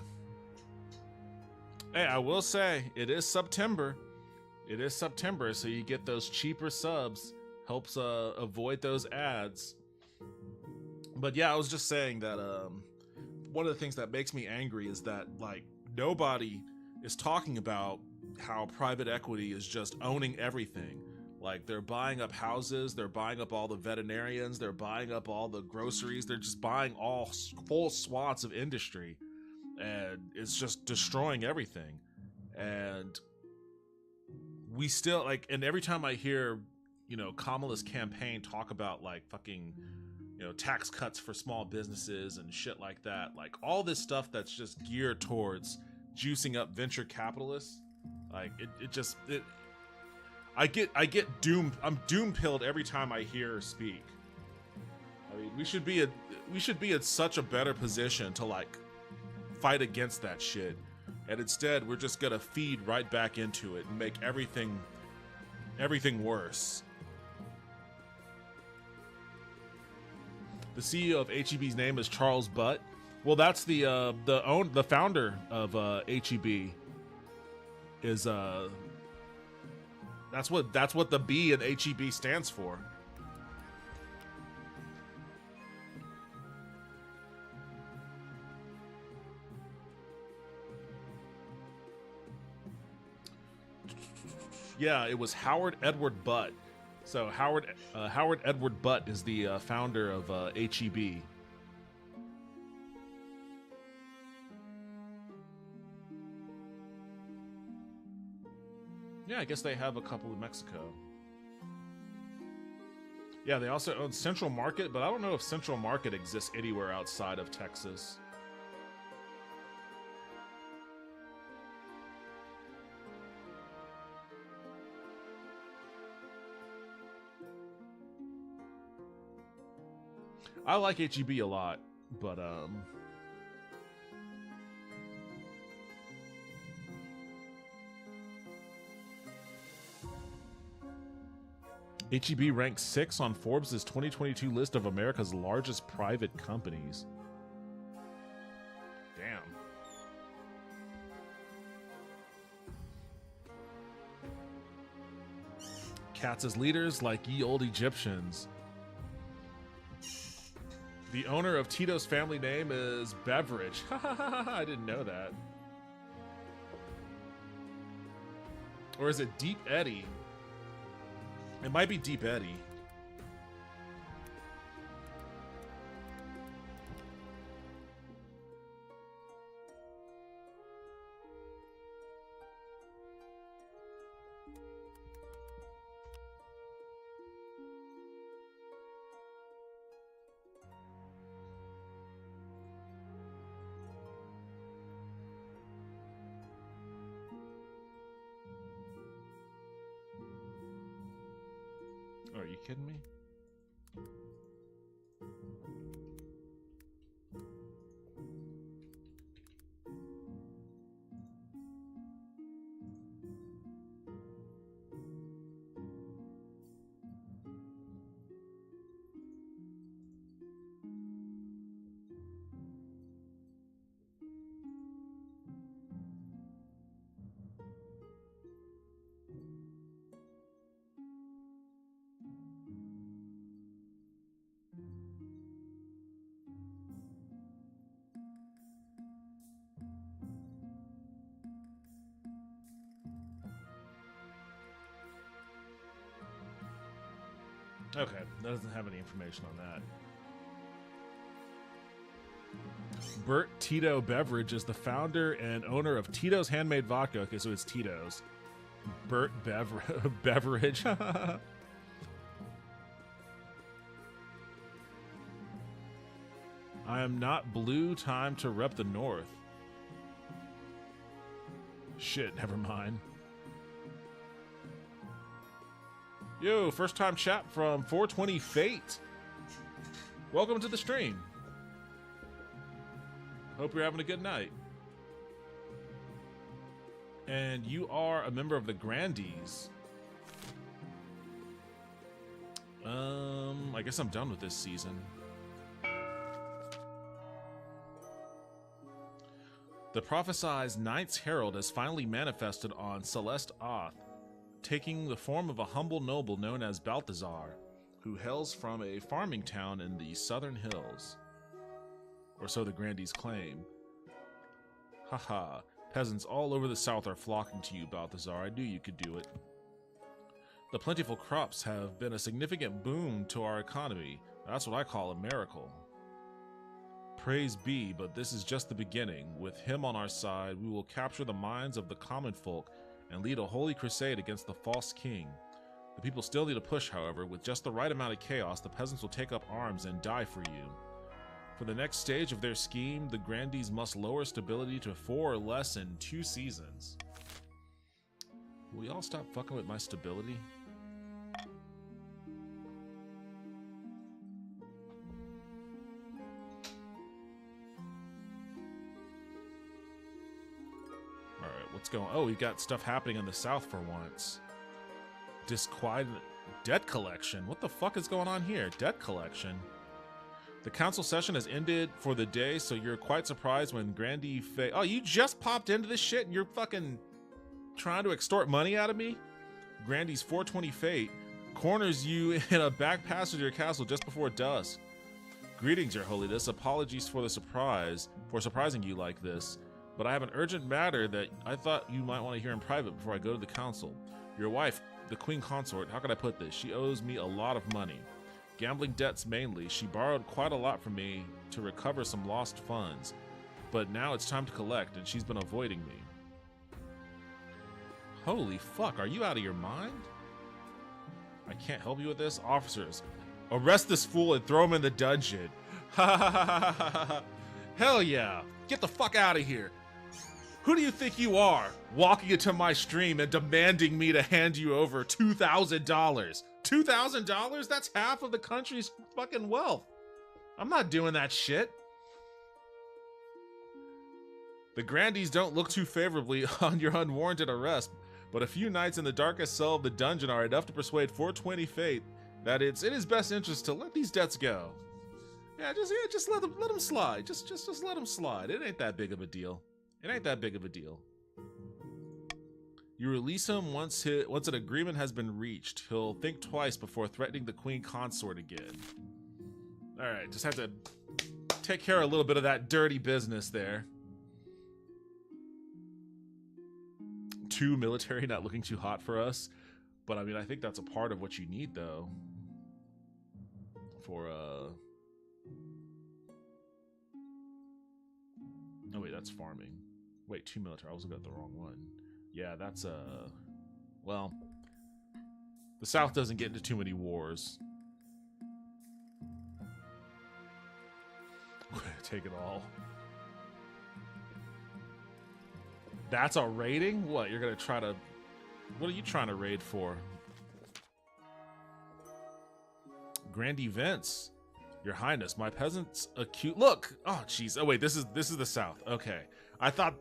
Hey, I will say, it is September. It is September, so you get those cheaper subs. Helps avoid those ads. But yeah, I was just saying that one of the things that makes me angry is that like nobody is talking about how private equity is just owning everything. Like they're buying up houses, they're buying up all the veterinarians, they're buying up all the groceries, they're just buying all full swaths of industry, and it's just destroying everything. And we still like, and every time I hear, you know, Kamala's campaign talk about like fucking, you know, tax cuts for small businesses and shit like that, like all this stuff that's just geared towards juicing up venture capitalists, like I get doomed. I'm doom pilled every time I hear her speak. I mean, we should be in such a better position to like fight against that shit, and instead we're just gonna feed right back into it and make everything worse. The CEO of HEB's name is Charles Butt. Well, that's the founder of HEB. Is that's what the B in HEB stands for. Yeah, it was Howard Edward Butt. So Howard Edward Butt is the founder of HEB. Yeah, I guess they have a couple in Mexico. Yeah, they also own Central Market, but I don't know if Central Market exists anywhere outside of Texas. I like HEB a lot, but HEB ranks 6 on Forbes' 2022 list of America's largest private companies. Damn. Cats as leaders like ye old Egyptians. The owner of Tito's family name is Beveridge. I didn't know that. Or is it Deep Eddy? It might be Deep Eddy. Oh, are you kidding me? Okay, that doesn't have any information on that. Bert Tito Beveridge is the founder and owner of Tito's Handmade Vodka. Okay, so it's Tito's. Bert Beveridge. I am not blue, time to rep the North. Shit, never mind. Yo, first time chat from 420 Fate. Welcome to the stream. Hope you're having a good night. And you are a member of the Grandees. I guess I'm done with this season. The prophesized Knights Herald has finally manifested on Celeste Oth, taking the form of a humble noble known as Balthazar, who hails from a farming town in the southern hills. or so the Grandees claim. Haha, peasants all over the south are flocking to you, Balthazar. I knew you could do it. The plentiful crops have been a significant boon to our economy. That's what I call a miracle. Praise be, but this is just the beginning. With him on our side, we will capture the minds of the common folk and lead a holy crusade against the false king. The people still need a push, however. With just the right amount of chaos, the peasants will take up arms and die for you. For the next stage of their scheme, the Grandees must lower stability to 4 or less in 2 seasons. Will y'all stop fucking with my stability? Alright, what's going on? Oh, we've got stuff happening in the south for once. Disquiet debt collection. What the fuck is going on here? Debt collection. The council session has ended for the day, so you're quite surprised when Grandee Oh, you just popped into this shit and you're fucking trying to extort money out of me? Grandee's 420 fate corners you in a back passage of your castle just before dusk. Greetings, Your Holiness. Apologies for the surprising you like this, but I have an urgent matter that I thought you might want to hear in private before I go to the council. Your wife, the Queen Consort, how can I put this? She owes me a lot of money. Gambling debts mainly. She borrowed quite a lot from me to recover some lost funds, but now it's time to collect, and she's been avoiding me. Holy fuck, are you out of your mind? I can't help you with this? Officers, arrest this fool and throw him in the dungeon. Ha ha ha ha ha ha. Hell yeah. Get the fuck out of here. Who do you think you are, walking into my stream and demanding me to hand you over $2,000? $2,000? That's half of the country's fucking wealth. I'm not doing that shit. The Grandees don't look too favorably on your unwarranted arrest, but a few nights in the darkest cell of the dungeon are enough to persuade 420 Fate that it's in his best interest to let these debts go. Yeah, just let them slide. Just let them slide. It ain't that big of a deal. It ain't that big of a deal. You release him once an agreement has been reached. He'll think twice before threatening the Queen Consort again. Alright, just have to take care of a little bit of that dirty business there. 2 military not looking too hot for us. But I mean, I think that's a part of what you need, though. For, Oh wait, that's farming. Wait, 2 military. I was looking at the wrong one. Yeah, that's well, the South doesn't get into too many wars. Take it all. That's a raiding? What, you're gonna try to... What are you trying to raid for? Grand events. Your Highness, my peasants acute... Look! Oh, jeez. Oh, wait, this is the South. Okay. I thought...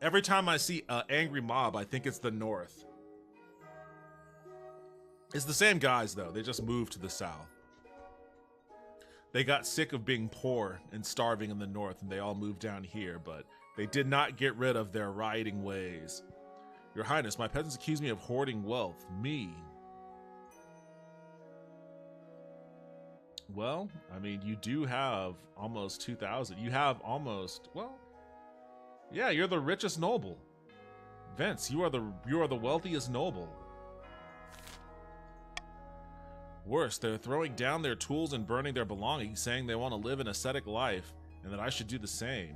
Every time I see an angry mob, I think it's the North. It's the same guys, though. They just moved to the South. They got sick of being poor and starving in the North, and they all moved down here, but they did not get rid of their rioting ways. Your Highness, my peasants accuse me of hoarding wealth. Me. Well, I mean, you do have almost 2,000. You have almost, well... Yeah, you're the richest noble. Vince, you are the wealthiest noble. Worse, they're throwing down their tools and burning their belongings, saying they want to live an ascetic life, and that I should do the same.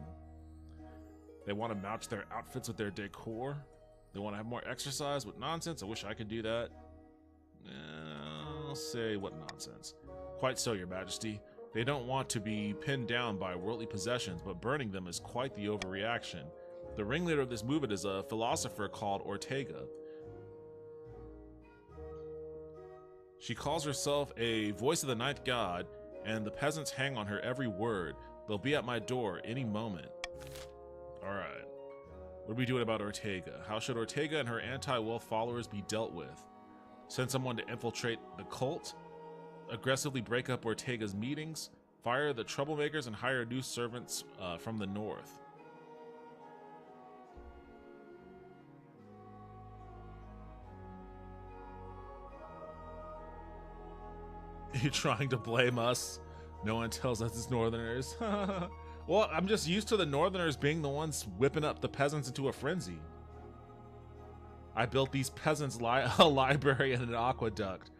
They want to match their outfits with their decor. They want to have more exercise. What nonsense. I wish I could do that. I'll say what nonsense. Quite so, Your Majesty. They don't want to be pinned down by worldly possessions, but burning them is quite the overreaction. The ringleader of this movement is a philosopher called Ortega. She calls herself a voice of the ninth god, and the peasants hang on her every word. They'll be at my door any moment. Alright. What are we doing about Ortega? How should Ortega and her anti-wealth followers be dealt with? Send someone to infiltrate the cult? Aggressively break up Ortega's meetings, fire the troublemakers, and hire new servants from the north. You trying to blame us? No one tells us it's Northerners. Well, I'm just used to the Northerners being the ones whipping up the peasants into a frenzy. I built these peasants a library and an aqueduct.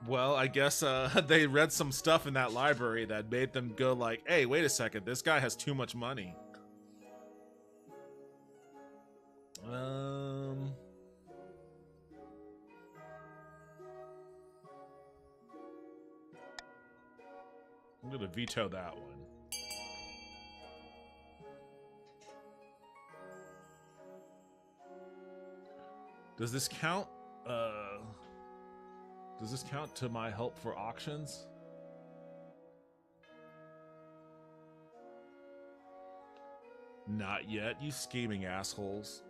Well, I guess they read some stuff in that library that made them go like, hey, wait a second, this guy has too much money. I'm gonna veto that one. Does this count? Does this count to my help for auctions? Not yet, you scheming assholes.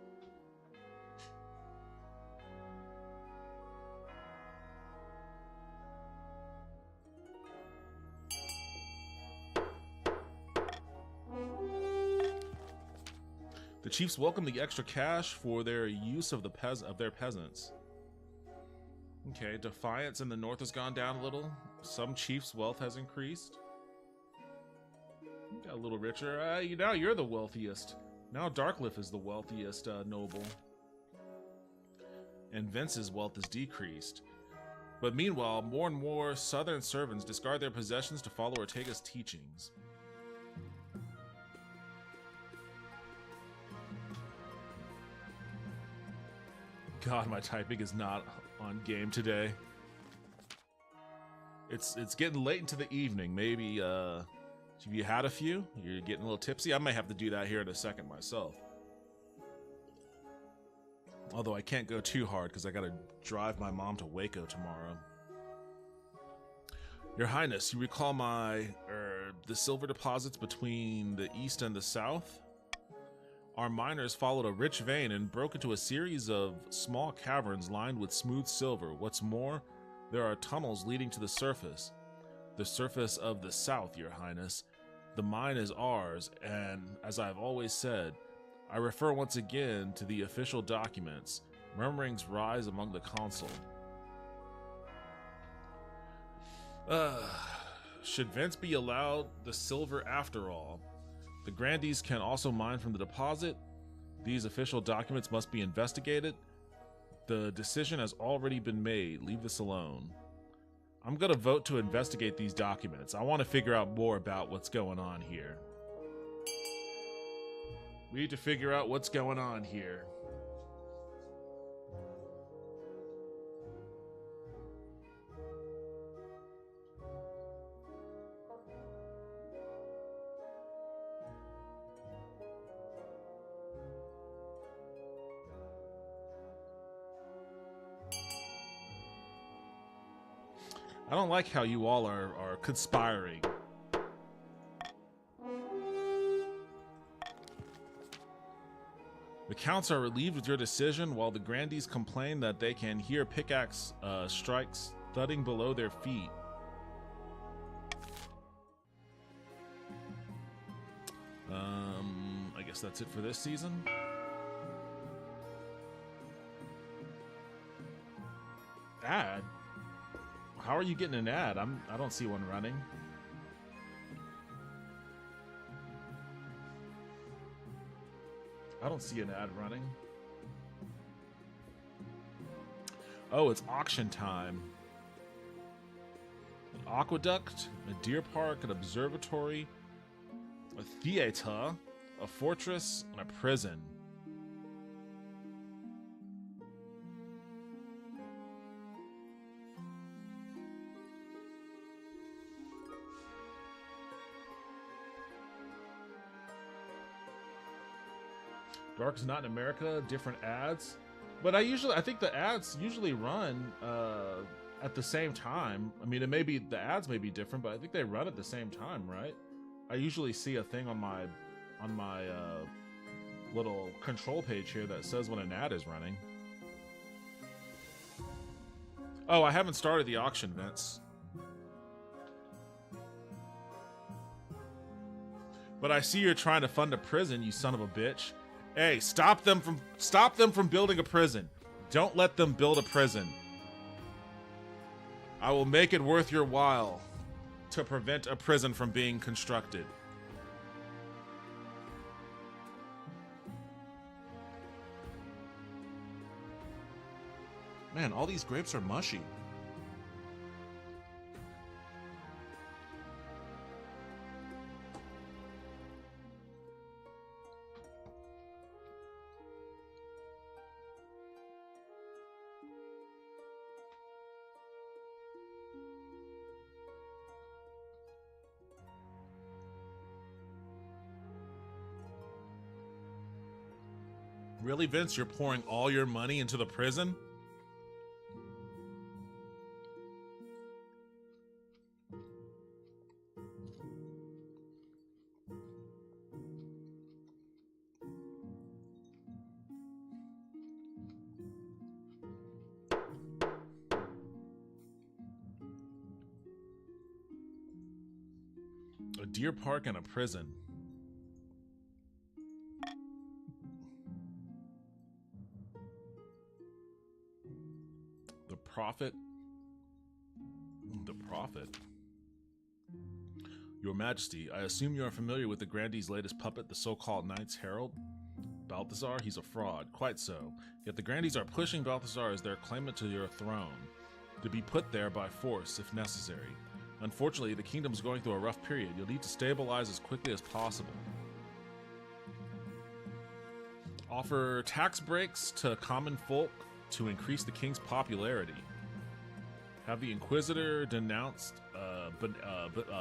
The chiefs welcome the extra cash for their use of their peasants. Okay, defiance in the north has gone down a little. Some chiefs' wealth has increased. Got a little richer. Now you're the wealthiest. Now Darkliff is the wealthiest noble. And Vince's wealth has decreased. But meanwhile, more and more southern servants discard their possessions to follow Ortega's teachings. God, my typing is not on game today. It's getting late into the evening. Maybe have you had a few? You're getting a little tipsy. I might have to do that here in a second myself. Although I can't go too hard because I gotta drive my mom to Waco tomorrow. Your Highness, you recall the silver deposits between the east and the south? Our miners followed a rich vein and broke into a series of small caverns lined with smooth silver. What's more, there are tunnels leading to the surface. The surface of the south, Your Highness. The mine is ours, and as I've always said, I refer once again to the official documents. Murmurings rise among the council. Should Vince be allowed the silver after all? The grandees can also mine from the deposit. These official documents must be investigated. The decision has already been made. Leave this alone. I'm going to vote to investigate these documents. I want to figure out more about what's going on here. We need to figure out what's going on here. I don't like how you all are conspiring. The counts are relieved with your decision, while the grandees complain that they can hear pickaxe strikes thudding below their feet. I guess that's it for this season. Ad? How are you getting an ad? I don't see one running. I don't see an ad running. Oh, it's auction time. An aqueduct, a deer park, an observatory, a theater, a fortress, and a prison. Dark's not in America, different ads. But I think the ads usually run at the same time. I mean, the ads may be different, but I think they run at the same time, right? I usually see a thing on my little control page here that says when an ad is running. Oh, I haven't started the auction, Vince. But I see you're trying to fund a prison, you son of a bitch. Hey, stop them from building a prison. Don't let them build a prison. I will make it worth your while. to prevent a prison from being constructed. Man, all these grapes are mushy. Really, Vince? You're pouring all your money into the prison? A deer park and a prison. The Prophet. The Prophet. Your Majesty, I assume you are familiar with the Grandee's latest puppet, the so-called Knights Herald? Balthazar, he's a fraud. Quite so. Yet the Grandees are pushing Balthazar as their claimant to your throne, to be put there by force if necessary. Unfortunately, the kingdom is going through a rough period. You'll need to stabilize as quickly as possible. Offer tax breaks to common folk to increase the king's popularity. Have the Inquisitor denounced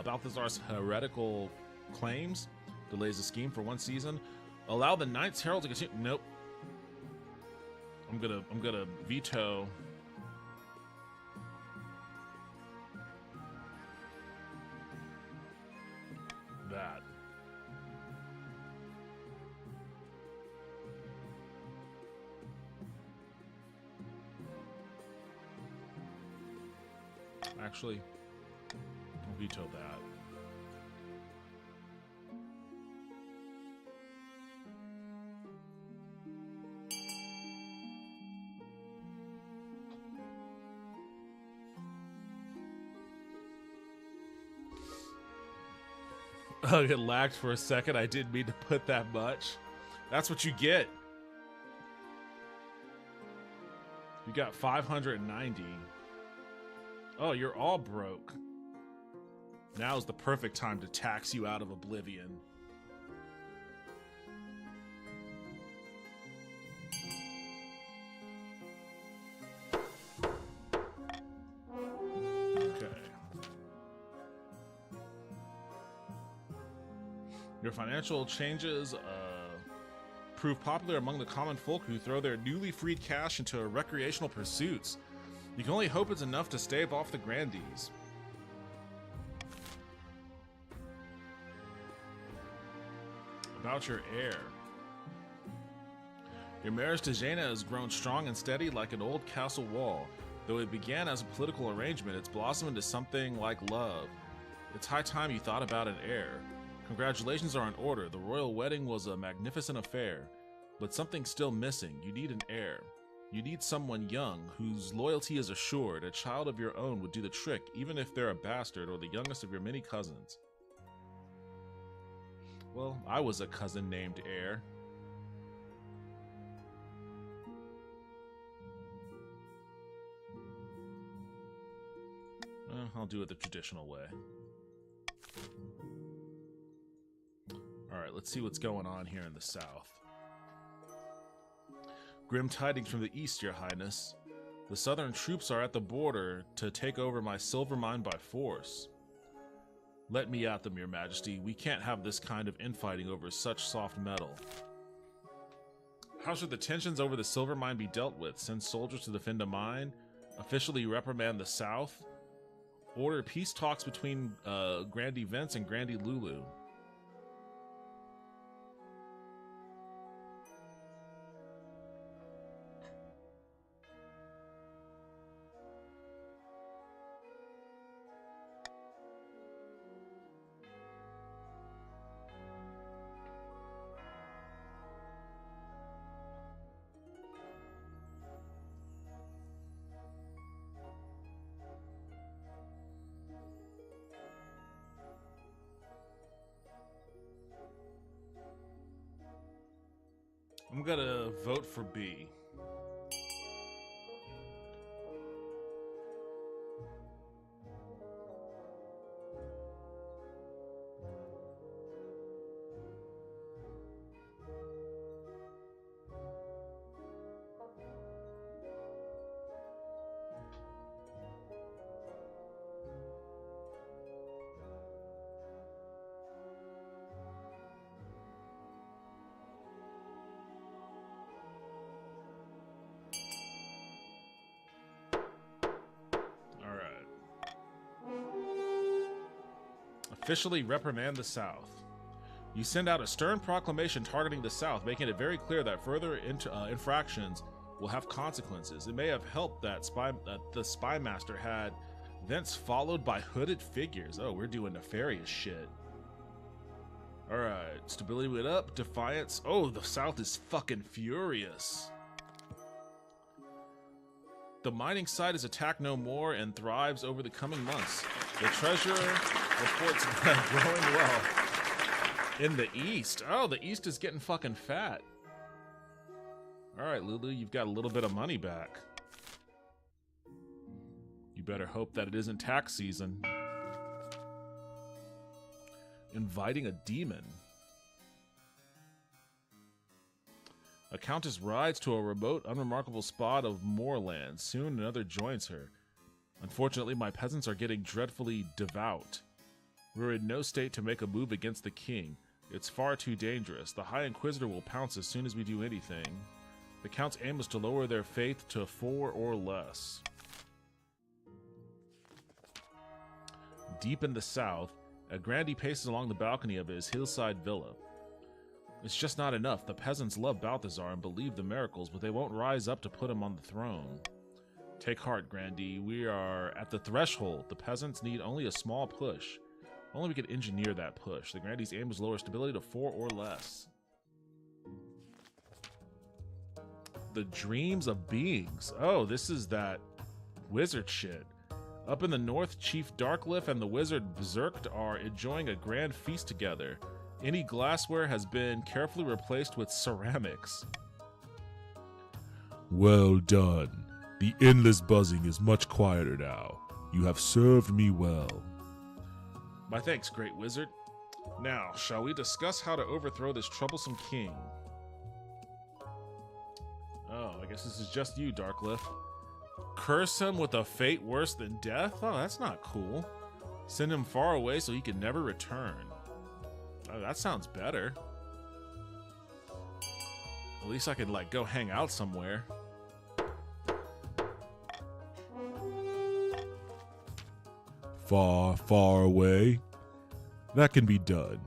Balthazar's heretical claims. Delays the scheme for one season. Allow the Knights Herald to continue. Nope. I'm gonna veto. That. Actually, I'll veto that. Oh, it lagged for a second. I didn't mean to put that much. That's what you get. You got 590. Oh, you're all broke. Now's the perfect time to tax you out of oblivion. Okay. Your financial changes prove popular among the common folk who throw their newly freed cash into recreational pursuits. You can only hope it's enough to stave off the Grandees. About your heir. Your marriage to Jaina has grown strong and steady like an old castle wall. Though it began as a political arrangement, it's blossomed into something like love. It's high time you thought about an heir. Congratulations are in order. The royal wedding was a magnificent affair. But something's still missing. You need an heir. You need someone young, whose loyalty is assured. A child of your own would do the trick, even if they're a bastard or the youngest of your many cousins. Well, I was a cousin named Heir. I'll do it the traditional way. Alright, let's see what's going on here in the south. Grim tidings from the east, your highness. The southern troops are at the border to take over my silver mine by force. Let me at them, your majesty. We can't have this kind of infighting over such soft metal. How should the tensions over the silver mine be dealt with? Send soldiers to defend a mine? Officially reprimand the south? Order peace talks between Grandee Vince and Grandee Lulu. gonna vote for B. Officially reprimand the South. You send out a stern proclamation targeting the South, making it very clear that further infractions will have consequences. It may have helped that the spy master had thence followed by hooded figures. Oh, we're doing nefarious shit. Alright, stability went up, defiance. Oh, the South is fucking furious. The mining site is attacked no more and thrives over the coming months. The treasurer reports growing well. In the East. Oh, the East is getting fucking fat. Alright, Lulu, you've got a little bit of money back. You better hope that it isn't tax season. Inviting a demon. A countess rides to a remote, unremarkable spot of moorland. Soon another joins her. Unfortunately, my peasants are getting dreadfully devout. We're in no state to make a move against the king. It's far too dangerous. The High Inquisitor will pounce as soon as we do anything. The Count's aim is to lower their faith to 4 or less. Deep in the south, a grandee paces along the balcony of his hillside villa. It's just not enough. The peasants love Balthazar and believe the miracles, but they won't rise up to put him on the throne. Take heart, grandee. We are at the threshold. The peasants need only a small push. Only we could engineer that push. The grandee's aim is lower stability to 4 or less. The dreams of beings. Oh, this is that wizard shit. Up in the north, Chief Darkliff and the wizard Berserk are enjoying a grand feast together. Any glassware has been carefully replaced with ceramics. Well done. The endless buzzing is much quieter now. You have served me well. My thanks, great wizard. Now, shall we discuss how to overthrow this troublesome king? Oh, I guess this is just you, Darkliff. Curse him with a fate worse than death? Oh, that's not cool. Send him far away so he can never return. Oh, that sounds better. At least I could, like, go hang out somewhere. Far, far away? That can be done.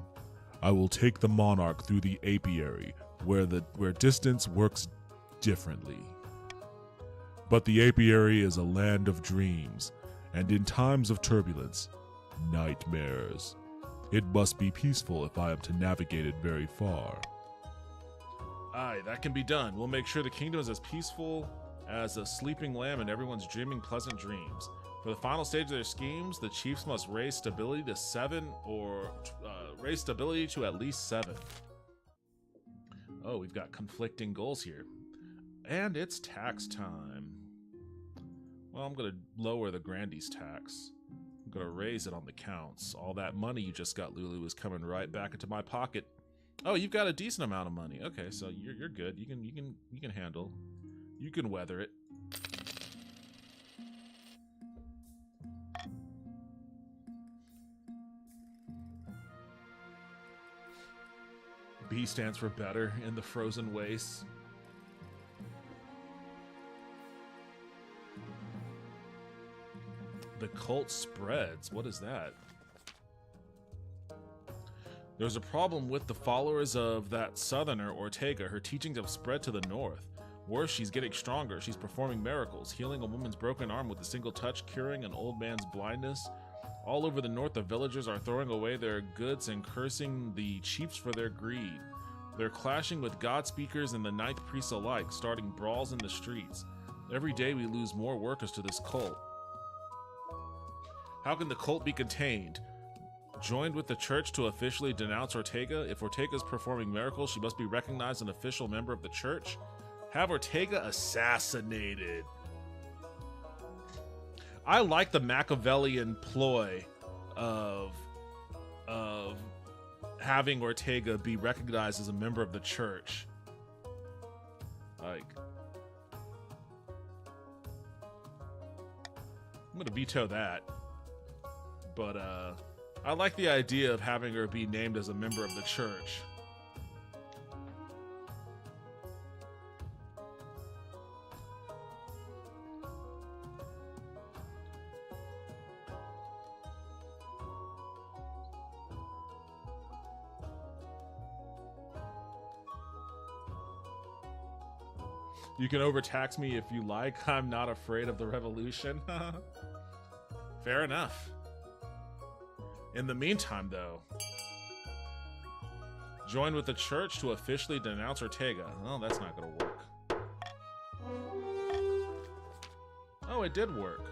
I will take the monarch through the apiary, where distance works differently. But the apiary is a land of dreams, and in times of turbulence, nightmares. It must be peaceful if I am to navigate it very far. Aye, that can be done. We'll make sure the kingdom is as peaceful as a sleeping lamb and everyone's dreaming pleasant dreams. For the final stage of their schemes, the chiefs must raise stability to 7 or raise stability to at least 7. Oh, we've got conflicting goals here. And it's tax time. Well, I'm going to lower the Grandee's tax. I'm going to raise it on the counts. All that money you just got, Lulu, is coming right back into my pocket. Oh, you've got a decent amount of money. Okay, so you're good. You can handle. You can weather it. B stands for better in the frozen wastes. The cult spreads. What is that? There's a problem with the followers of that southerner, Ortega. Her teachings have spread to the north. Worse, she's getting stronger. She's performing miracles, healing a woman's broken arm with a single touch, curing an old man's blindness. All over the north, the villagers are throwing away their goods and cursing the chiefs for their greed. They're clashing with God speakers and the ninth priests alike, starting brawls in the streets. Every day we lose more workers to this cult. How can the cult be contained? Joined with the church to officially denounce Ortega. If Ortega is performing miracles, she must be recognized an official member of the church. Have Ortega assassinated. I like the Machiavellian ploy of having Ortega be recognized as a member of the church. Like, I'm gonna veto that. But I like the idea of having her be named as a member of the church. You can overtax me if you like. I'm not afraid of the revolution. Fair enough. In the meantime, though, join with the church to officially denounce Ortega. Oh, that's not gonna work. Oh, it did work.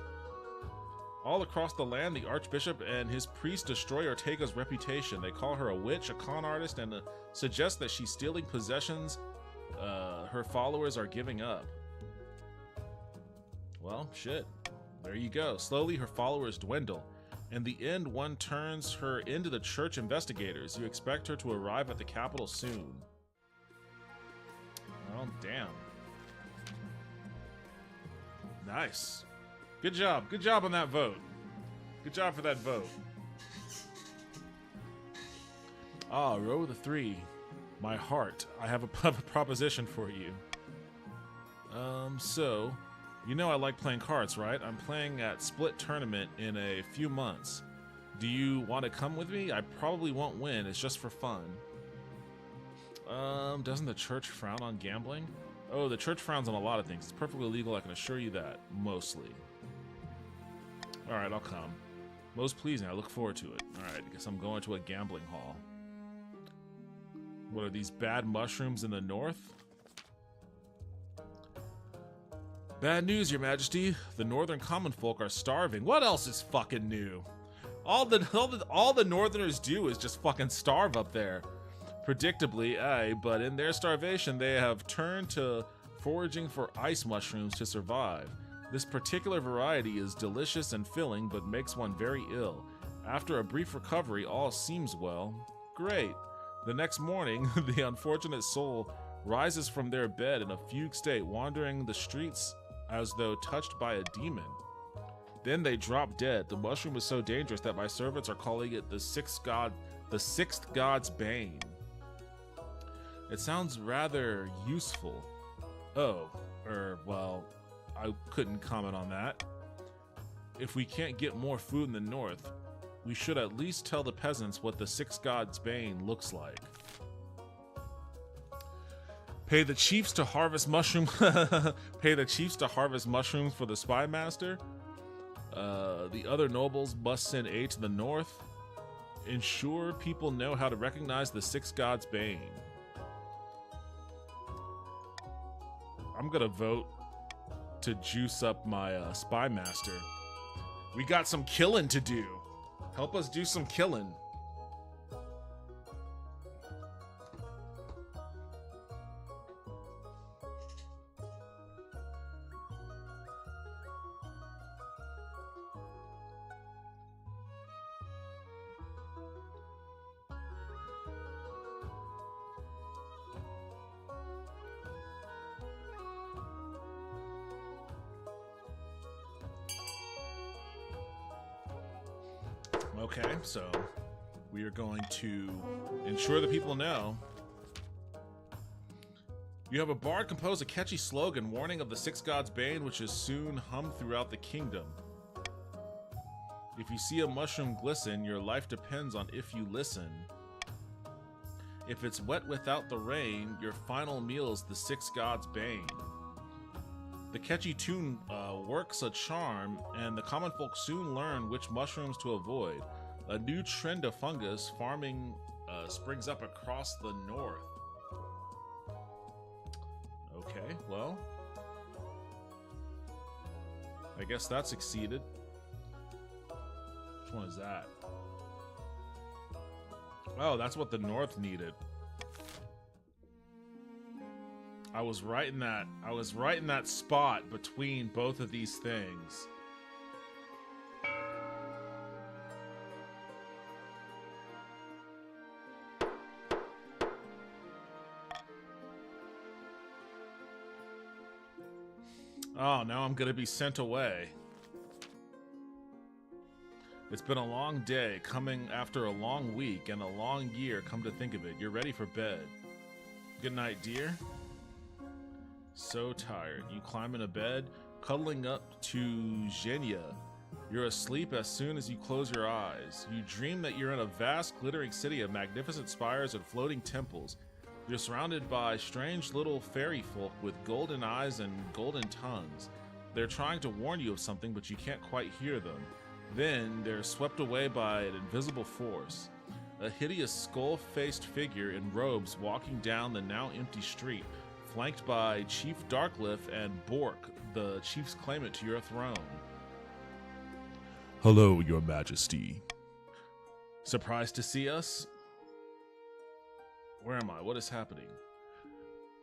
All across the land, the archbishop and his priests destroy Ortega's reputation. They call her a witch, a con artist, and suggest that she's stealing possessions her followers are giving up. Well, shit. There you go. Slowly, her followers dwindle. In the end, one turns her into the church investigators. You expect her to arrive at the capital soon. Well, damn. Nice. Good job. Good job on that vote. Good job for that vote. Ah, row of the three. My heart. I have a proposition for you. So, you know I like playing cards, right? I'm playing at Split Tournament in a few months. Do you want to come with me? I probably won't win. It's just for fun. Doesn't the church frown on gambling? Oh, the church frowns on a lot of things. It's perfectly legal, I can assure you that. Mostly. Alright, I'll come. Most pleasing, I look forward to it. Alright, I guess I'm going to a gambling hall. What are these bad mushrooms in the north? Bad news, Your Majesty. The northern common folk are starving. What else is fucking new? All the northerners do is just fucking starve up there. Predictably, aye, but in their starvation, they have turned to foraging for ice mushrooms to survive. This particular variety is delicious and filling, but makes one very ill. After a brief recovery, all seems well. Great. The next morning, the unfortunate soul rises from their bed in a fugue state, wandering the streets as though touched by a demon. Then they drop dead. The mushroom is so dangerous that my servants are calling it the sixth god's bane. It sounds rather useful. Oh, well, I couldn't comment on that. If we can't get more food in the north, we should at least tell the peasants what the sixth god's bane looks like. Pay the chiefs to harvest mushrooms. Pay the chiefs to harvest mushrooms for the spy master. The other nobles must send aid to the north. Ensure people know how to recognize the sixth god's bane. I'm gonna vote to juice up my spy master. We got some killing to do. Help us do some killing. Okay, so we are going to ensure that people know. You have a bard compose a catchy slogan warning of the six gods' bane, which is soon hummed throughout the kingdom. If you see a mushroom glisten, your life depends on if you listen. If it's wet without the rain, your final meal is the six gods' bane. The catchy tune works a charm, and the common folk soon learn which mushrooms to avoid. A new trend of fungus farming springs up across the north. Okay, well, I guess that succeeded. Which one is that? Oh, that's what the North needed. I was right in that spot between both of these things. Oh, now I'm gonna be sent away. It's been a long day, coming after a long week and a long year, come to think of it. You're ready for bed. Good night, dear. So tired. You climb into bed, cuddling up to Zhenya. You're asleep as soon as you close your eyes. You dream that you're in a vast, glittering city of magnificent spires and floating temples. You're surrounded by strange little fairy folk with golden eyes and golden tongues. They're trying to warn you of something, but you can't quite hear them. Then they're swept away by an invisible force. A hideous skull-faced figure in robes walking down the now empty street, flanked by Chief Darkliff and Bork, the chief's claimant to your throne. Hello, Your Majesty. Surprised to see us? Where am I? What is happening?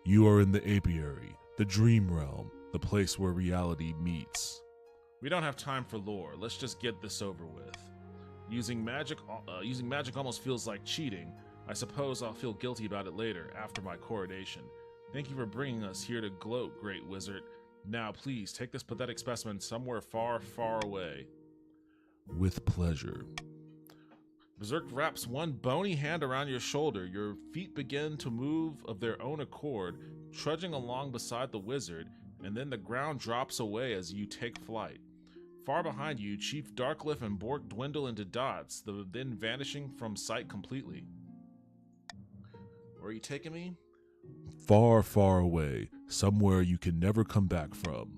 You are in the apiary, the dream realm, the place where reality meets. We don't have time for lore. Let's just get this over with. Using magic almost feels like cheating. I suppose I'll feel guilty about it later, after my coronation. Thank you for bringing us here to gloat, great wizard. Now, please, take this pathetic specimen somewhere far, far away. With pleasure. Berserk wraps one bony hand around your shoulder. Your feet begin to move of their own accord, trudging along beside the wizard, and then the ground drops away as you take flight. Far behind you, Chief Darkliff and Bork dwindle into dots, then vanishing from sight completely. Where are you taking me? Far, far away, somewhere you can never come back from.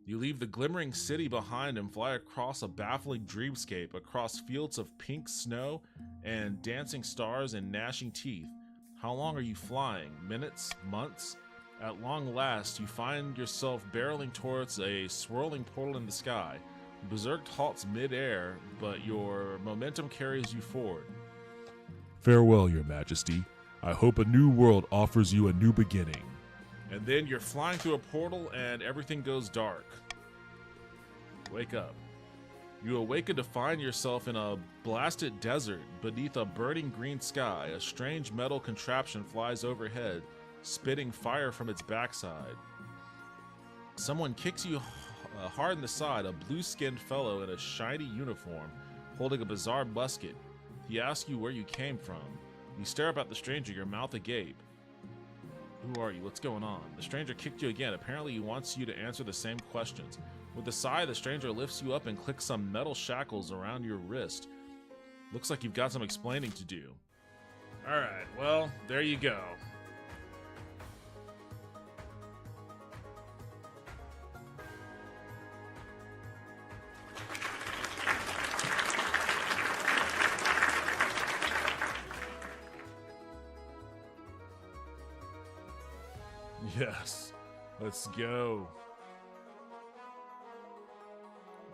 You leave the glimmering city behind and fly across a baffling dreamscape, across fields of pink snow and dancing stars and gnashing teeth. How long are you flying? Minutes? Months? At long last, you find yourself barreling towards a swirling portal in the sky. Berserk halts mid-air, but your momentum carries you forward. Farewell, Your Majesty. I hope a new world offers you a new beginning. And then you're flying through a portal and everything goes dark. Wake up. You awaken to find yourself in a blasted desert beneath a burning green sky. A strange metal contraption flies overhead, spitting fire from its backside. Someone kicks you hard in the side, a blue-skinned fellow in a shiny uniform, holding a bizarre musket. He asks you where you came from. You stare up at the stranger, your mouth agape. Who are you? What's going on? The stranger kicked you again. Apparently he wants you to answer the same questions. With a sigh, the stranger lifts you up and clicks some metal shackles around your wrist. Looks like you've got some explaining to do. Alright, well, there you go. Yes, let's go.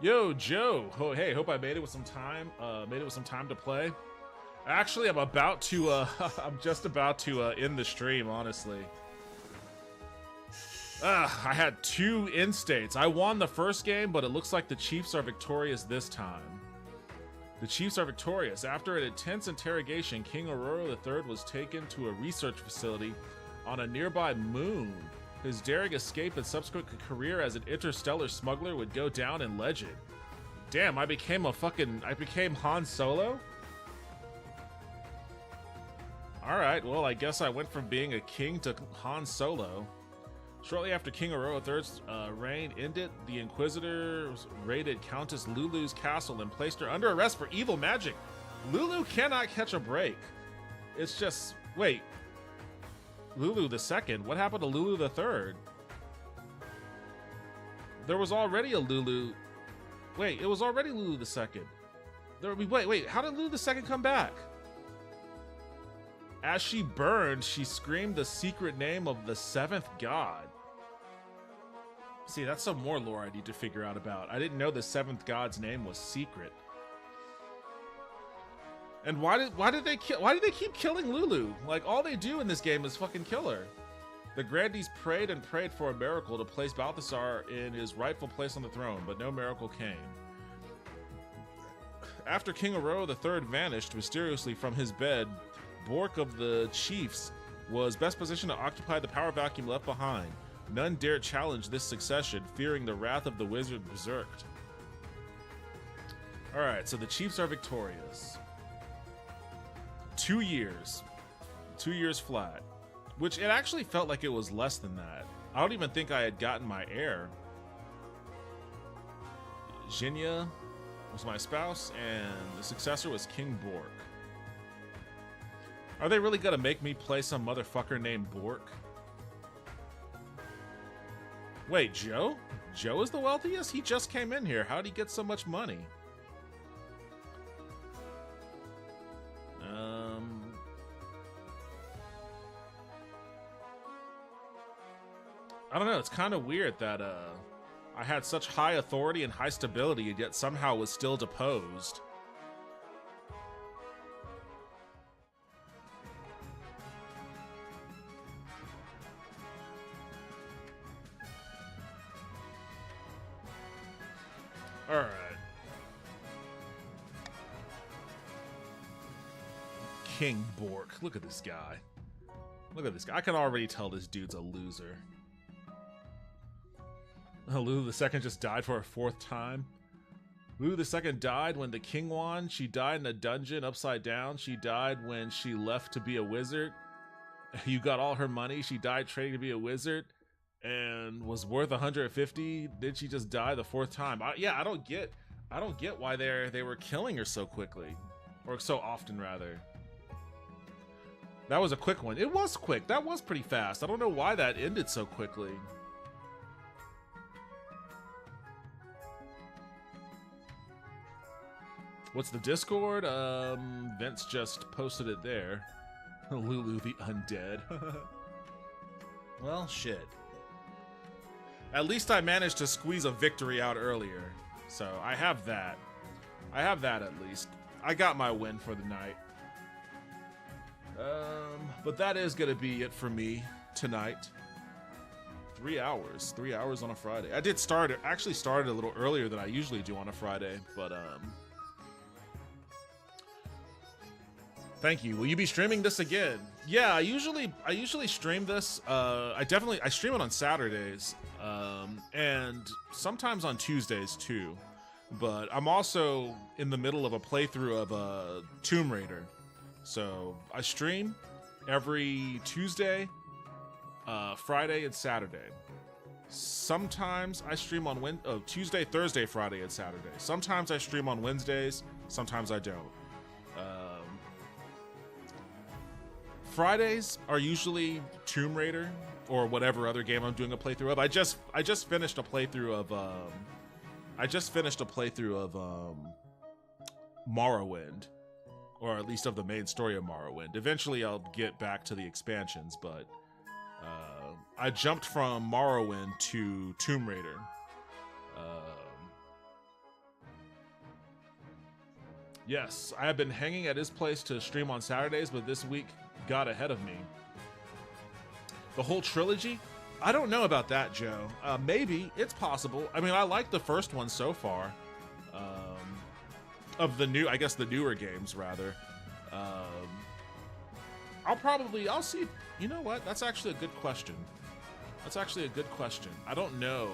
Yo, Joe. Oh, hey, hope I made it with some time. To play. Actually, I'm about to. I'm just about to end the stream. Honestly, I had 2 end states. I won the first game, but it looks like the Chiefs are victorious this time. The Chiefs are victorious. After an intense interrogation, King Aurora III was taken to a research facility on a nearby moon. His daring escape and subsequent career as an interstellar smuggler would go down in legend. Damn, I became Han Solo? Alright, well, I guess I went from being a king to Han Solo. Shortly after King Aurora III's reign ended, the Inquisitors raided Countess Lulu's castle and placed her under arrest for evil magic. Lulu cannot catch a break. It's just... Wait. Lulu the Second? What happened to Lulu the Third? There was already a Lulu... Wait, it was already Lulu the Second. Wait, how did Lulu the Second come back? As she burned, she screamed the secret name of the 7th god. See, that's some more lore I need to figure out about. I didn't know the 7th god's name was secret. And why did they keep killing Lulu? Like, all they do in this game is fucking kill her. The Grandees prayed and prayed for a miracle to place Balthasar in his rightful place on the throne, but no miracle came. After King Aurora III vanished mysteriously from his bed, Bork of the Chiefs was best positioned to occupy the power vacuum left behind. None dared challenge this succession, fearing the wrath of the wizard berserked. Alright, so the Chiefs are victorious. 2 years. 2 years flat. Which it actually felt like it was less than that. I don't even think I had gotten my heir. Jinya was my spouse, and the successor was King Bork. Are they really gonna make me play some motherfucker named Bork? Wait, Joe? Joe is the wealthiest? He just came in here. How'd he get so much money? I don't know, it's kind of weird that I had such high authority and high stability and yet somehow was still deposed. Alright. King Bork. Look at this guy. Look at this guy. I can already tell this dude's a loser. Lulu II just died for a 4th time. Lulu II died when the king won. She died in a dungeon upside down. She died when she left to be a wizard. You got all her money. She died training to be a wizard and was worth 150. Did she just die the 4th time? I don't get why they were killing her so quickly, or so often rather. That was a quick one. It was quick. That was pretty fast. I don't know why that ended so quickly. What's the Discord? Vince just posted it there. Lulu the Undead. Well, shit. At least I managed to squeeze a victory out earlier. So I have that. I have that at least. I got my win for the night. But that is gonna be it for me tonight. 3 hours. 3 hours on a Friday. I did actually started a little earlier than I usually do on a Friday, but thank you. Will you be streaming this again? Yeah, I usually stream this. I stream it on Saturdays, and sometimes on Tuesdays too. But I'm also in the middle of a playthrough of Tomb Raider, so I stream every Tuesday, Friday, and Saturday. Sometimes I stream on Tuesday, Thursday, Friday, and Saturday. Sometimes I stream on Wednesdays. Sometimes I don't. Fridays are usually Tomb Raider or whatever other game I'm doing a playthrough of. I just finished a playthrough of Morrowind, or at least of the main story of Morrowind. Eventually I'll get back to the expansions, but I jumped from Morrowind to Tomb Raider. Yes, I have been hanging at his place to stream on Saturdays, but this week got ahead of me. The whole trilogy? I don't know about that, Joe. Maybe. It's possible. I mean, I like the first one so far. Of the newer games, rather. I'll see. You know what? That's actually a good question. I don't know.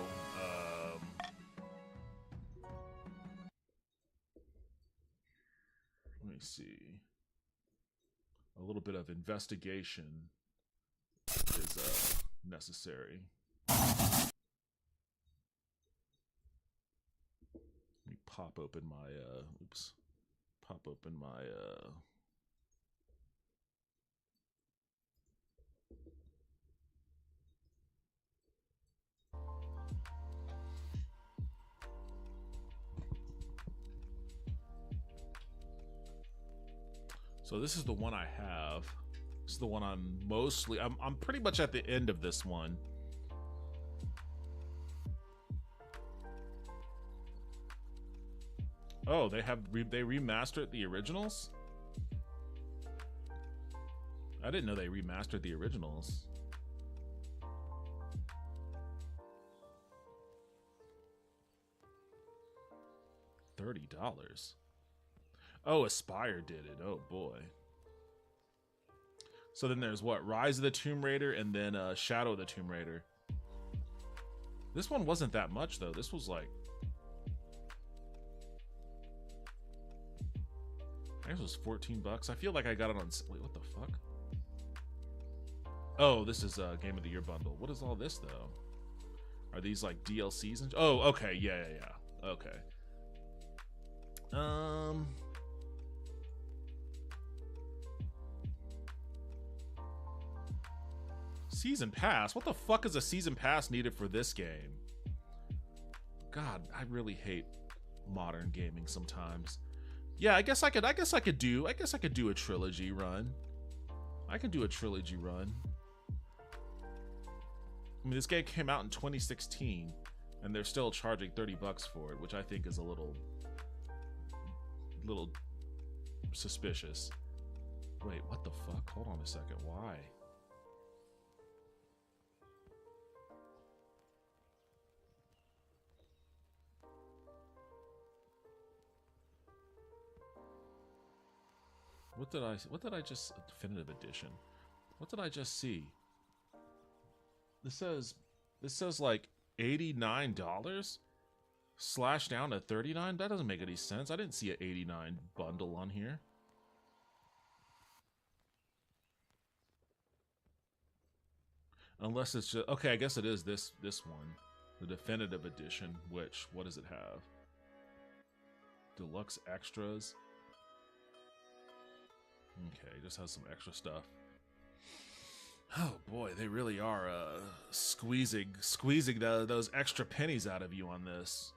Let me see. A little bit of investigation is necessary. Let me pop open my So this is the one I have. This is the one I'm pretty much at the end of this one. Oh, they remastered the originals? I didn't know they remastered the originals. $30. Oh, Aspyr did it. Oh boy. So then there's what? Rise of the Tomb Raider and then Shadow of the Tomb Raider. This one wasn't that much though. This was like, I guess it was 14 bucks. I feel like I got it on. Wait, what the fuck? Oh, this is a Game of the Year bundle. What is all this though? Are these like DLCs and? Oh, okay, yeah. Okay. Season pass? What the fuck is a season pass needed for this game? God, I really hate modern gaming sometimes. Yeah, I guess I could do a trilogy run. I could do a trilogy run. I mean, this game came out in 2016 and they're still charging 30 bucks for it, which I think is a little suspicious. Wait, what the fuck? Hold on a second. Why? What did I just definitive edition? What did I just see? This says like $89 slashed down to $39. That doesn't make any sense. I didn't see an $89 bundle on here. Unless it's just okay, I guess it is this one. The definitive edition, which what does it have? Deluxe extras. Okay, just has some extra stuff. Oh boy, they really are squeezing those extra pennies out of you on this.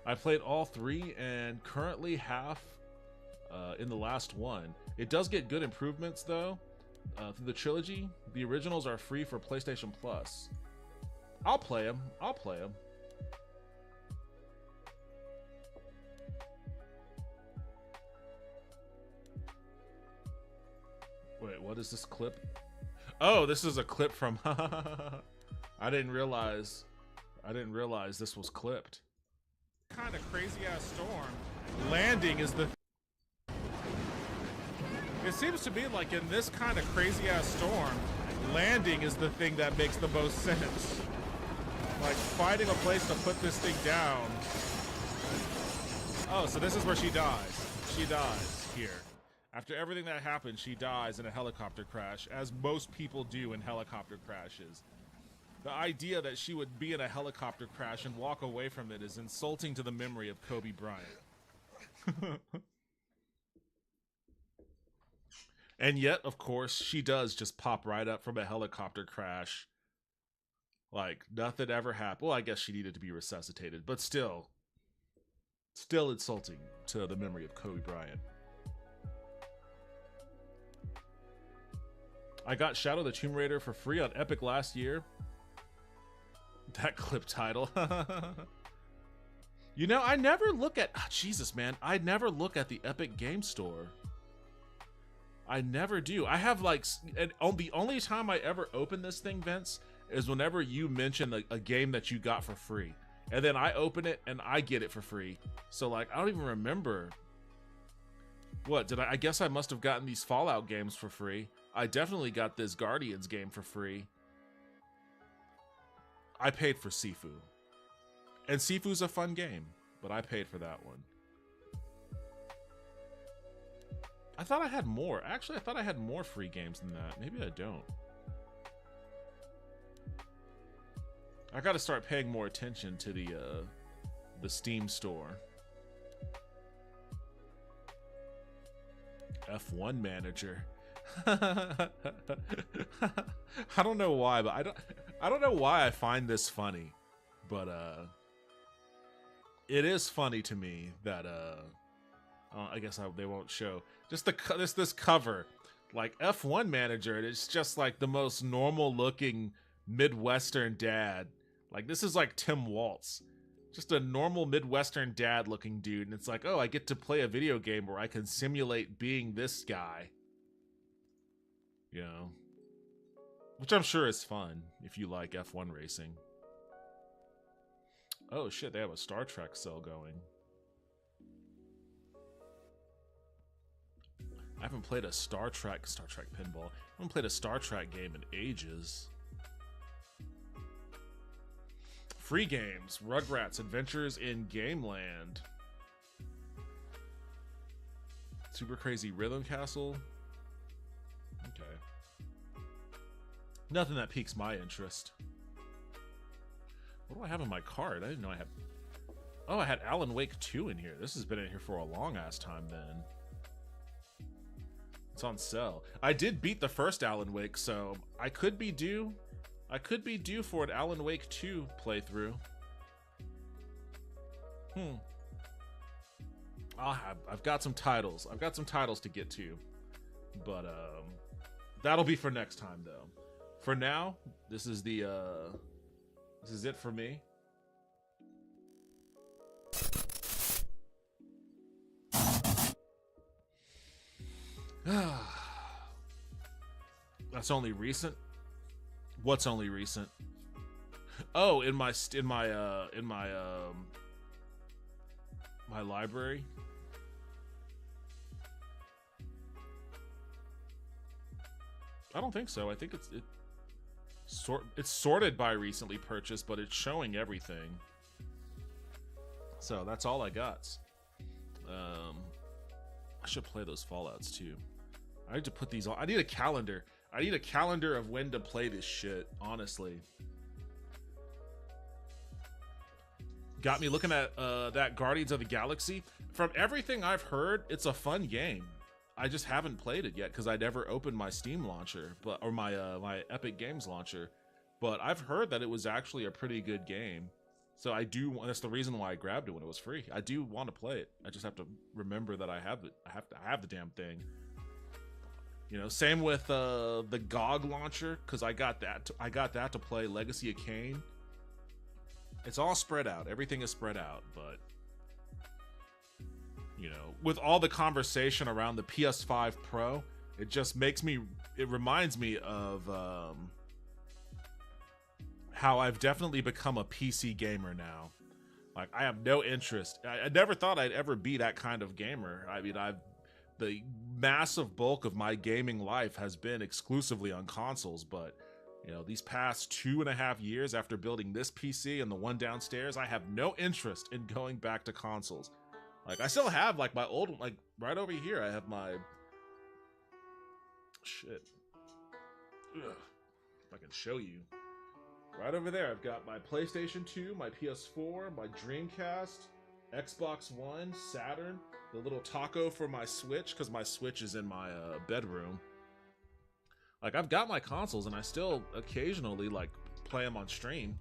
I played all three and currently half in the last one. It does get good improvements though through the trilogy. The originals are free for PlayStation Plus. I'll play them. Wait, what is this clip? Oh, this is a clip from I didn't realize this was clipped. Kind of crazy ass storm. Landing is the It seems to me like in this kind of crazy ass storm, landing is the thing that makes the most sense. Like finding a place to put this thing down. Oh, so this is where she dies. She dies here. After everything that happened, she dies in a helicopter crash, as most people do in helicopter crashes. The idea that she would be in a helicopter crash and walk away from it is insulting to the memory of Kobe Bryant. And yet, of course, she does just pop right up from a helicopter crash. Like, nothing ever happened. Well, I guess she needed to be resuscitated, but still insulting to the memory of Kobe Bryant. I got Shadow of the Tomb Raider for free on Epic last year. That clip title. You know, I never look at... Oh, Jesus, man. I never look at the Epic Game Store. I never do. I have like... And the only time I ever open this thing, Vince, is whenever you mention a game that you got for free. And then I open it and I get it for free. So, like, I don't even remember... What, did I guess I must have gotten these Fallout games for free. I definitely got this Guardians game for free. I paid for Sifu. And Sifu's a fun game, but I paid for that one. I thought I had more. Actually, I thought I had more free games than that. Maybe I don't. I gotta start paying more attention to the Steam store. F1 Manager. I don't know why, but I don't know why I find this funny, but it is funny to me that I guess they won't show just this cover, like F1 Manager. It's just like the most normal looking Midwestern dad. Like this is like Tim Waltz, Just a normal Midwestern dad looking dude, and it's like, oh, I get to play a video game where I can simulate being this guy. You know? Which I'm sure is fun if you like F1 racing. Oh shit, they have a Star Trek cell going. I haven't played a Star Trek pinball. I haven't played a Star Trek game in ages. Free games, Rugrats Adventures in Gameland. Super Crazy Rhythm Castle. Okay. Nothing that piques my interest. What do I have in my card? I didn't know I had... Oh, I had Alan Wake 2 in here. This has been in here for a long ass time then. It's on sale. I did beat the first Alan Wake, so I could be due for an Alan Wake 2 playthrough. I've got some titles. I've got some titles to get to. But that'll be for next time though. For now, this is it for me. That's only recent. What's only recent? Oh, in my library. I don't think so. I think it's sorted by recently purchased, but it's showing everything. So that's all I got. I should play those Fallouts too. I need to put these on. I need a calendar. I need a calendar of when to play this shit, honestly. Got me looking at that Guardians of the Galaxy. From everything I've heard, it's a fun game. I just haven't played it yet because I never opened my Steam launcher, or my Epic Games launcher. But I've heard that it was actually a pretty good game. So that's the reason why I grabbed it when it was free. I do want to play it. I just have to remember that I have it. I have the damn thing. You know, same with the GOG launcher, because I got that to play Legacy of Kain. It's all spread out. Everything is spread out, but you know, with all the conversation around the PS5 Pro, it reminds me of how I've definitely become a PC gamer now. Like, I have no interest. I never thought I'd ever be that kind of gamer. I mean, the massive bulk of my gaming life has been exclusively on consoles, but you know, these past 2.5 years after building this PC and the one downstairs, I have no interest in going back to consoles. Like, I still have like my old, like right over here, I have my shit. Ugh. If I can show you. Right over there, I've got my PlayStation 2, my PS4, my Dreamcast, Xbox One, Saturn, the little taco for my Switch, because my Switch is in my bedroom. Like, I've got my consoles, and I still occasionally, like, play them on stream,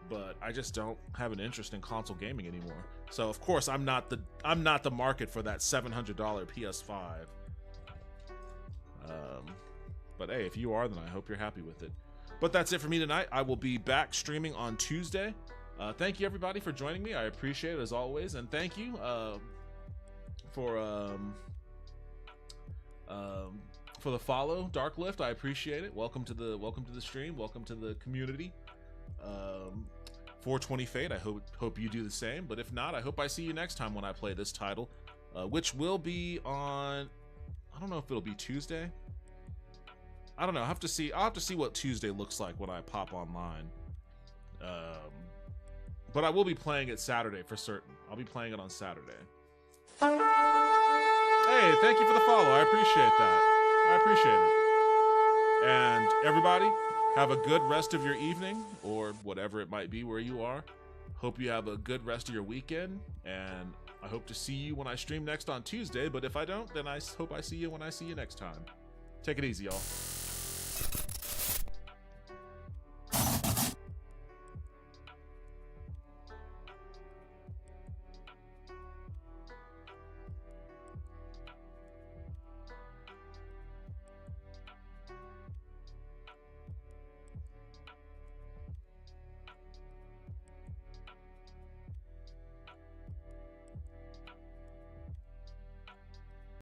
but I just don't have an interest in console gaming anymore. So, of course, I'm not the market for that $700 PS5. But hey, if you are, then I hope you're happy with it. But that's it for me tonight. I will be back streaming on Tuesday. Thank you, everybody, for joining me. I appreciate it, as always. And thank you for the follow, Darklift. I appreciate it. Welcome to the stream. Welcome to the community. 420 Fate. I hope you do the same. But if not, I hope I see you next time when I play this title, which will be on. I don't know if it'll be Tuesday. I don't know. I'll have to see what Tuesday looks like when I pop online. But I will be playing it Saturday for certain. I'll be playing it on Saturday. Hey, thank you for the follow. I appreciate that. I appreciate it. And everybody, have a good rest of your evening, or whatever it might be where you are. Hope you have a good rest of your weekend, and I hope to see you when I stream next on Tuesday. But if I don't, then I hope I see you when I see you next time. Take it easy, y'all.